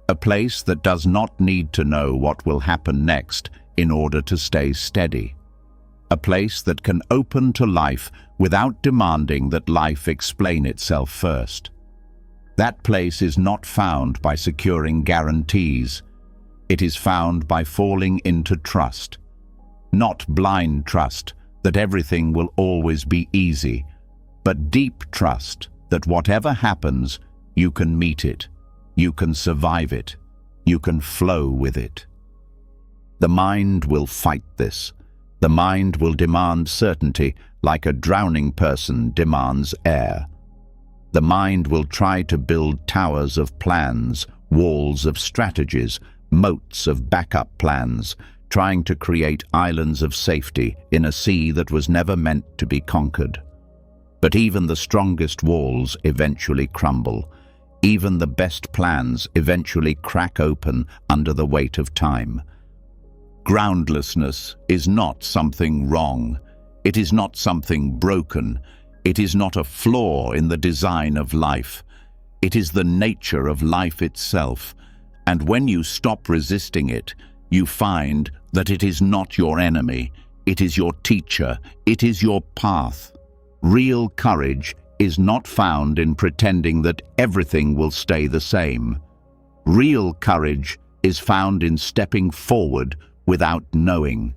A place that does not need to know what will happen next in order to stay steady. A place that can open to life without demanding that life explain itself first. That place is not found by securing guarantees. It is found by falling into trust. Not blind trust that everything will always be easy, but deep trust that whatever happens, you can meet it, you can survive it, you can flow with it. The mind will fight this. The mind will demand certainty like a drowning person demands air. The mind will try to build towers of plans, walls of strategies, moats of backup plans, trying to create islands of safety in a sea that was never meant to be conquered. But even the strongest walls eventually crumble. Even the best plans eventually crack open under the weight of time. Groundlessness is not something wrong. It is not something broken. It is not a flaw in the design of life. It is the nature of life itself. And when you stop resisting it, you find that it is not your enemy. It is your teacher. It is your path. Real courage is not found in pretending that everything will stay the same. Real courage is found in stepping forward without knowing.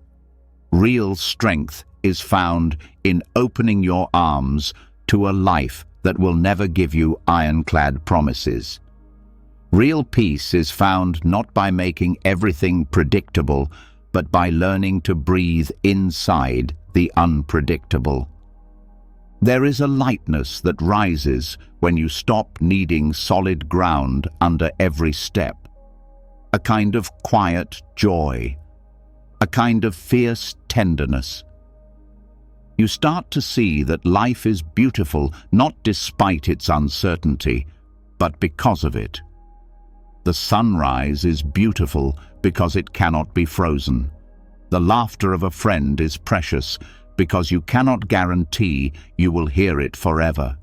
Real strength is found in opening your arms to a life that will never give you ironclad promises. Real peace is found not by making everything predictable, but by learning to breathe inside the unpredictable. There is a lightness that rises when you stop needing solid ground under every step. A kind of quiet joy. A kind of fierce tenderness. You start to see that life is beautiful not despite its uncertainty, but because of it. The sunrise is beautiful because it cannot be frozen. The laughter of a friend is precious because you cannot guarantee you will hear it forever.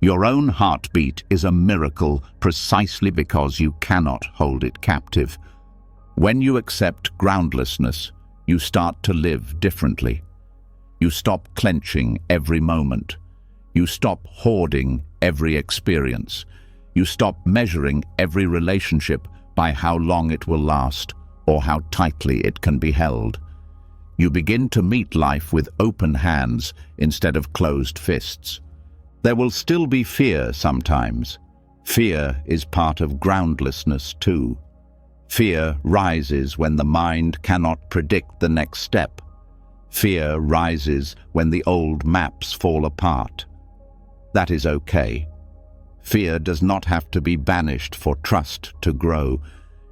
Your own heartbeat is a miracle precisely because you cannot hold it captive. When you accept groundlessness, you start to live differently. You stop clenching every moment. You stop hoarding every experience. You stop measuring every relationship by how long it will last or how tightly it can be held. You begin to meet life with open hands instead of closed fists. There will still be fear sometimes. Fear is part of groundlessness too. Fear rises when the mind cannot predict the next step. Fear rises when the old maps fall apart. That is okay. Fear does not have to be banished for trust to grow.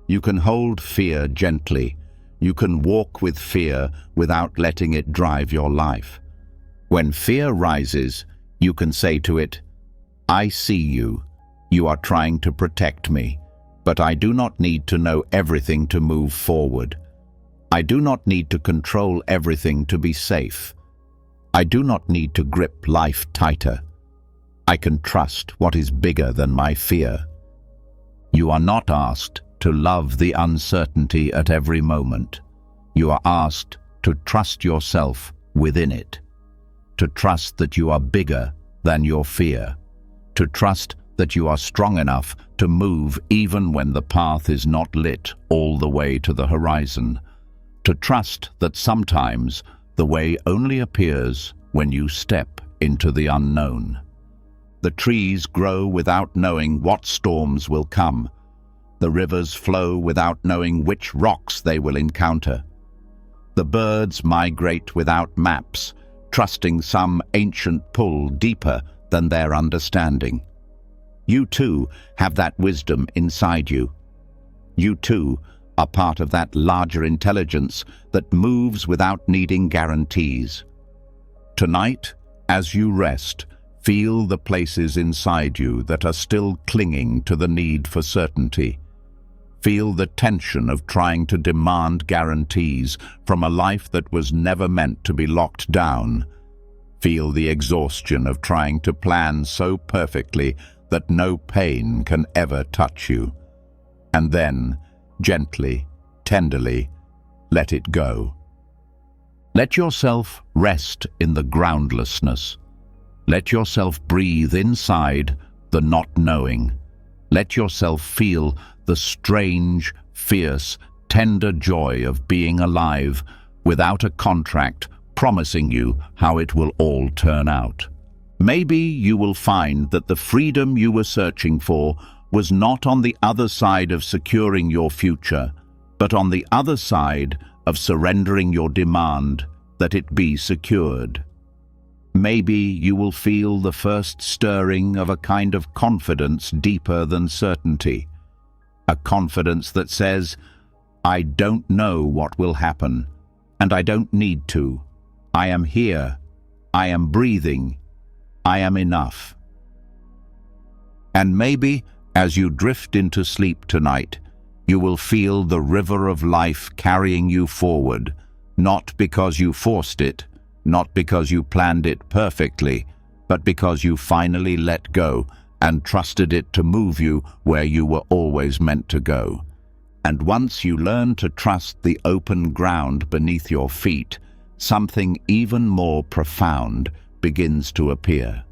You can hold fear gently. You can walk with fear without letting it drive your life. When fear rises, you can say to it, "I see you. You are trying to protect me, but I do not need to know everything to move forward. I do not need to control everything to be safe. I do not need to grip life tighter. I can trust what is bigger than my fear." You are not asked to love the uncertainty at every moment. You are asked to trust yourself within it, to trust that you are bigger than your fear, to trust that you are strong enough to move even when the path is not lit all the way to the horizon, to trust that sometimes the way only appears when you step into the unknown. The trees grow without knowing what storms will come. The rivers flow without knowing which rocks they will encounter. The birds migrate without maps, trusting some ancient pull deeper than their understanding. You too have that wisdom inside you. You too are part of that larger intelligence that moves without needing guarantees. Tonight, as you rest, feel the places inside you that are still clinging to the need for certainty. Feel the tension of trying to demand guarantees from a life that was never meant to be locked down. Feel the exhaustion of trying to plan so perfectly that no pain can ever touch you. And then, gently, tenderly, let it go. Let yourself rest in the groundlessness. Let yourself breathe inside the not knowing. Let yourself feel the strange, fierce, tender joy of being alive without a contract promising you how it will all turn out. Maybe you will find that the freedom you were searching for was not on the other side of securing your future, but on the other side of surrendering your demand that it be secured. Maybe you will feel the first stirring of a kind of confidence deeper than certainty. A confidence that says, "I don't know what will happen, and I don't need to. I am here. I am breathing. I am enough." And maybe, as you drift into sleep tonight, you will feel the river of life carrying you forward, not because you forced it, not because you planned it perfectly, but because you finally let go and trusted it to move you where you were always meant to go. And once you learn to trust the open ground beneath your feet, something even more profound begins to appear.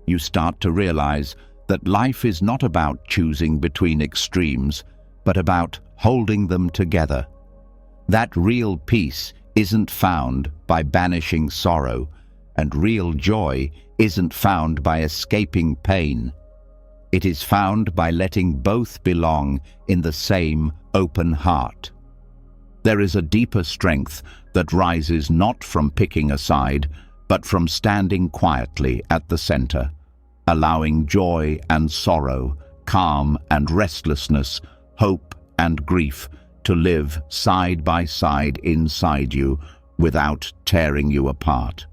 You start to realize that life is not about choosing between extremes, but about holding them together. That real peace isn't found by banishing sorrow, and real joy isn't found by escaping pain. It is found by letting both belong in the same open heart. There is a deeper strength that rises not from picking a side, but from standing quietly at the center, allowing joy and sorrow, calm and restlessness, hope and grief to live side by side inside you without tearing you apart.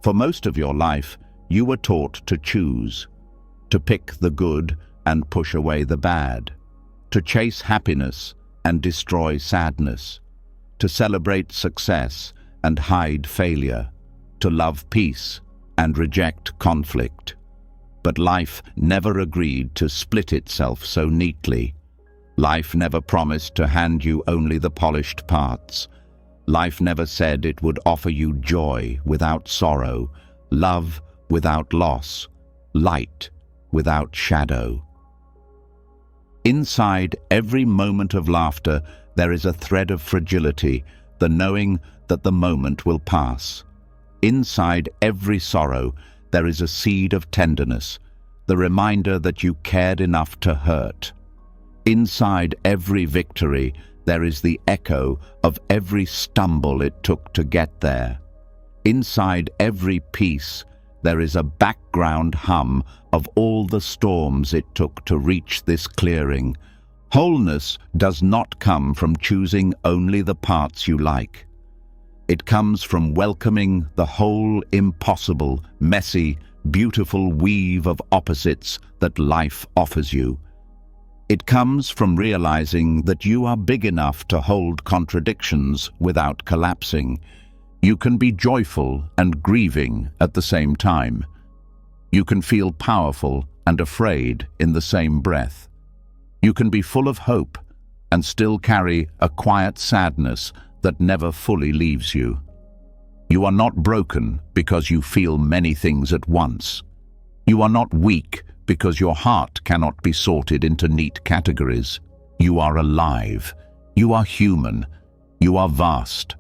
For most of your life, you were taught to choose, to pick the good and push away the bad, to chase happiness and destroy sadness, to celebrate success and hide failure, to love peace and reject conflict. But life never agreed to split itself so neatly. Life never promised to hand you only the polished parts. Life never said it would offer you joy without sorrow, love without loss, light without shadow. Inside every moment of laughter, there is a thread of fragility, the knowing that the moment will pass. Inside every sorrow, there is a seed of tenderness, the reminder that you cared enough to hurt. Inside every victory, there is the echo of every stumble it took to get there. Inside every peace, there is a background hum of all the storms it took to reach this clearing. Wholeness does not come from choosing only the parts you like. It comes from welcoming the whole impossible, messy, beautiful weave of opposites that life offers you. It comes from realizing that you are big enough to hold contradictions without collapsing. You can be joyful and grieving at the same time. You can feel powerful and afraid in the same breath. You can be full of hope and still carry a quiet sadness that never fully leaves you. You are not broken because you feel many things at once. You are not weak because your heart cannot be sorted into neat categories. You are alive. You are human. You are vast.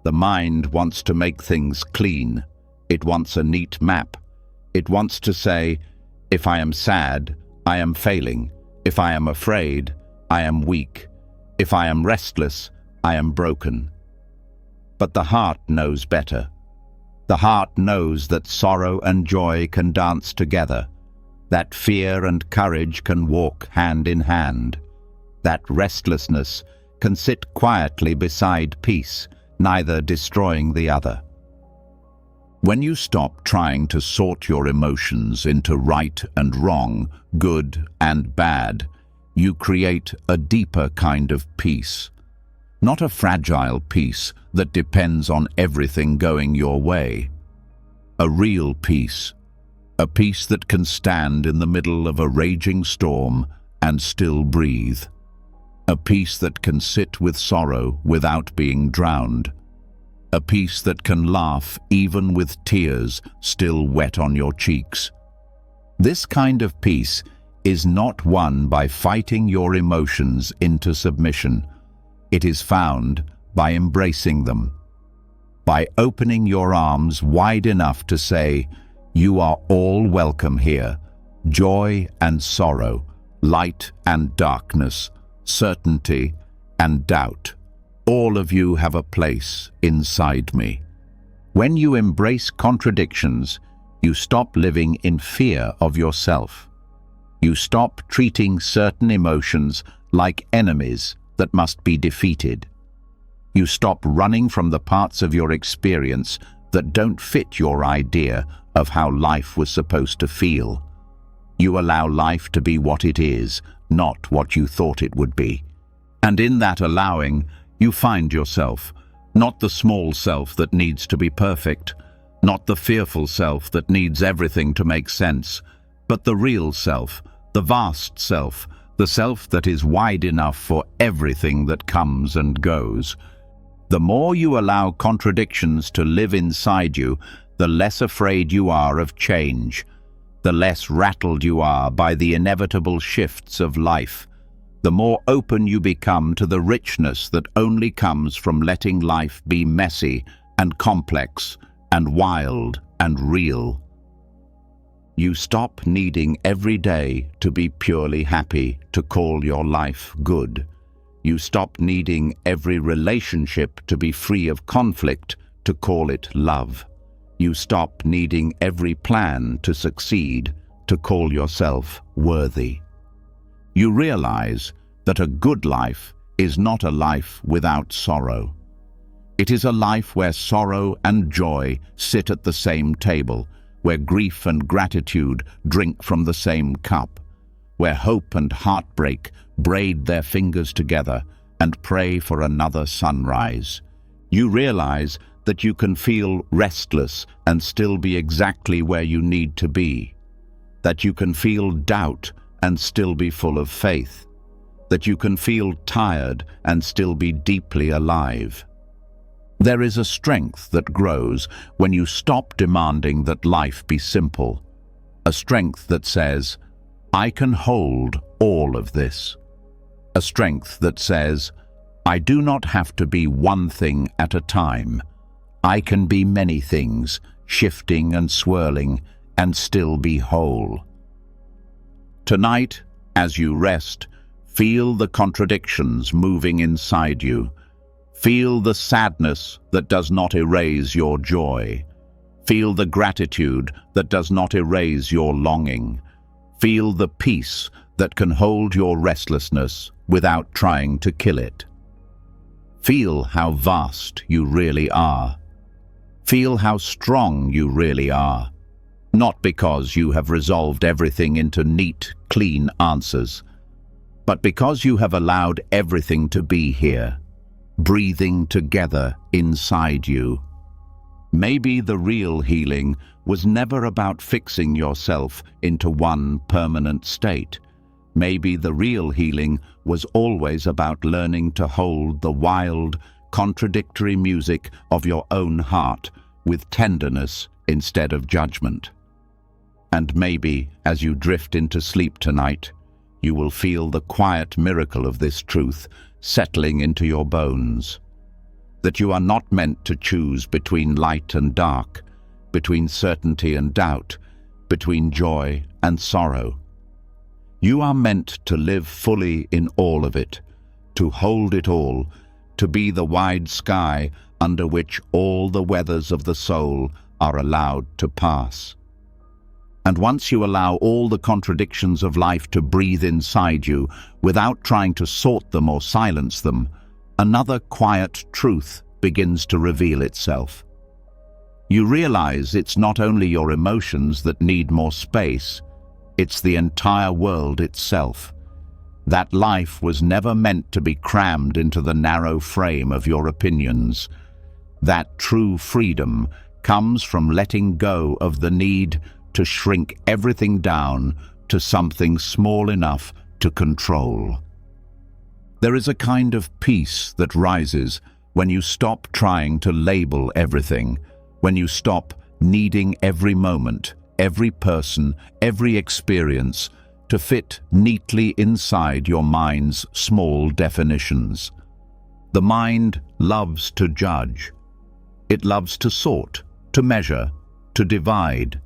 The mind wants to make things clean. It wants a neat map. It wants to say, if I am sad, I am failing. If I am afraid, I am weak. If I am restless, I am broken. But the heart knows better. The heart knows that sorrow and joy can dance together, that fear and courage can walk hand in hand, that restlessness can sit quietly beside peace, neither destroying the other. When you stop trying to sort your emotions into right and wrong, good and bad, you create a deeper kind of peace. Not a fragile peace that depends on everything going your way. A real peace. A peace that can stand in the middle of a raging storm and still breathe. A peace that can sit with sorrow without being drowned. A peace that can laugh even with tears still wet on your cheeks. This kind of peace is not won by fighting your emotions into submission. It is found by embracing them, by opening your arms wide enough to say, you are all welcome here. Joy and sorrow, light and darkness, certainty and doubt. All of you have a place inside me. When you embrace contradictions, you stop living in fear of yourself. You stop treating certain emotions like enemies that must be defeated. You stop running from the parts of your experience that don't fit your idea of how life was supposed to feel. You allow life to be what it is, not what you thought it would be. And in that allowing, you find yourself, not the small self that needs to be perfect, not the fearful self that needs everything to make sense, but the real self, the vast self, the self that is wide enough for everything that comes and goes. The more you allow contradictions to live inside you, the less afraid you are of change, the less rattled you are by the inevitable shifts of life, the more open you become to the richness that only comes from letting life be messy and complex and wild and real. You stop needing every day to be purely happy to call your life good. You stop needing every relationship to be free of conflict to call it love. You stop needing every plan to succeed, to call yourself worthy. You realize that a good life is not a life without sorrow. It is a life where sorrow and joy sit at the same table, where grief and gratitude drink from the same cup, where hope and heartbreak braid their fingers together and pray for another sunrise. You realize that you can feel restless and still be exactly where you need to be, that you can feel doubt and still be full of faith, that you can feel tired and still be deeply alive. There is a strength that grows when you stop demanding that life be simple, a strength that says, I can hold all of this, a strength that says, I do not have to be one thing at a time. I can be many things, shifting and swirling, and still be whole. Tonight, as you rest, feel the contradictions moving inside you. Feel the sadness that does not erase your joy. Feel the gratitude that does not erase your longing. Feel the peace that can hold your restlessness without trying to kill it. Feel how vast you really are. Feel how strong you really are. Not because you have resolved everything into neat, clean answers, but because you have allowed everything to be here, breathing together inside you. Maybe the real healing was never about fixing yourself into one permanent state. Maybe the real healing was always about learning to hold the wild, contradictory music of your own heart with tenderness instead of judgment. And maybe, as you drift into sleep tonight, you will feel the quiet miracle of this truth settling into your bones. That you are not meant to choose between light and dark, between certainty and doubt, between joy and sorrow. You are meant to live fully in all of it, to hold it all, to be the wide sky under which all the weathers of the soul are allowed to pass. And once you allow all the contradictions of life to breathe inside you without trying to sort them or silence them, another quiet truth begins to reveal itself. You realize it's not only your emotions that need more space, it's the entire world itself. That life was never meant to be crammed into the narrow frame of your opinions. That true freedom comes from letting go of the need to shrink everything down to something small enough to control. There is a kind of peace that rises when you stop trying to label everything, when you stop needing every moment, every person, every experience to fit neatly inside your mind's small definitions. The mind loves to judge. It loves to sort, to measure, to divide.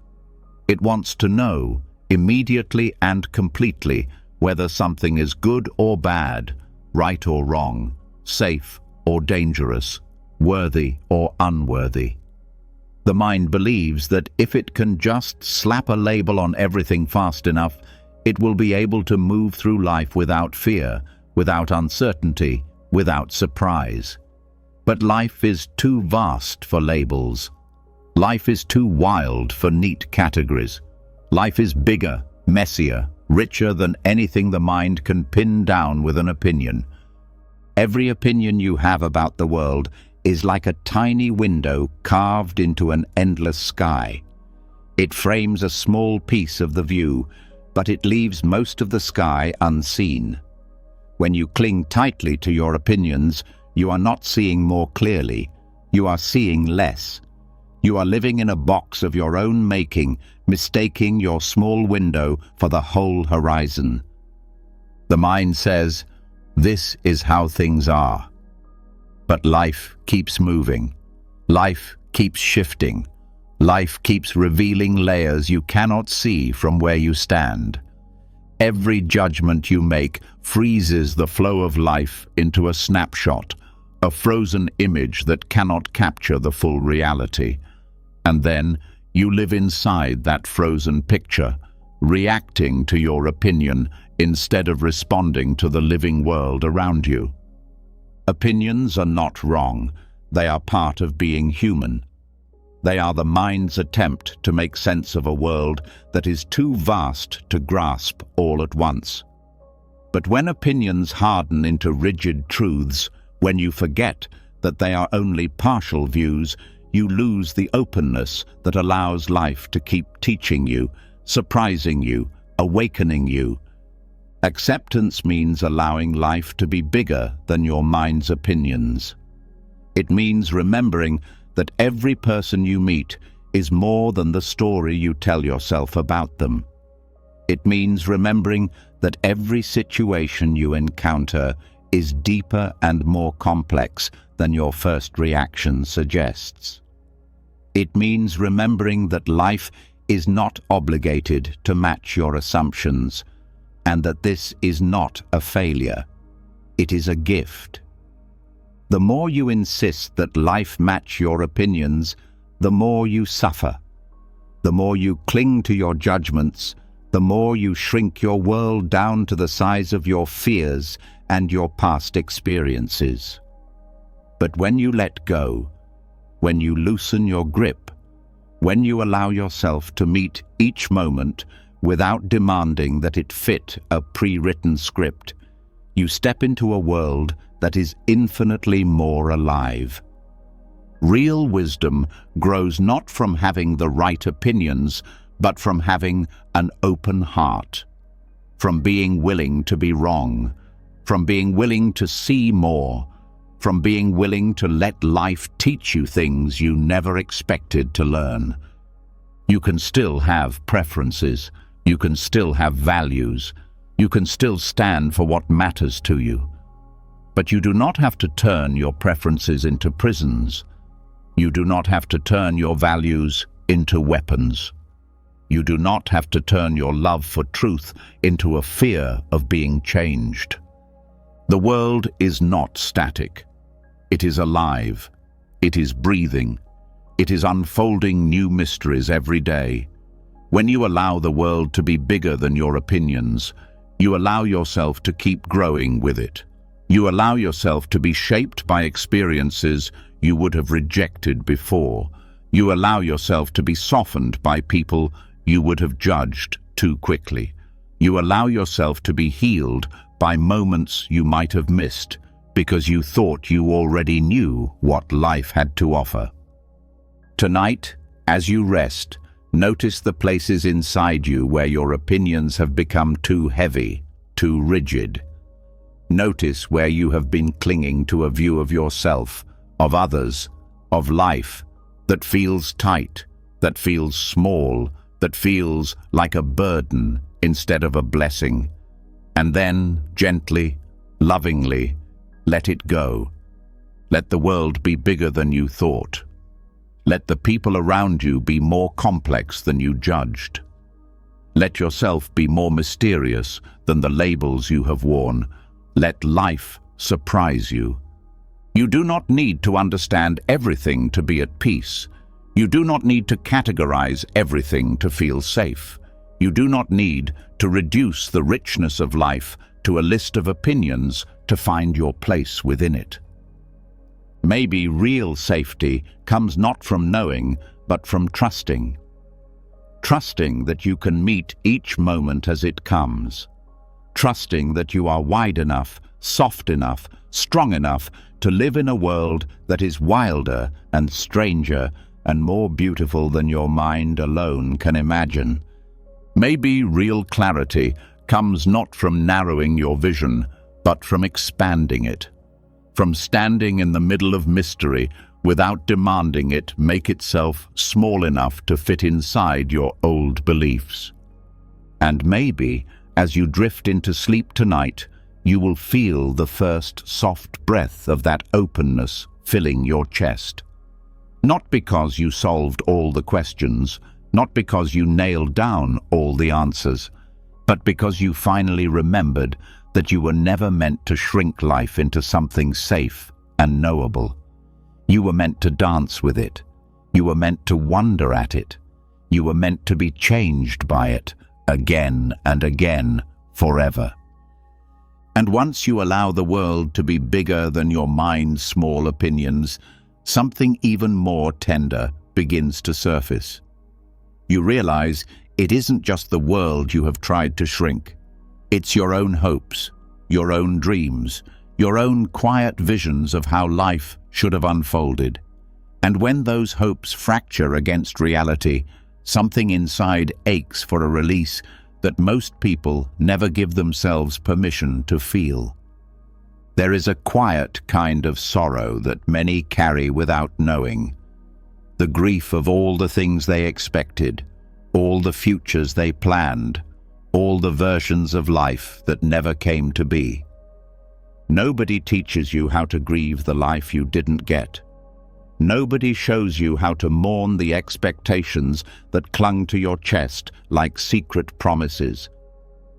It wants to know, immediately and completely, whether something is good or bad, right or wrong, safe or dangerous, worthy or unworthy. The mind believes that if it can just slap a label on everything fast enough, it will be able to move through life without fear, without uncertainty, without surprise. But life is too vast for labels. Life is too wild for neat categories. Life is bigger, messier, richer than anything the mind can pin down with an opinion. Every opinion you have about the world is like a tiny window carved into an endless sky. It frames a small piece of the view, but it leaves most of the sky unseen. When you cling tightly to your opinions, you are not seeing more clearly. You are seeing less. You are living in a box of your own making, mistaking your small window for the whole horizon. The mind says, "This is how things are." But life keeps moving. Life keeps shifting. Life keeps revealing layers you cannot see from where you stand. Every judgment you make freezes the flow of life into a snapshot, a frozen image that cannot capture the full reality. And then you live inside that frozen picture, reacting to your opinion instead of responding to the living world around you. Opinions are not wrong. They are part of being human. They are the mind's attempt to make sense of a world that is too vast to grasp all at once. But when opinions harden into rigid truths, when you forget that they are only partial views, you lose the openness that allows life to keep teaching you, surprising you, awakening you. Acceptance means allowing life to be bigger than your mind's opinions. It means remembering that every person you meet is more than the story you tell yourself about them. It means remembering that every situation you encounter is deeper and more complex than your first reaction suggests. It means remembering that life is not obligated to match your assumptions, and that this is not a failure. It is a gift. The more you insist that life match your opinions, the more you suffer. The more you cling to your judgments, the more you shrink your world down to the size of your fears and your past experiences. But when you let go, when you loosen your grip, when you allow yourself to meet each moment without demanding that it fit a pre-written script, you step into a world that is infinitely more alive. Real wisdom grows not from having the right opinions, but from having an open heart, from being willing to be wrong, from being willing to see more, from being willing to let life teach you things you never expected to learn. You can still have preferences, you can still have values, you can still stand for what matters to you. But you do not have to turn your preferences into prisons. You do not have to turn your values into weapons. You do not have to turn your love for truth into a fear of being changed. The world is not static. It is alive. It is breathing. It is unfolding new mysteries every day. When you allow the world to be bigger than your opinions, you allow yourself to keep growing with it. You allow yourself to be shaped by experiences you would have rejected before. You allow yourself to be softened by people you would have judged too quickly. You allow yourself to be healed by moments you might have missed because you thought you already knew what life had to offer. Tonight, as you rest, notice the places inside you where your opinions have become too heavy, too rigid. Notice where you have been clinging to a view of yourself, of others, of life that feels tight, that feels small, that feels like a burden instead of a blessing. And then, gently, lovingly, let it go. Let the world be bigger than you thought. Let the people around you be more complex than you judged. Let yourself be more mysterious than the labels you have worn. Let life surprise you. You do not need to understand everything to be at peace. You do not need to categorize everything to feel safe. You do not need to reduce the richness of life to a list of opinions to find your place within it. Maybe real safety comes not from knowing, but from trusting. Trusting that you can meet each moment as it comes. Trusting that you are wide enough, soft enough, strong enough to live in a world that is wilder and stranger and more beautiful than your mind alone can imagine. Maybe real clarity comes not from narrowing your vision, but from expanding it. From standing in the middle of mystery without demanding it make itself small enough to fit inside your old beliefs. And maybe, as you drift into sleep tonight, you will feel the first soft breath of that openness filling your chest. Not because you solved all the questions, not because you nailed down all the answers, but because you finally remembered that you were never meant to shrink life into something safe and knowable. You were meant to dance with it. You were meant to wonder at it. You were meant to be changed by it, again and again, forever. And once you allow the world to be bigger than your mind's small opinions, something even more tender begins to surface. You realize it isn't just the world you have tried to shrink. It's your own hopes, your own dreams, your own quiet visions of how life should have unfolded. And when those hopes fracture against reality, something inside aches for a release that most people never give themselves permission to feel. There is a quiet kind of sorrow that many carry without knowing. The grief of all the things they expected, all the futures they planned, all the versions of life that never came to be. Nobody teaches you how to grieve the life you didn't get. Nobody shows you how to mourn the expectations that clung to your chest like secret promises.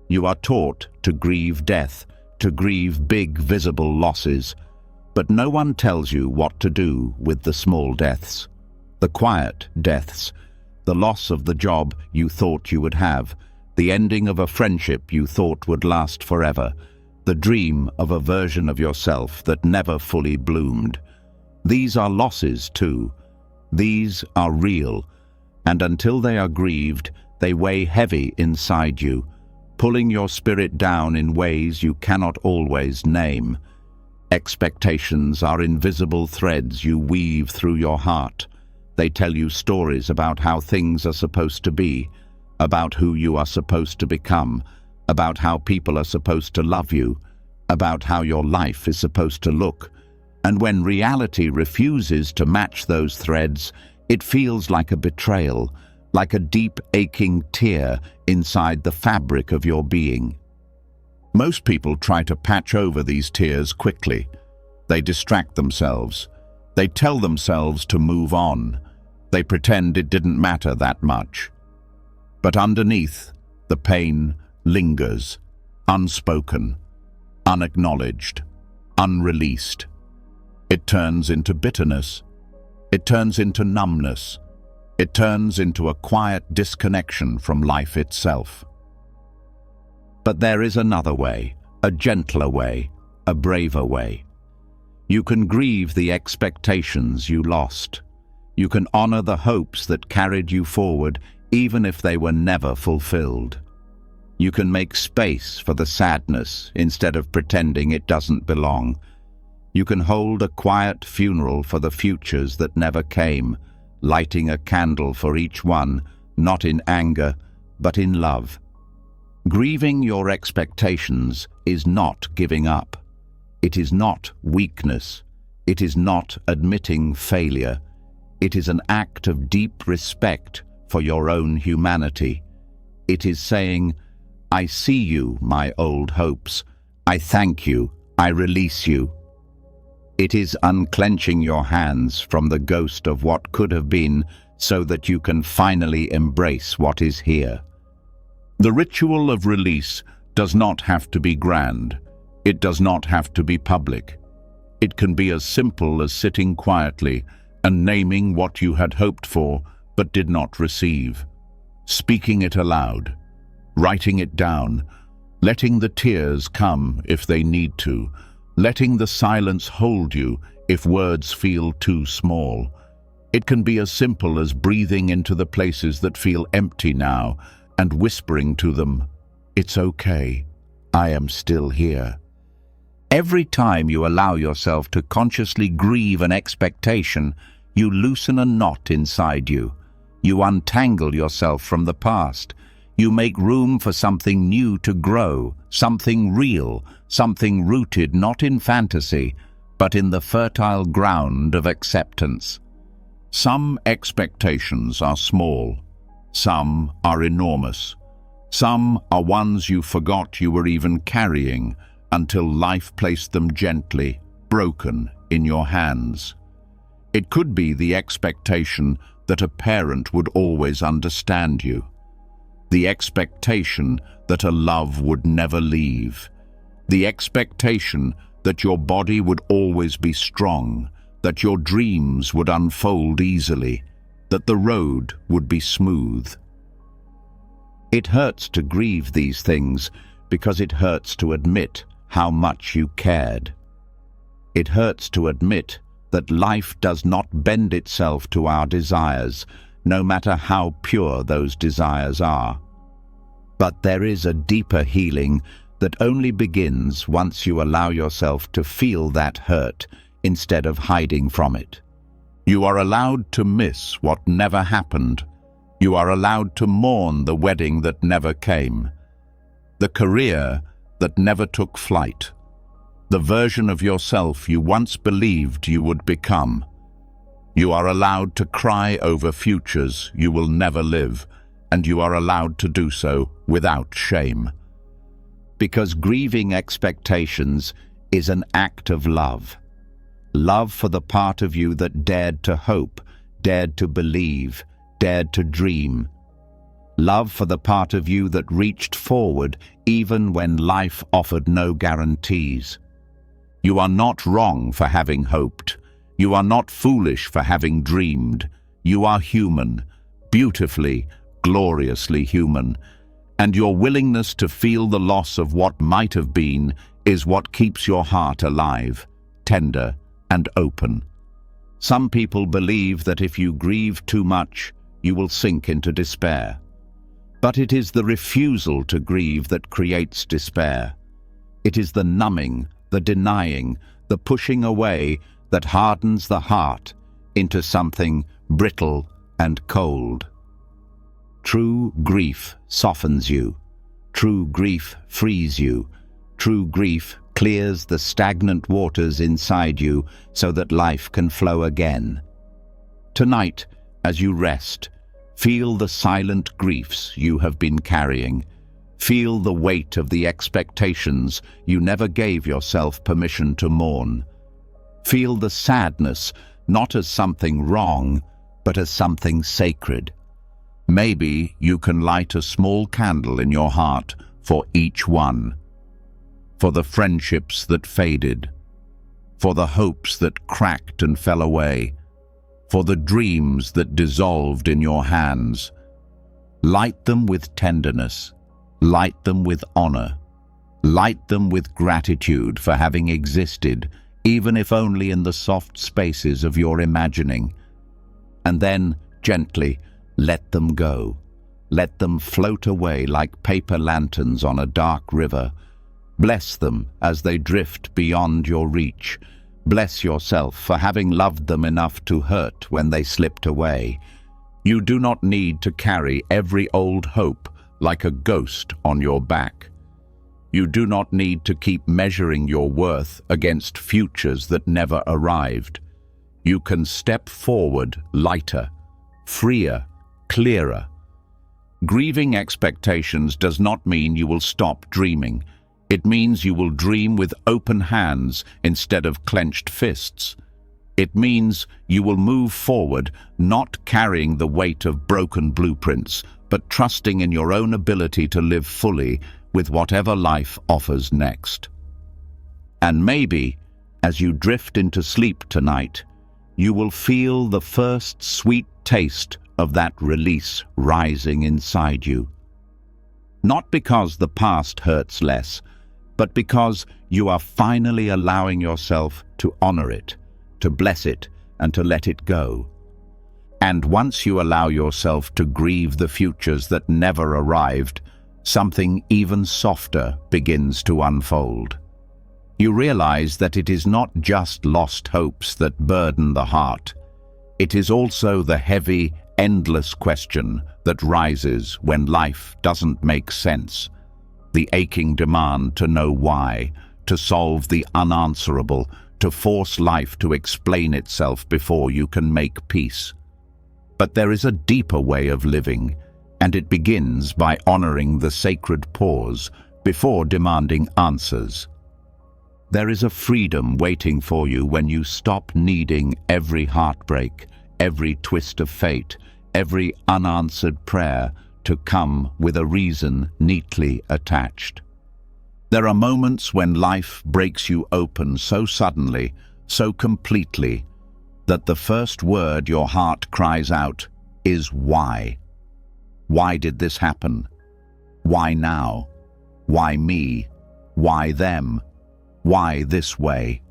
You are taught to grieve death, to grieve big visible losses, but no one tells you what to do with the small deaths, the quiet deaths, the loss of the job you thought you would have, the ending of a friendship you thought would last forever, the dream of a version of yourself that never fully bloomed. These are losses too. These are real, and until they are grieved, they weigh heavy inside you, pulling your spirit down in ways you cannot always name. Expectations are invisible threads you weave through your heart. They tell you stories about how things are supposed to be, about who you are supposed to become, about how people are supposed to love you, about how your life is supposed to look. And when reality refuses to match those threads, it feels like a betrayal, like a deep, aching tear inside the fabric of your being. Most people try to patch over these tears quickly. They distract themselves. They tell themselves to move on. They pretend it didn't matter that much. But underneath, the pain lingers, unspoken, unacknowledged, unreleased. It turns into bitterness. It turns into numbness. It turns into a quiet disconnection from life itself. But there is another way, a gentler way, a braver way. You can grieve the expectations you lost. You can honor the hopes that carried you forward, even if they were never fulfilled. You can make space for the sadness instead of pretending it doesn't belong. You can hold a quiet funeral for the futures that never came, lighting a candle for each one, not in anger, but in love. Grieving your expectations is not giving up. It is not weakness. It is not admitting failure. It is an act of deep respect for your own humanity. It is saying, I see you, my old hopes. I thank you. I release you. It is unclenching your hands from the ghost of what could have been so that you can finally embrace what is here. The ritual of release does not have to be grand. It does not have to be public. It can be as simple as sitting quietly and naming what you had hoped for but did not receive, speaking it aloud, writing it down, letting the tears come if they need to, letting the silence hold you if words feel too small. It can be as simple as breathing into the places that feel empty now and whispering to them, "It's okay, I am still here." Every time you allow yourself to consciously grieve an expectation, you loosen a knot inside you. You untangle yourself from the past. You make room for something new to grow, something real, something rooted not in fantasy, but in the fertile ground of acceptance. Some expectations are small. Some are enormous. Some are ones you forgot you were even carrying until life placed them gently, broken, in your hands. It could be the expectation that a parent would always understand you. The expectation that a love would never leave. The expectation that your body would always be strong, that your dreams would unfold easily. that the road would be smooth. It hurts to grieve these things because it hurts to admit how much you cared. It hurts to admit that life does not bend itself to our desires, no matter how pure those desires are. But there is a deeper healing that only begins once you allow yourself to feel that hurt instead of hiding from it. You are allowed to miss what never happened. You are allowed to mourn the wedding that never came, the career that never took flight, the version of yourself you once believed you would become. You are allowed to cry over futures you will never live, and you are allowed to do so without shame. Because grieving expectations is an act of love. Love for the part of you that dared to hope, dared to believe, dared to dream. Love for the part of you that reached forward even when life offered no guarantees. You are not wrong for having hoped. You are not foolish for having dreamed. You are human, beautifully, gloriously human, and your willingness to feel the loss of what might have been is what keeps your heart alive, tender, and open. Some people believe that if you grieve too much, you will sink into despair. But it is the refusal to grieve that creates despair. It is the numbing, the denying, the pushing away that hardens the heart into something brittle and cold. True grief softens you. True grief frees you. True grief clears the stagnant waters inside you so that life can flow again. Tonight, as you rest, feel the silent griefs you have been carrying. Feel the weight of the expectations you never gave yourself permission to mourn. Feel the sadness not as something wrong, but as something sacred. Maybe you can light a small candle in your heart for each one. For the friendships that faded, for the hopes that cracked and fell away, for the dreams that dissolved in your hands. Light them with tenderness, light them with honor, light them with gratitude for having existed, even if only in the soft spaces of your imagining. And then, gently, let them go. Let them float away like paper lanterns on a dark river. Bless them as they drift beyond your reach. Bless yourself for having loved them enough to hurt when they slipped away. You do not need to carry every old hope like a ghost on your back. You do not need to keep measuring your worth against futures that never arrived. You can step forward lighter, freer, clearer. Grieving expectations does not mean you will stop dreaming. It means you will dream with open hands instead of clenched fists. It means you will move forward, not carrying the weight of broken blueprints, but trusting in your own ability to live fully with whatever life offers next. And maybe, as you drift into sleep tonight, you will feel the first sweet taste of that release rising inside you. Not because the past hurts less, but because you are finally allowing yourself to honor it, to bless it, and to let it go. And once you allow yourself to grieve the futures that never arrived, something even softer begins to unfold. You realize that it is not just lost hopes that burden the heart. It is also the heavy, endless question that rises when life doesn't make sense. The aching demand to know why, to solve the unanswerable, to force life to explain itself before you can make peace. But there is a deeper way of living, and it begins by honoring the sacred pause before demanding answers. There is a freedom waiting for you when you stop needing every heartbreak, every twist of fate, every unanswered prayer to come with a reason neatly attached. There are moments when life breaks you open so suddenly, so completely, that the first word your heart cries out is why. Why did this happen? Why now? Why me? Why them? Why this way?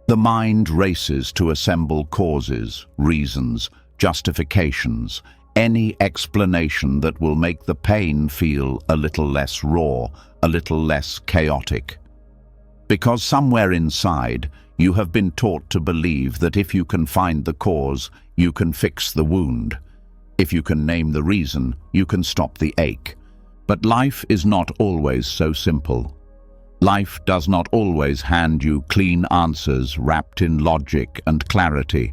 The mind races to assemble causes, reasons, justifications, any explanation that will make the pain feel a little less raw, a little less chaotic. Because somewhere inside, you have been taught to believe that if you can find the cause, you can fix the wound. If you can name the reason, you can stop the ache. But life is not always so simple. Life does not always hand you clean answers wrapped in logic and clarity.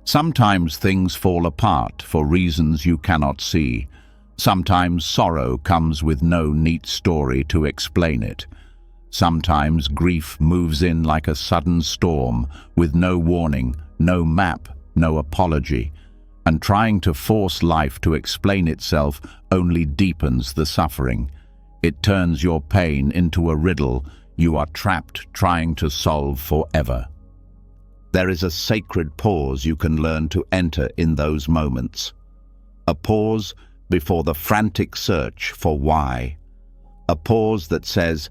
Sometimes things fall apart for reasons you cannot see. Sometimes sorrow comes with no neat story to explain it. Sometimes grief moves in like a sudden storm with no warning, no map, no apology. And trying to force life to explain itself only deepens the suffering. It turns your pain into a riddle you are trapped trying to solve forever. There is a sacred pause you can learn to enter in those moments. A pause before the frantic search for why. A pause that says,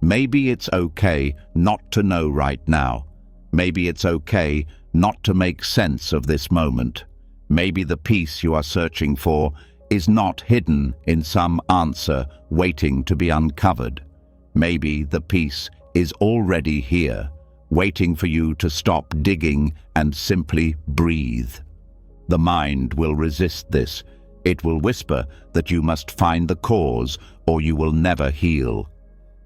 maybe it's okay not to know right now. Maybe it's okay not to make sense of this moment. Maybe the peace you are searching for is not hidden in some answer waiting to be uncovered. Maybe the peace is already here, waiting for you to stop digging and simply breathe. The mind will resist this. It will whisper that you must find the cause or you will never heal.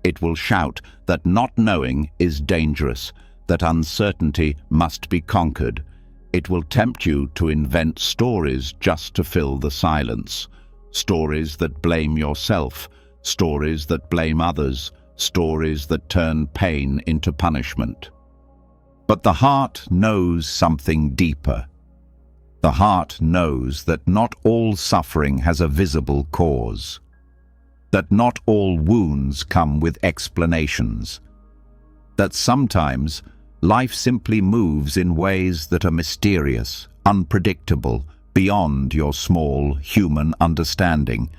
It will shout that not knowing is dangerous, that uncertainty must be conquered. It will tempt you to invent stories just to fill the silence. Stories that blame yourself, stories that blame others, stories that turn pain into punishment. But the heart knows something deeper. The heart knows that not all suffering has a visible cause, that not all wounds come with explanations, that sometimes life simply moves in ways that are mysterious, unpredictable, beyond your small human understanding,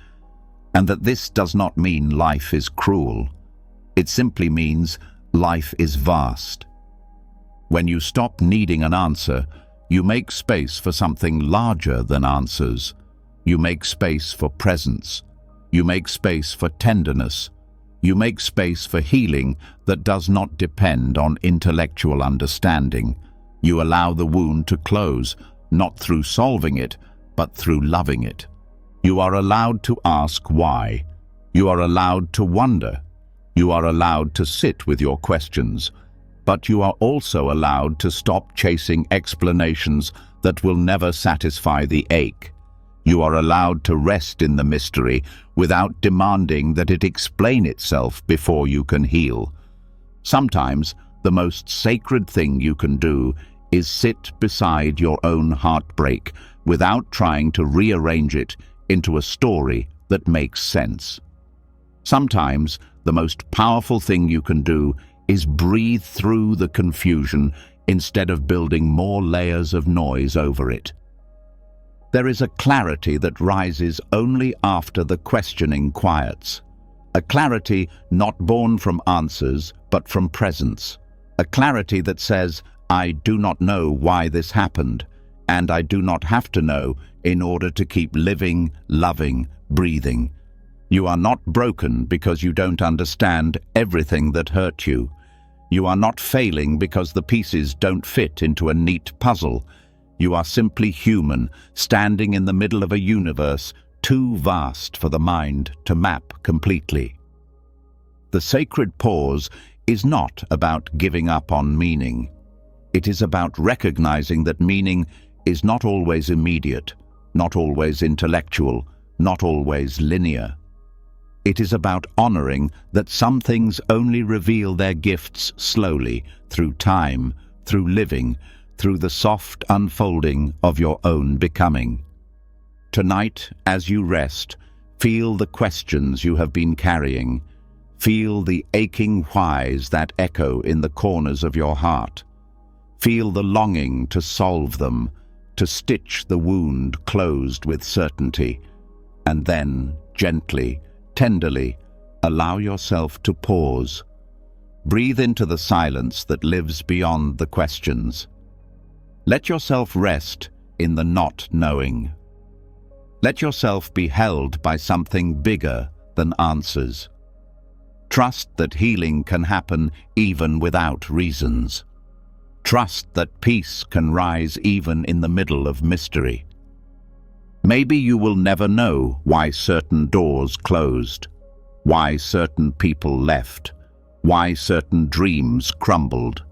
and that this does not mean life is cruel. It simply means life is vast. When you stop needing an answer, you make space for something larger than answers. You make space for presence. You make space for tenderness. You make space for healing that does not depend on intellectual understanding. You allow the wound to close, not through solving it, but through loving it. You are allowed to ask why. You are allowed to wonder. You are allowed to sit with your questions. But you are also allowed to stop chasing explanations that will never satisfy the ache. You are allowed to rest in the mystery without demanding that it explain itself before you can heal. Sometimes the most sacred thing you can do is sit beside your own heartbreak without trying to rearrange it into a story that makes sense. Sometimes the most powerful thing you can do is breathe through the confusion instead of building more layers of noise over it. There is a clarity that rises only after the questioning quiets. A clarity not born from answers, but from presence. A clarity that says, I do not know why this happened, and I do not have to know in order to keep living, loving, breathing. You are not broken because you don't understand everything that hurt you. You are not failing because the pieces don't fit into a neat puzzle. You are simply human, standing in the middle of a universe too vast for the mind to map completely. The sacred pause is not about giving up on meaning. It is about recognizing that meaning is not always immediate, not always intellectual, not always linear. It is about honoring that some things only reveal their gifts slowly, through time, through living, through the soft unfolding of your own becoming. Tonight, as you rest, feel the questions you have been carrying. Feel the aching whys that echo in the corners of your heart. Feel the longing to solve them, to stitch the wound closed with certainty, and then, gently, tenderly, allow yourself to pause. Breathe into the silence that lives beyond the questions. Let yourself rest in the not knowing. Let yourself be held by something bigger than answers. Trust that healing can happen even without reasons. Trust that peace can rise even in the middle of mystery. Maybe you will never know why certain doors closed, why certain people left, why certain dreams crumbled.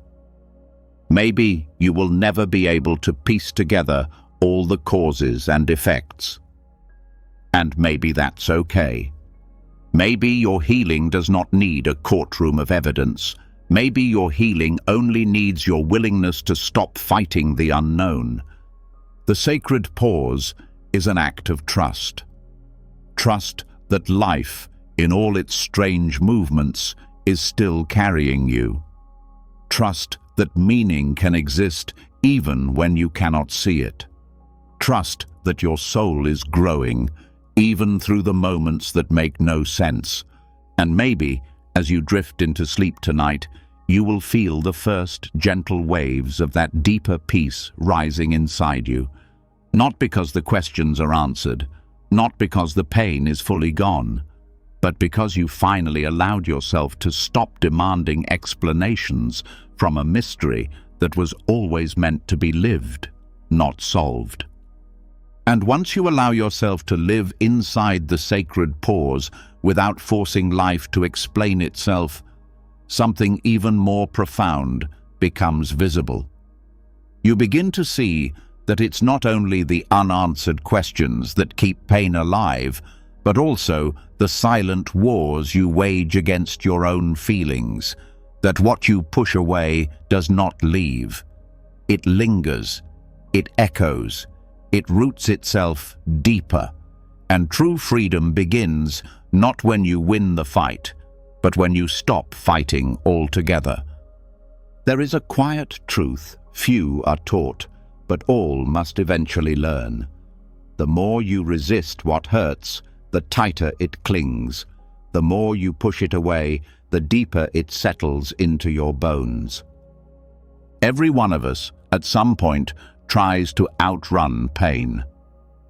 Maybe you will never be able to piece together all the causes and effects. And maybe that's okay. Maybe your healing does not need a courtroom of evidence. Maybe your healing only needs your willingness to stop fighting the unknown. The sacred pause is an act of trust. Trust that life, in all its strange movements, is still carrying you. Trust that meaning can exist even when you cannot see it. Trust that your soul is growing, even through the moments that make no sense. And maybe, as you drift into sleep tonight, you will feel the first gentle waves of that deeper peace rising inside you. Not because the questions are answered, not because the pain is fully gone, but because you finally allowed yourself to stop demanding explanations from a mystery that was always meant to be lived, not solved. And once you allow yourself to live inside the sacred pause without forcing life to explain itself, something even more profound becomes visible. You begin to see that it's not only the unanswered questions that keep pain alive, but also the silent wars you wage against your own feelings, that what you push away does not leave. It lingers, it echoes, it roots itself deeper, and true freedom begins not when you win the fight, but when you stop fighting altogether. There is a quiet truth few are taught, but all must eventually learn. The more you resist what hurts, the tighter it clings. The more you push it away, the deeper it settles into your bones. Every one of us, at some point, tries to outrun pain.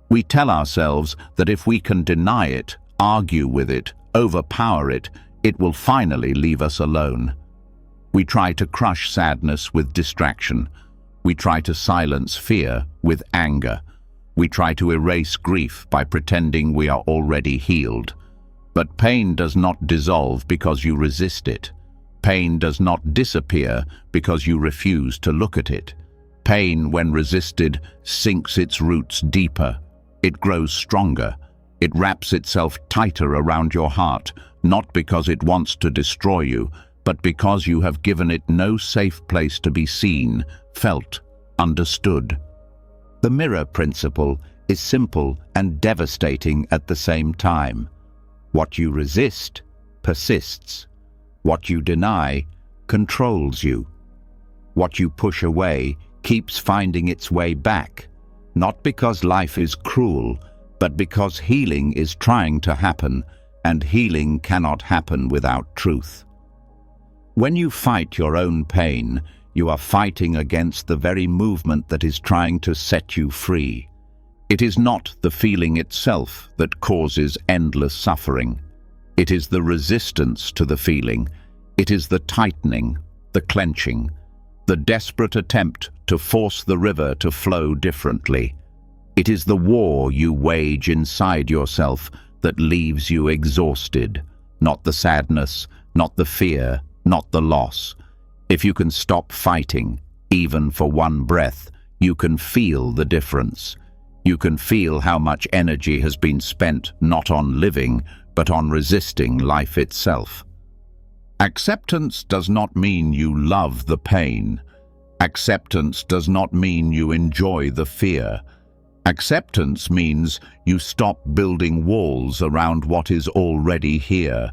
We tell ourselves that if we can deny it, argue with it, overpower it, it will finally leave us alone. We try to crush sadness with distraction. We try to silence fear with anger. We try to erase grief by pretending we are already healed. But pain does not dissolve because you resist it. Pain does not disappear because you refuse to look at it. Pain, when resisted, sinks its roots deeper. It grows stronger. It wraps itself tighter around your heart, not because it wants to destroy you, but because you have given it no safe place to be seen, felt, understood. The mirror principle is simple and devastating at the same time. What you resist persists. What you deny controls you. What you push away keeps finding its way back, not because life is cruel, but because healing is trying to happen, and healing cannot happen without truth. When you fight your own pain, you are fighting against the very movement that is trying to set you free. It is not the feeling itself that causes endless suffering. It is the resistance to the feeling. It is the tightening, the clenching, the desperate attempt to force the river to flow differently. It is the war you wage inside yourself that leaves you exhausted, not the sadness, not the fear, not the loss. If you can stop fighting, even for one breath, you can feel the difference. You can feel how much energy has been spent not on living, but on resisting life itself. Acceptance does not mean you love the pain. Acceptance does not mean you enjoy the fear. Acceptance means you stop building walls around what is already here.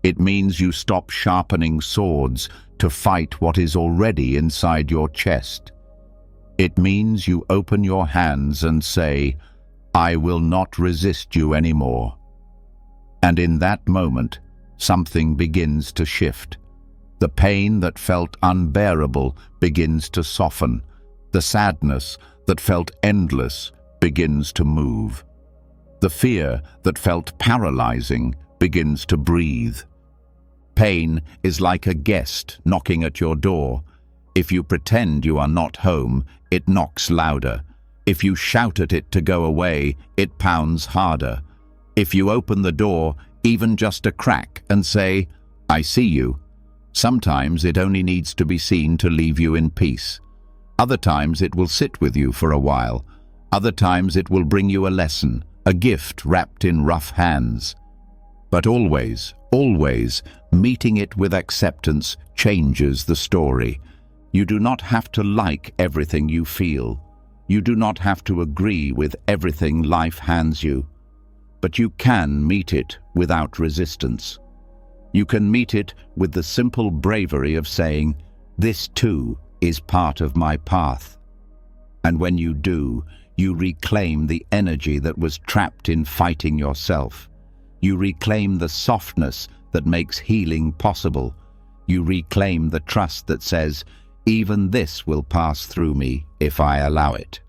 It means you stop sharpening swords to fight what is already inside your chest. It means you open your hands and say, "I will not resist you anymore." And in that moment, something begins to shift. The pain that felt unbearable begins to soften. The sadness that felt endless begins to move. The fear that felt paralyzing begins to breathe. Pain is like a guest knocking at your door. If you pretend you are not home, it knocks louder. If you shout at it to go away, it pounds harder. If you open the door, even just a crack, and say, "I see you," sometimes it only needs to be seen to leave you in peace. Other times it will sit with you for a while. Other times it will bring you a lesson, a gift wrapped in rough hands. But always, always, meeting it with acceptance changes the story. You do not have to like everything you feel. You do not have to agree with everything life hands you. But you can meet it without resistance. You can meet it with the simple bravery of saying, "This too is part of my path." And when you do, you reclaim the energy that was trapped in fighting yourself. You reclaim the softness that makes healing possible. You reclaim the trust that says, "Even this will pass through me if I allow it."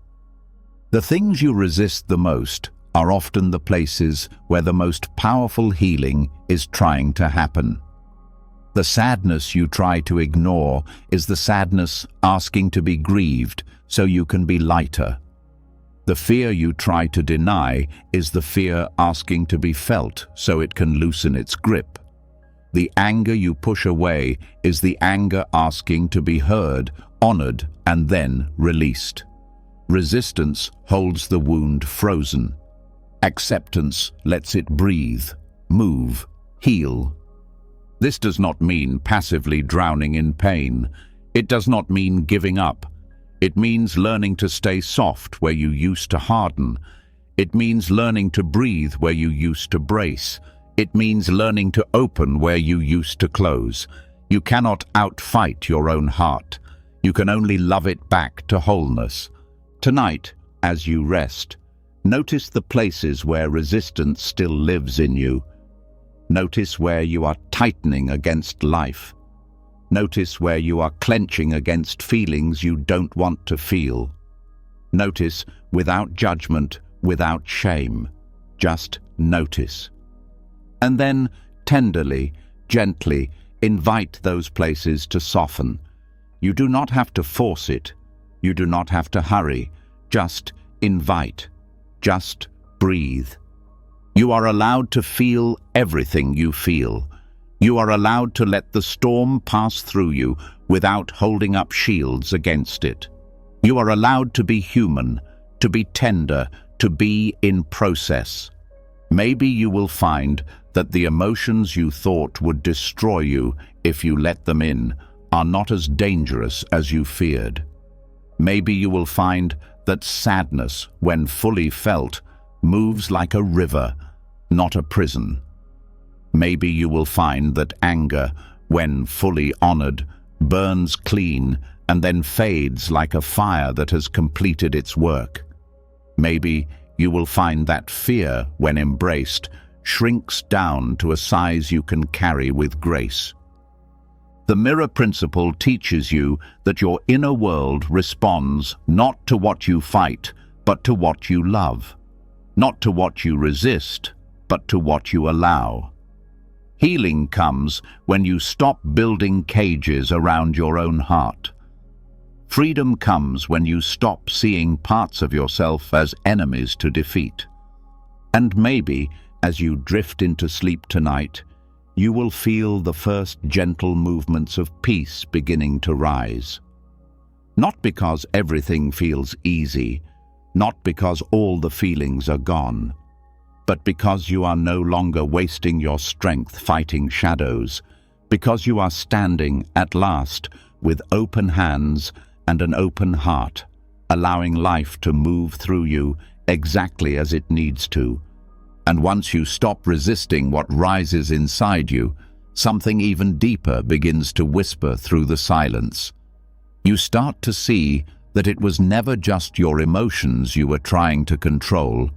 The things you resist the most are often the places where the most powerful healing is trying to happen. The sadness you try to ignore is the sadness asking to be grieved so you can be lighter. The fear you try to deny is the fear asking to be felt so it can loosen its grip. The anger you push away is the anger asking to be heard, honored, and then released. Resistance holds the wound frozen. Acceptance lets it breathe, move, heal. This does not mean passively drowning in pain. It does not mean giving up. It means learning to stay soft where you used to harden. It means learning to breathe where you used to brace. It means learning to open where you used to close. You cannot outfight your own heart. You can only love it back to wholeness. Tonight, as you rest, notice the places where resistance still lives in you. Notice where you are tightening against life. Notice where you are clenching against feelings you don't want to feel. Notice without judgment, without shame. Just notice. And then, tenderly, gently, invite those places to soften. You do not have to force it. You do not have to hurry. Just invite. Just breathe. You are allowed to feel everything you feel. You are allowed to let the storm pass through you without holding up shields against it. You are allowed to be human, to be tender, to be in process. Maybe you will find that the emotions you thought would destroy you if you let them in are not as dangerous as you feared. Maybe you will find that sadness, when fully felt, moves like a river, not a prison. Maybe you will find that anger, when fully honored, burns clean and then fades like a fire that has completed its work. Maybe you will find that fear, when embraced, shrinks down to a size you can carry with grace. The mirror principle teaches you that your inner world responds not to what you fight, but to what you love. Not to what you resist, but to what you allow. Healing comes when you stop building cages around your own heart. Freedom comes when you stop seeing parts of yourself as enemies to defeat. And maybe, as you drift into sleep tonight, you will feel the first gentle movements of peace beginning to rise. Not because everything feels easy, not because all the feelings are gone, but because you are no longer wasting your strength fighting shadows, because you are standing, at last, with open hands and an open heart, allowing life to move through you exactly as it needs to. And once you stop resisting what rises inside you, something even deeper begins to whisper through the silence. You start to see that it was never just your emotions you were trying to control,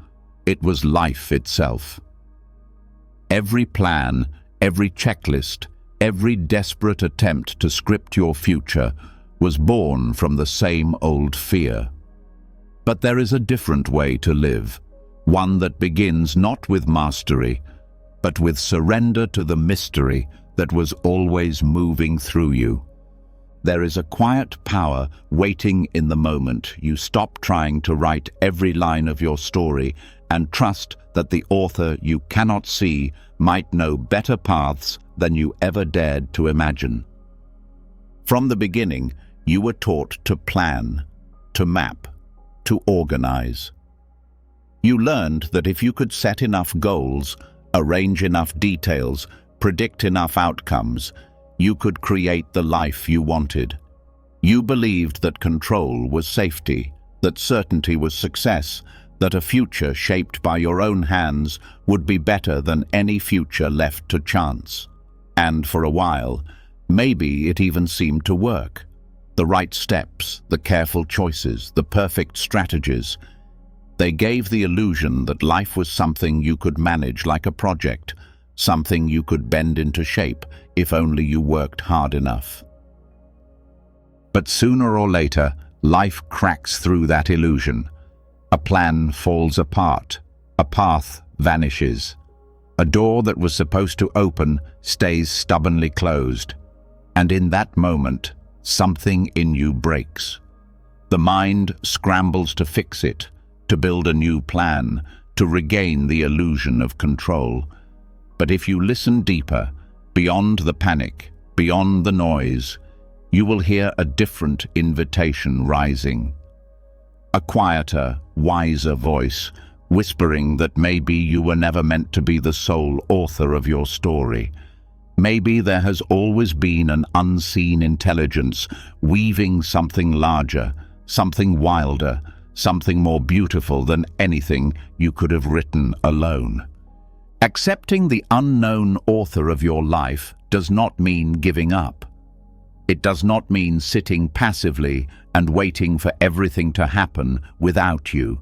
it was life itself. Every plan, every checklist, every desperate attempt to script your future was born from the same old fear. But there is a different way to live, one that begins not with mastery, but with surrender to the mystery that was always moving through you. There is a quiet power waiting in the moment you stop trying to write every line of your story and trust that the author you cannot see might know better paths than you ever dared to imagine. From the beginning, you were taught to plan, to map, to organize. You learned that if you could set enough goals, arrange enough details, predict enough outcomes, you could create the life you wanted. You believed that control was safety, that certainty was success, that a future shaped by your own hands would be better than any future left to chance. And for a while, maybe it even seemed to work. The right steps, the careful choices, the perfect strategies. They gave the illusion that life was something you could manage like a project, something you could bend into shape if only you worked hard enough. But sooner or later, life cracks through that illusion. A plan falls apart, a path vanishes. A door that was supposed to open stays stubbornly closed. And in that moment, something in you breaks. The mind scrambles to fix it, to build a new plan, to regain the illusion of control. But if you listen deeper, beyond the panic, beyond the noise, you will hear a different invitation rising. A quieter, wiser voice, whispering that maybe you were never meant to be the sole author of your story. Maybe there has always been an unseen intelligence weaving something larger, something wilder, something more beautiful than anything you could have written alone. Accepting the unknown author of your life does not mean giving up. It does not mean sitting passively and waiting for everything to happen without you.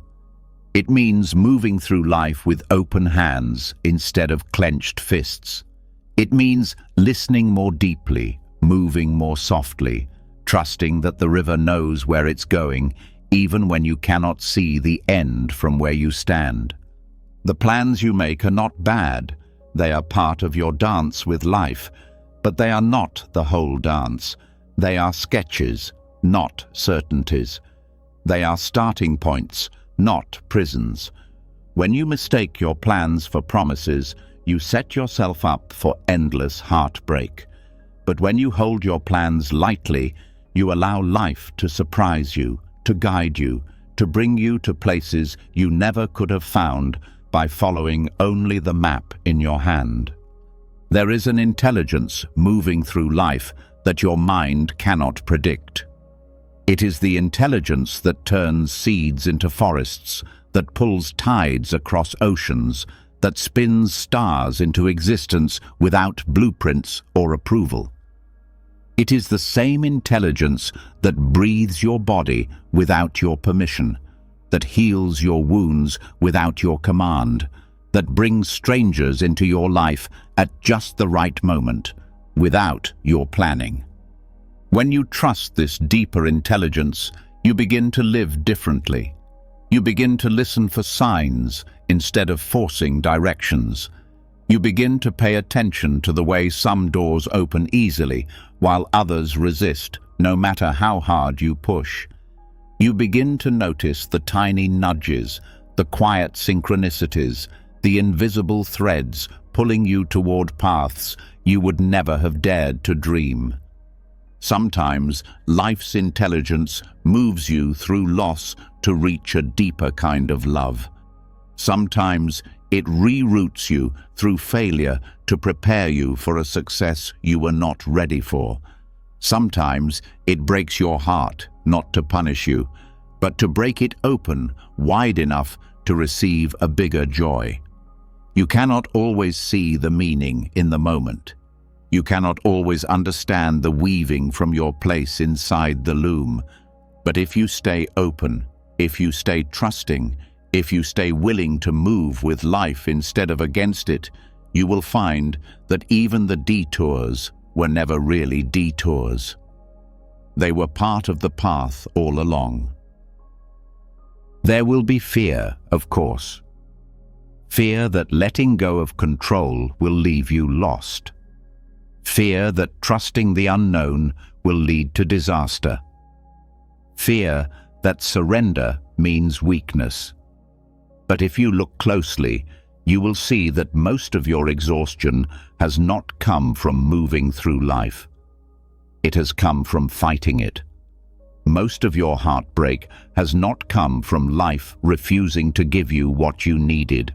It means moving through life with open hands instead of clenched fists. It means listening more deeply, moving more softly, trusting that the river knows where it's going, even when you cannot see the end from where you stand. The plans you make are not bad. They are part of your dance with life, but they are not the whole dance. They are sketches, not certainties. They are starting points, not prisons. When you mistake your plans for promises, you set yourself up for endless heartbreak. But when you hold your plans lightly, you allow life to surprise you, to guide you, to bring you to places you never could have found by following only the map in your hand. There is an intelligence moving through life that your mind cannot predict. It is the intelligence that turns seeds into forests, that pulls tides across oceans, that spins stars into existence without blueprints or approval. It is the same intelligence that breathes your body without your permission, that heals your wounds without your command, that brings strangers into your life at just the right moment, without your planning. When you trust this deeper intelligence, you begin to live differently. You begin to listen for signs instead of forcing directions. You begin to pay attention to the way some doors open easily, while others resist, no matter how hard you push. You begin to notice the tiny nudges, the quiet synchronicities, the invisible threads pulling you toward paths you would never have dared to dream. Sometimes life's intelligence moves you through loss to reach a deeper kind of love. Sometimes it reroutes you through failure to prepare you for a success you were not ready for. Sometimes it breaks your heart, not to punish you, but to break it open wide enough to receive a bigger joy. You cannot always see the meaning in the moment. You cannot always understand the weaving from your place inside the loom. But if you stay open, if you stay trusting, if you stay willing to move with life instead of against it, you will find that even the detours were never really detours. They were part of the path all along. There will be fear, of course. Fear that letting go of control will leave you lost. Fear that trusting the unknown will lead to disaster. Fear that surrender means weakness. But if you look closely, you will see that most of your exhaustion has not come from moving through life. It has come from fighting it. Most of your heartbreak has not come from life refusing to give you what you needed.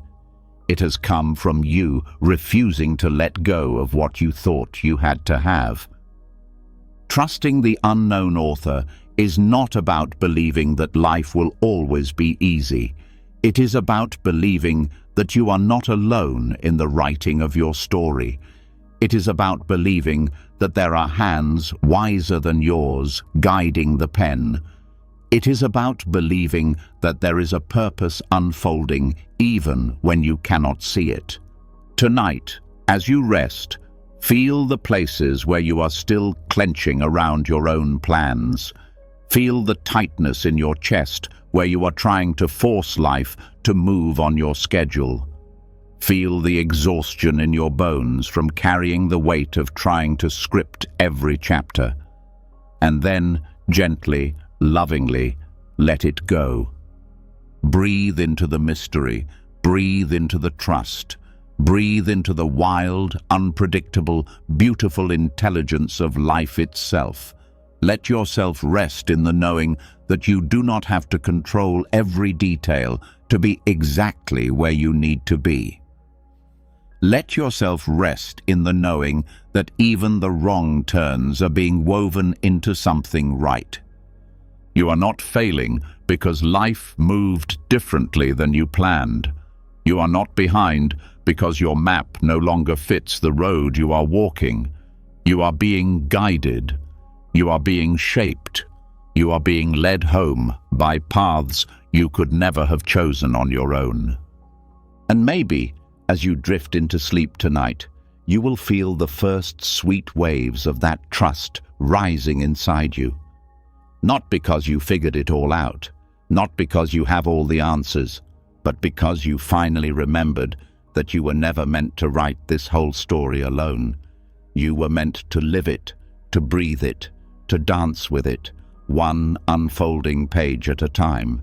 It has come from you refusing to let go of what you thought you had to have. Trusting the unknown author is not about believing that life will always be easy. It is about believing that you are not alone in the writing of your story. It is about believing that there are hands wiser than yours guiding the pen. It is about believing that there is a purpose unfolding even when you cannot see it. Tonight, as you rest, feel the places where you are still clenching around your own plans. Feel the tightness in your chest where you are trying to force life to move on your schedule. Feel the exhaustion in your bones from carrying the weight of trying to script every chapter. And then, gently, lovingly, let it go. Breathe into the mystery, breathe into the trust, breathe into the wild, unpredictable, beautiful intelligence of life itself. Let yourself rest in the knowing that you do not have to control every detail to be exactly where you need to be. Let yourself rest in the knowing that even the wrong turns are being woven into something right. You are not failing because life moved differently than you planned. You are not behind because your map no longer fits the road you are walking. You are being guided. You are being shaped. You are being led home by paths you could never have chosen on your own. And maybe, as you drift into sleep tonight, you will feel the first sweet waves of that trust rising inside you. Not because you figured it all out, not because you have all the answers, but because you finally remembered that you were never meant to write this whole story alone. You were meant to live it, to breathe it, to dance with it, one unfolding page at a time.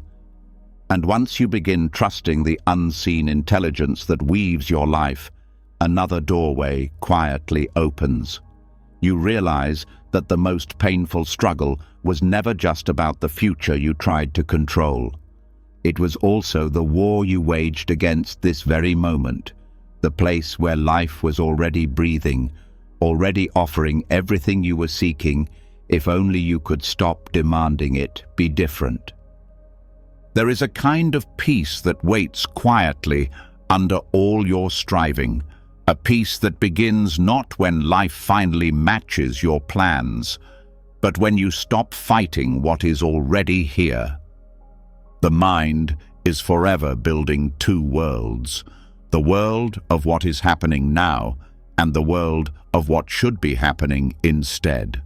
And once you begin trusting the unseen intelligence that weaves your life, another doorway quietly opens. You realize that the most painful struggle was never just about the future you tried to control. It was also the war you waged against this very moment, the place where life was already breathing, already offering everything you were seeking, if only you could stop demanding it be different. There is a kind of peace that waits quietly under all your striving, a peace that begins not when life finally matches your plans, but when you stop fighting what is already here. The mind is forever building two worlds, the world of what is happening now and the world of what should be happening instead.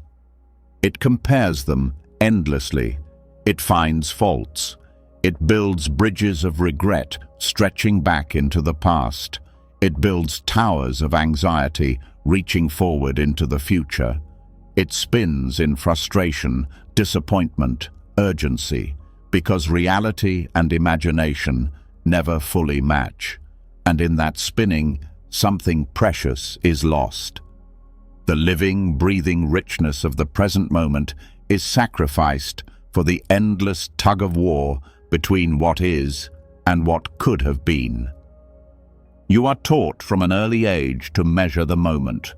It compares them endlessly. It finds faults. It builds bridges of regret stretching back into the past. It builds towers of anxiety reaching forward into the future. It spins in frustration, disappointment, urgency, because reality and imagination never fully match. And in that spinning, something precious is lost. The living, breathing richness of the present moment is sacrificed for the endless tug-of-war between what is and what could have been. You are taught from an early age to measure the moment,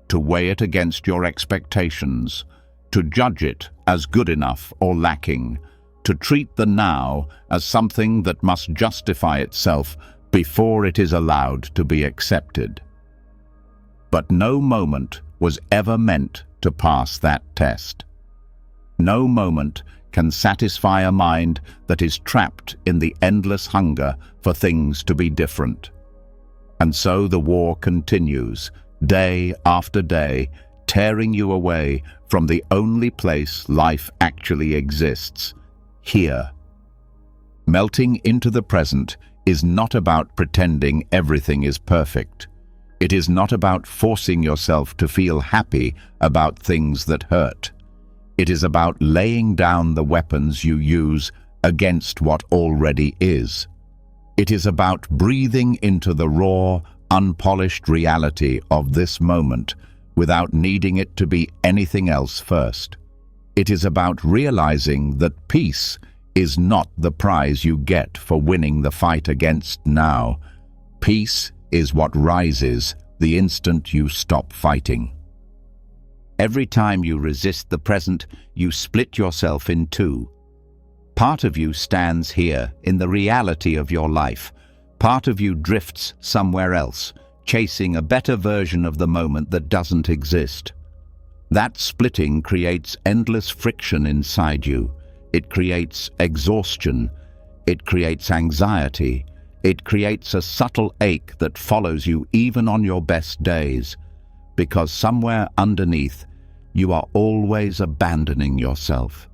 to weigh it against your expectations, to judge it as good enough or lacking, to treat the now as something that must justify itself before it is allowed to be accepted. But no moment was ever meant to pass that test. No moment can satisfy a mind that is trapped in the endless hunger for things to be different. And so the war continues, day after day, tearing you away from the only place life actually exists, here. Melting into the present is not about pretending everything is perfect. It is not about forcing yourself to feel happy about things that hurt. It is about laying down the weapons you use against what already is. It is about breathing into the raw, unpolished reality of this moment without needing it to be anything else first. It is about realizing that peace is not the prize you get for winning the fight against now. Peace is what rises the instant you stop fighting. Every time you resist the present, you split yourself in two. Part of you stands here in the reality of your life. Part of you drifts somewhere else, chasing a better version of the moment that doesn't exist. That splitting creates endless friction inside you. It creates exhaustion. It creates anxiety. It creates a subtle ache that follows you even on your best days, because somewhere underneath, you are always abandoning yourself.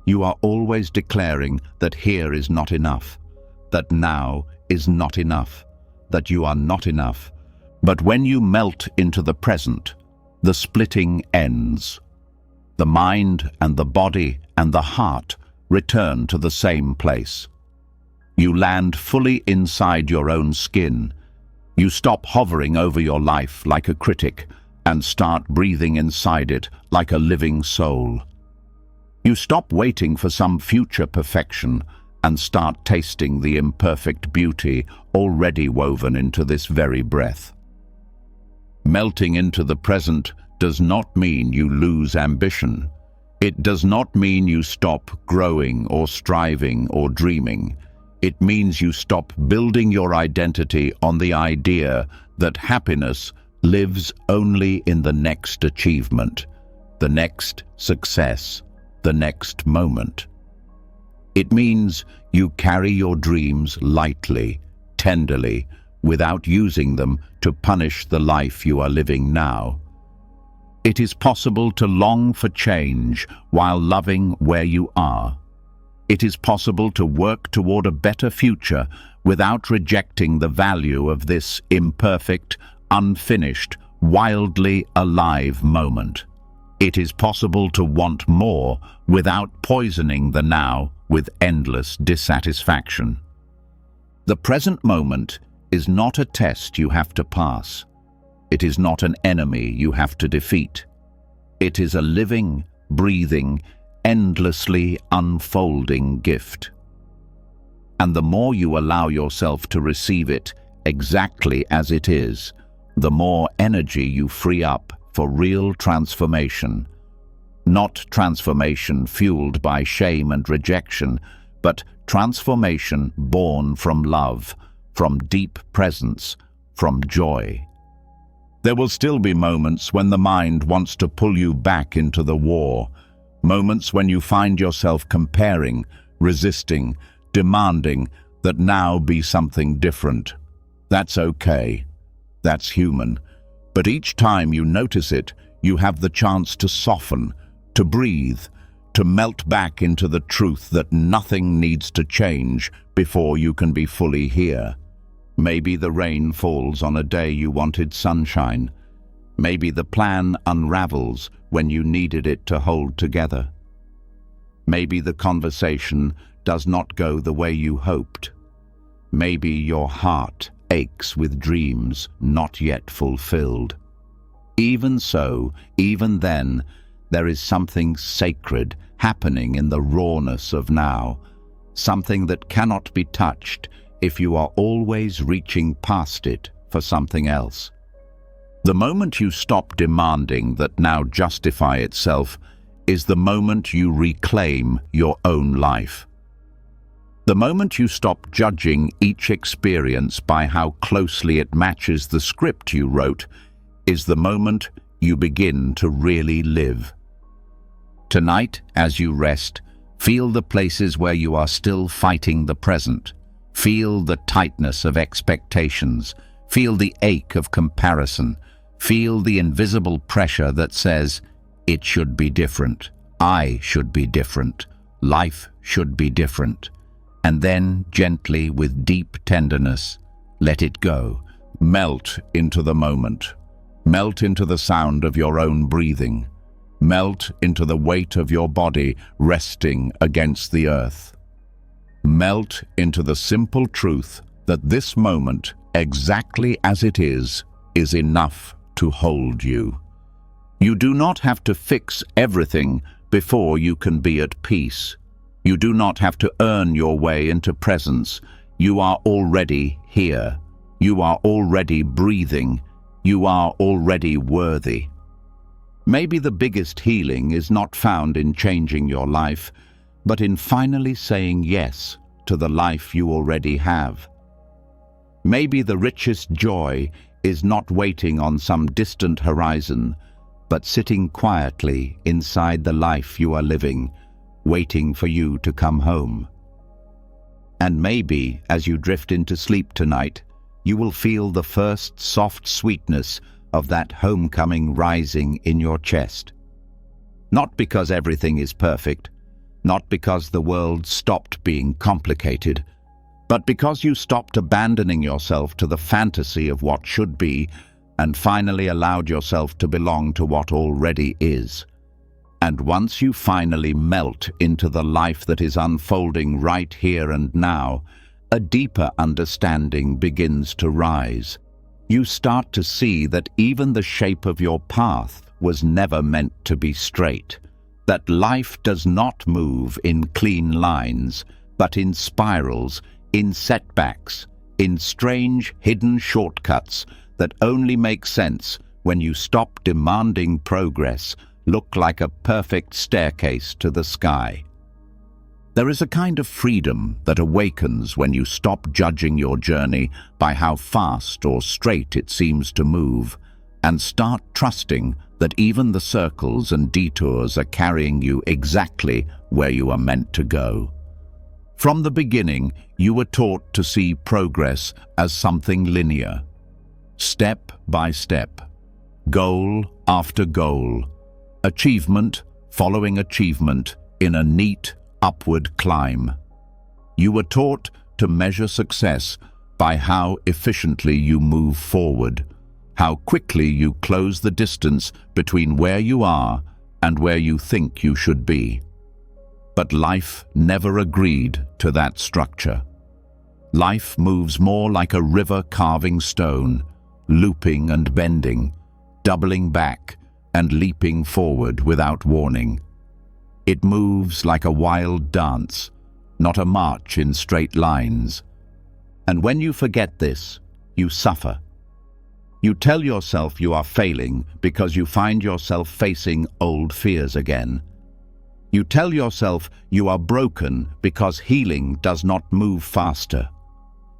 You are always declaring that here is not enough, that now is not enough, that you are not enough. But when you melt into the present, the splitting ends. The mind and the body and the heart return to the same place. You land fully inside your own skin. You stop hovering over your life like a critic and start breathing inside it like a living soul. You stop waiting for some future perfection and start tasting the imperfect beauty already woven into this very breath. Melting into the present does not mean you lose ambition. It does not mean you stop growing or striving or dreaming. It means you stop building your identity on the idea that happiness lives only in the next achievement, the next success, the next moment. It means you carry your dreams lightly, tenderly, without using them to punish the life you are living now. It is possible to long for change while loving where you are. It is possible to work toward a better future without rejecting the value of this imperfect, unfinished, wildly alive moment. It is possible to want more without poisoning the now with endless dissatisfaction. The present moment is not a test you have to pass. It is not an enemy you have to defeat. It is a living, breathing, endlessly unfolding gift. And the more you allow yourself to receive it exactly as it is, the more energy you free up for real transformation. Not transformation fueled by shame and rejection, but transformation born from love, from deep presence, from joy. There will still be moments when the mind wants to pull you back into the war, moments when you find yourself comparing, resisting, demanding that now be something different. That's okay. That's human. But each time you notice it, you have the chance to soften, to breathe, to melt back into the truth that nothing needs to change before you can be fully here. Maybe the rain falls on a day you wanted sunshine. Maybe the plan unravels when you needed it to hold together. Maybe the conversation does not go the way you hoped. Maybe your heart aches with dreams not yet fulfilled. Even so, even then, there is something sacred happening in the rawness of now, something that cannot be touched if you are always reaching past it for something else. The moment you stop demanding that now justify itself is the moment you reclaim your own life. The moment you stop judging each experience by how closely it matches the script you wrote is the moment you begin to really live. Tonight, as you rest, Feel the places where you are still fighting the present. Feel the tightness of expectations. Feel the ache of comparison. Feel the invisible pressure that says, it should be different. I should be different. Life should be different. And then, gently, with deep tenderness, let it go. Melt into the moment. Melt into the sound of your own breathing. Melt into the weight of your body resting against the earth. Melt into the simple truth that this moment, exactly as it is enough to hold you. You do not have to fix everything before you can be at peace. You do not have to earn your way into presence. You are already here. You are already breathing. You are already worthy. Maybe the biggest healing is not found in changing your life, but in finally saying yes to the life you already have. Maybe the richest joy is not waiting on some distant horizon, but sitting quietly inside the life you are living, waiting for you to come home. And maybe, as you drift into sleep tonight, you will feel the first soft sweetness of that homecoming rising in your chest. Not because everything is perfect, not because the world stopped being complicated, but because you stopped abandoning yourself to the fantasy of what should be and finally allowed yourself to belong to what already is. And once you finally melt into the life that is unfolding right here and now, a deeper understanding begins to rise. You start to see that even the shape of your path was never meant to be straight, that life does not move in clean lines, but in spirals, in setbacks, in strange hidden shortcuts that only make sense when you stop demanding progress look like a perfect staircase to the sky. There is a kind of freedom that awakens when you stop judging your journey by how fast or straight it seems to move, and start trusting that even the circles and detours are carrying you exactly where you are meant to go. From the beginning, you were taught to see progress as something linear, step by step, goal after goal, achievement following achievement in a neat, upward climb. You were taught to measure success by how efficiently you move forward, how quickly you close the distance between where you are and where you think you should be. But life never agreed to that structure. Life moves more like a river carving stone, looping and bending, doubling back and leaping forward without warning. It moves like a wild dance, not a march in straight lines. And when you forget this, you suffer. You tell yourself you are failing because you find yourself facing old fears again. You tell yourself you are broken because healing does not move faster.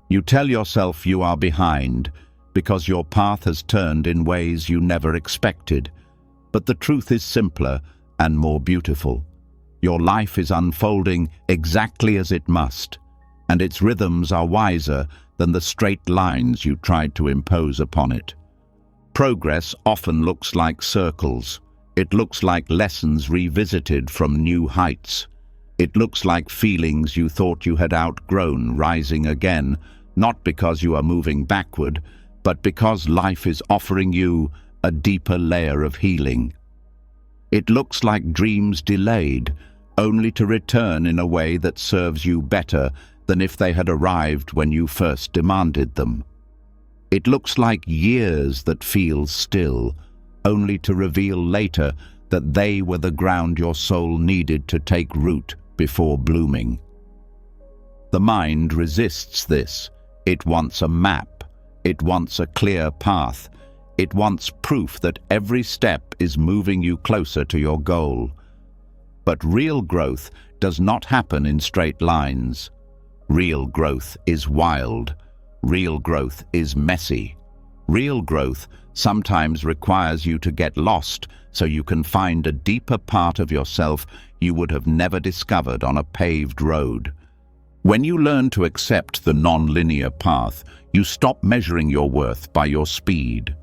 You tell yourself you are behind because your path has turned in ways you never expected. But the truth is simpler and more beautiful. Your life is unfolding exactly as it must, and its rhythms are wiser than the straight lines you tried to impose upon it. Progress often looks like circles. It looks like lessons revisited from new heights. It looks like feelings you thought you had outgrown rising again, not because you are moving backward, but because life is offering you a deeper layer of healing. It looks like dreams delayed, only to return in a way that serves you better than if they had arrived when you first demanded them. It looks like years that feel still, only to reveal later that they were the ground your soul needed to take root before blooming. The mind resists this. It wants a map. It wants a clear path. It wants proof that every step is moving you closer to your goal. But real growth does not happen in straight lines. Real growth is wild. Real growth is messy. Real growth sometimes requires you to get lost so you can find a deeper part of yourself you would have never discovered on a paved road. When you learn to accept the non-linear path, you stop measuring your worth by your speed.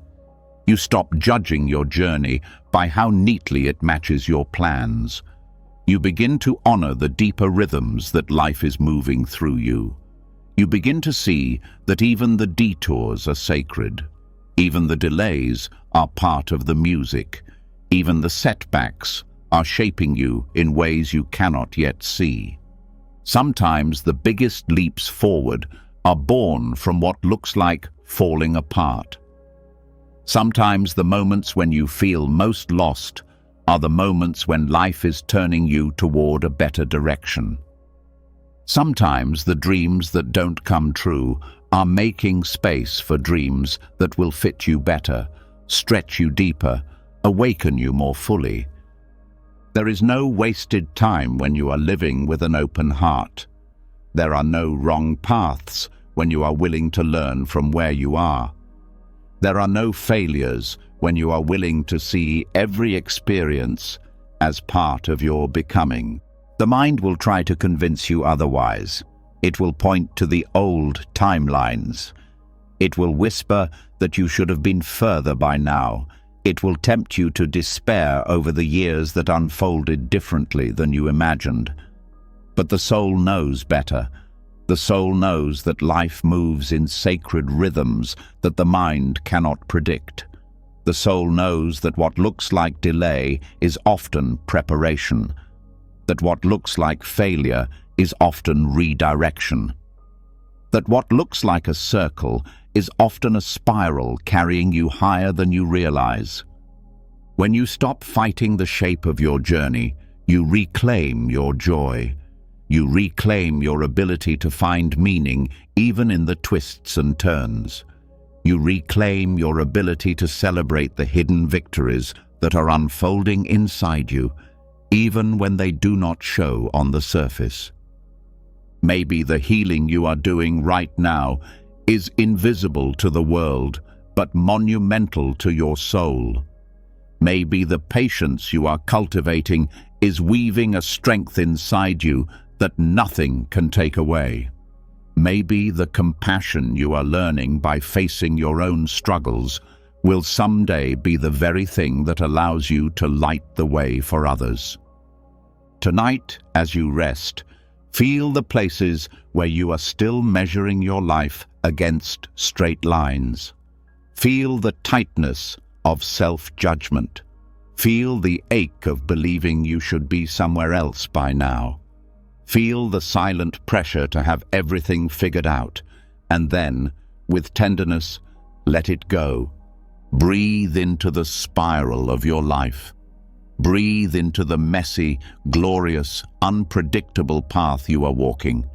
You stop judging your journey by how neatly it matches your plans. You begin to honor the deeper rhythms that life is moving through you. You begin to see that even the detours are sacred. Even the delays are part of the music. Even the setbacks are shaping you in ways you cannot yet see. Sometimes the biggest leaps forward are born from what looks like falling apart. Sometimes the moments when you feel most lost are the moments when life is turning you toward a better direction. Sometimes the dreams that don't come true are making space for dreams that will fit you better, stretch you deeper, awaken you more fully. There is no wasted time when you are living with an open heart. There are no wrong paths when you are willing to learn from where you are. There are no failures when you are willing to see every experience as part of your becoming. The mind will try to convince you otherwise. It will point to the old timelines. It will whisper that you should have been further by now. It will tempt you to despair over the years that unfolded differently than you imagined. But the soul knows better. The soul knows that life moves in sacred rhythms that the mind cannot predict. The soul knows that what looks like delay is often preparation, that what looks like failure is often redirection, that what looks like a circle is often a spiral carrying you higher than you realize. When you stop fighting the shape of your journey, you reclaim your joy. You reclaim your ability to find meaning even in the twists and turns. You reclaim your ability to celebrate the hidden victories that are unfolding inside you, even when they do not show on the surface. Maybe the healing you are doing right now is invisible to the world, but monumental to your soul. Maybe the patience you are cultivating is weaving a strength inside you that nothing can take away. Maybe the compassion you are learning by facing your own struggles will someday be the very thing that allows you to light the way for others. Tonight, as you rest, feel the places where you are still measuring your life against straight lines. Feel the tightness of self-judgment. Feel the ache of believing you should be somewhere else by now. Feel the silent pressure to have everything figured out, and then, with tenderness, let it go. Breathe into the spiral of your life. Breathe into the messy, glorious, unpredictable path you are walking.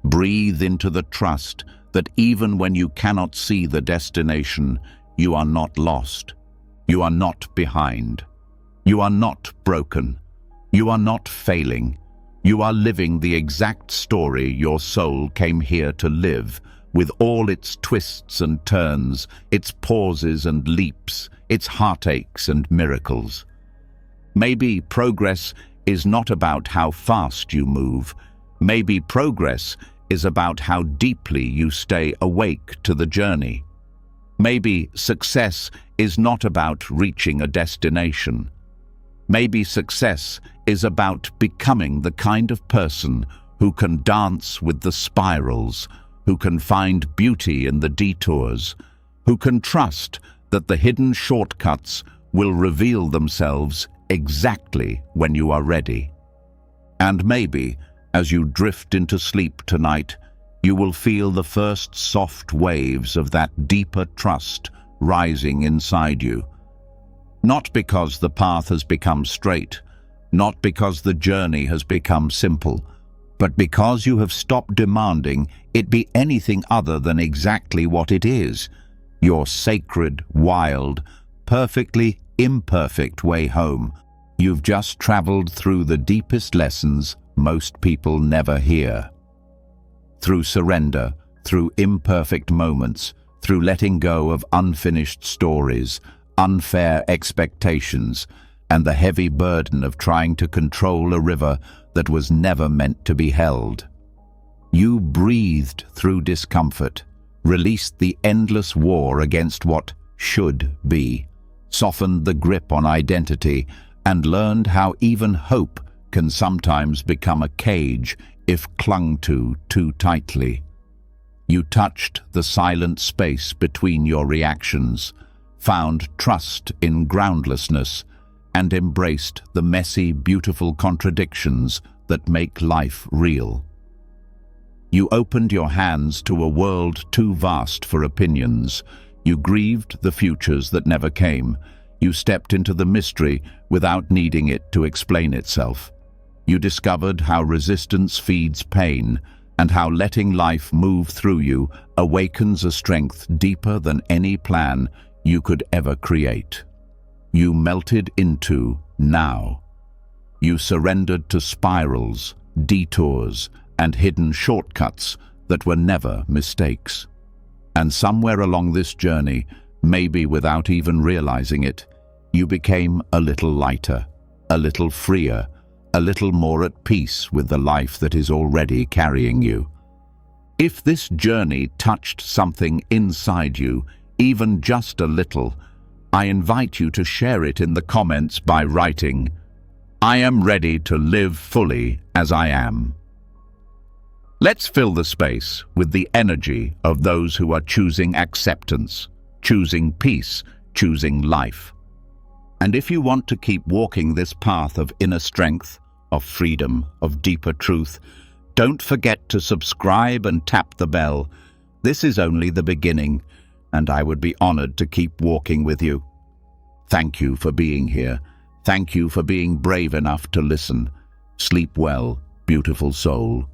Breathe into the trust that even when you cannot see the destination, you are not lost. You are not behind. You are not broken. You are not failing. You are living the exact story your soul came here to live, with all its twists and turns, its pauses and leaps, its heartaches and miracles. Maybe progress is not about how fast you move. Maybe progress is about how deeply you stay awake to the journey. Maybe success is not about reaching a destination. Maybe success is about becoming the kind of person who can dance with the spirals, who can find beauty in the detours, who can trust that the hidden shortcuts will reveal themselves exactly when you are ready. And maybe, as you drift into sleep tonight, you will feel the first soft waves of that deeper trust rising inside you. Not because the path has become straight, not because the journey has become simple, but because you have stopped demanding it be anything other than exactly what it is, your sacred, wild, perfectly imperfect way home. You've just traveled through the deepest lessons most people never hear. Through surrender, through imperfect moments, through letting go of unfinished stories, unfair expectations, and the heavy burden of trying to control a river that was never meant to be held. You breathed through discomfort, released the endless war against what should be, softened the grip on identity, and learned how even hope can sometimes become a cage if clung to too tightly. You touched the silent space between your reactions, found trust in groundlessness, and embraced the messy, beautiful contradictions that make life real. You opened your hands to a world too vast for opinions. You grieved the futures that never came. You stepped into the mystery without needing it to explain itself. You discovered how resistance feeds pain, and how letting life move through you awakens a strength deeper than any plan you could ever create. You melted into now. You surrendered to spirals, detours, and hidden shortcuts that were never mistakes. And somewhere along this journey, maybe without even realizing it, you became a little lighter, a little freer, a little more at peace with the life that is already carrying you. If this journey touched something inside you, even just a little, I invite you to share it in the comments by writing, "I am ready to live fully as I am." Let's fill the space with the energy of those who are choosing acceptance, choosing peace, choosing life. And if you want to keep walking this path of inner strength, of freedom, of deeper truth, don't forget to subscribe and tap the bell. This is only the beginning, and I would be honored to keep walking with you. Thank you for being here. Thank you for being brave enough to listen. Sleep well, beautiful soul.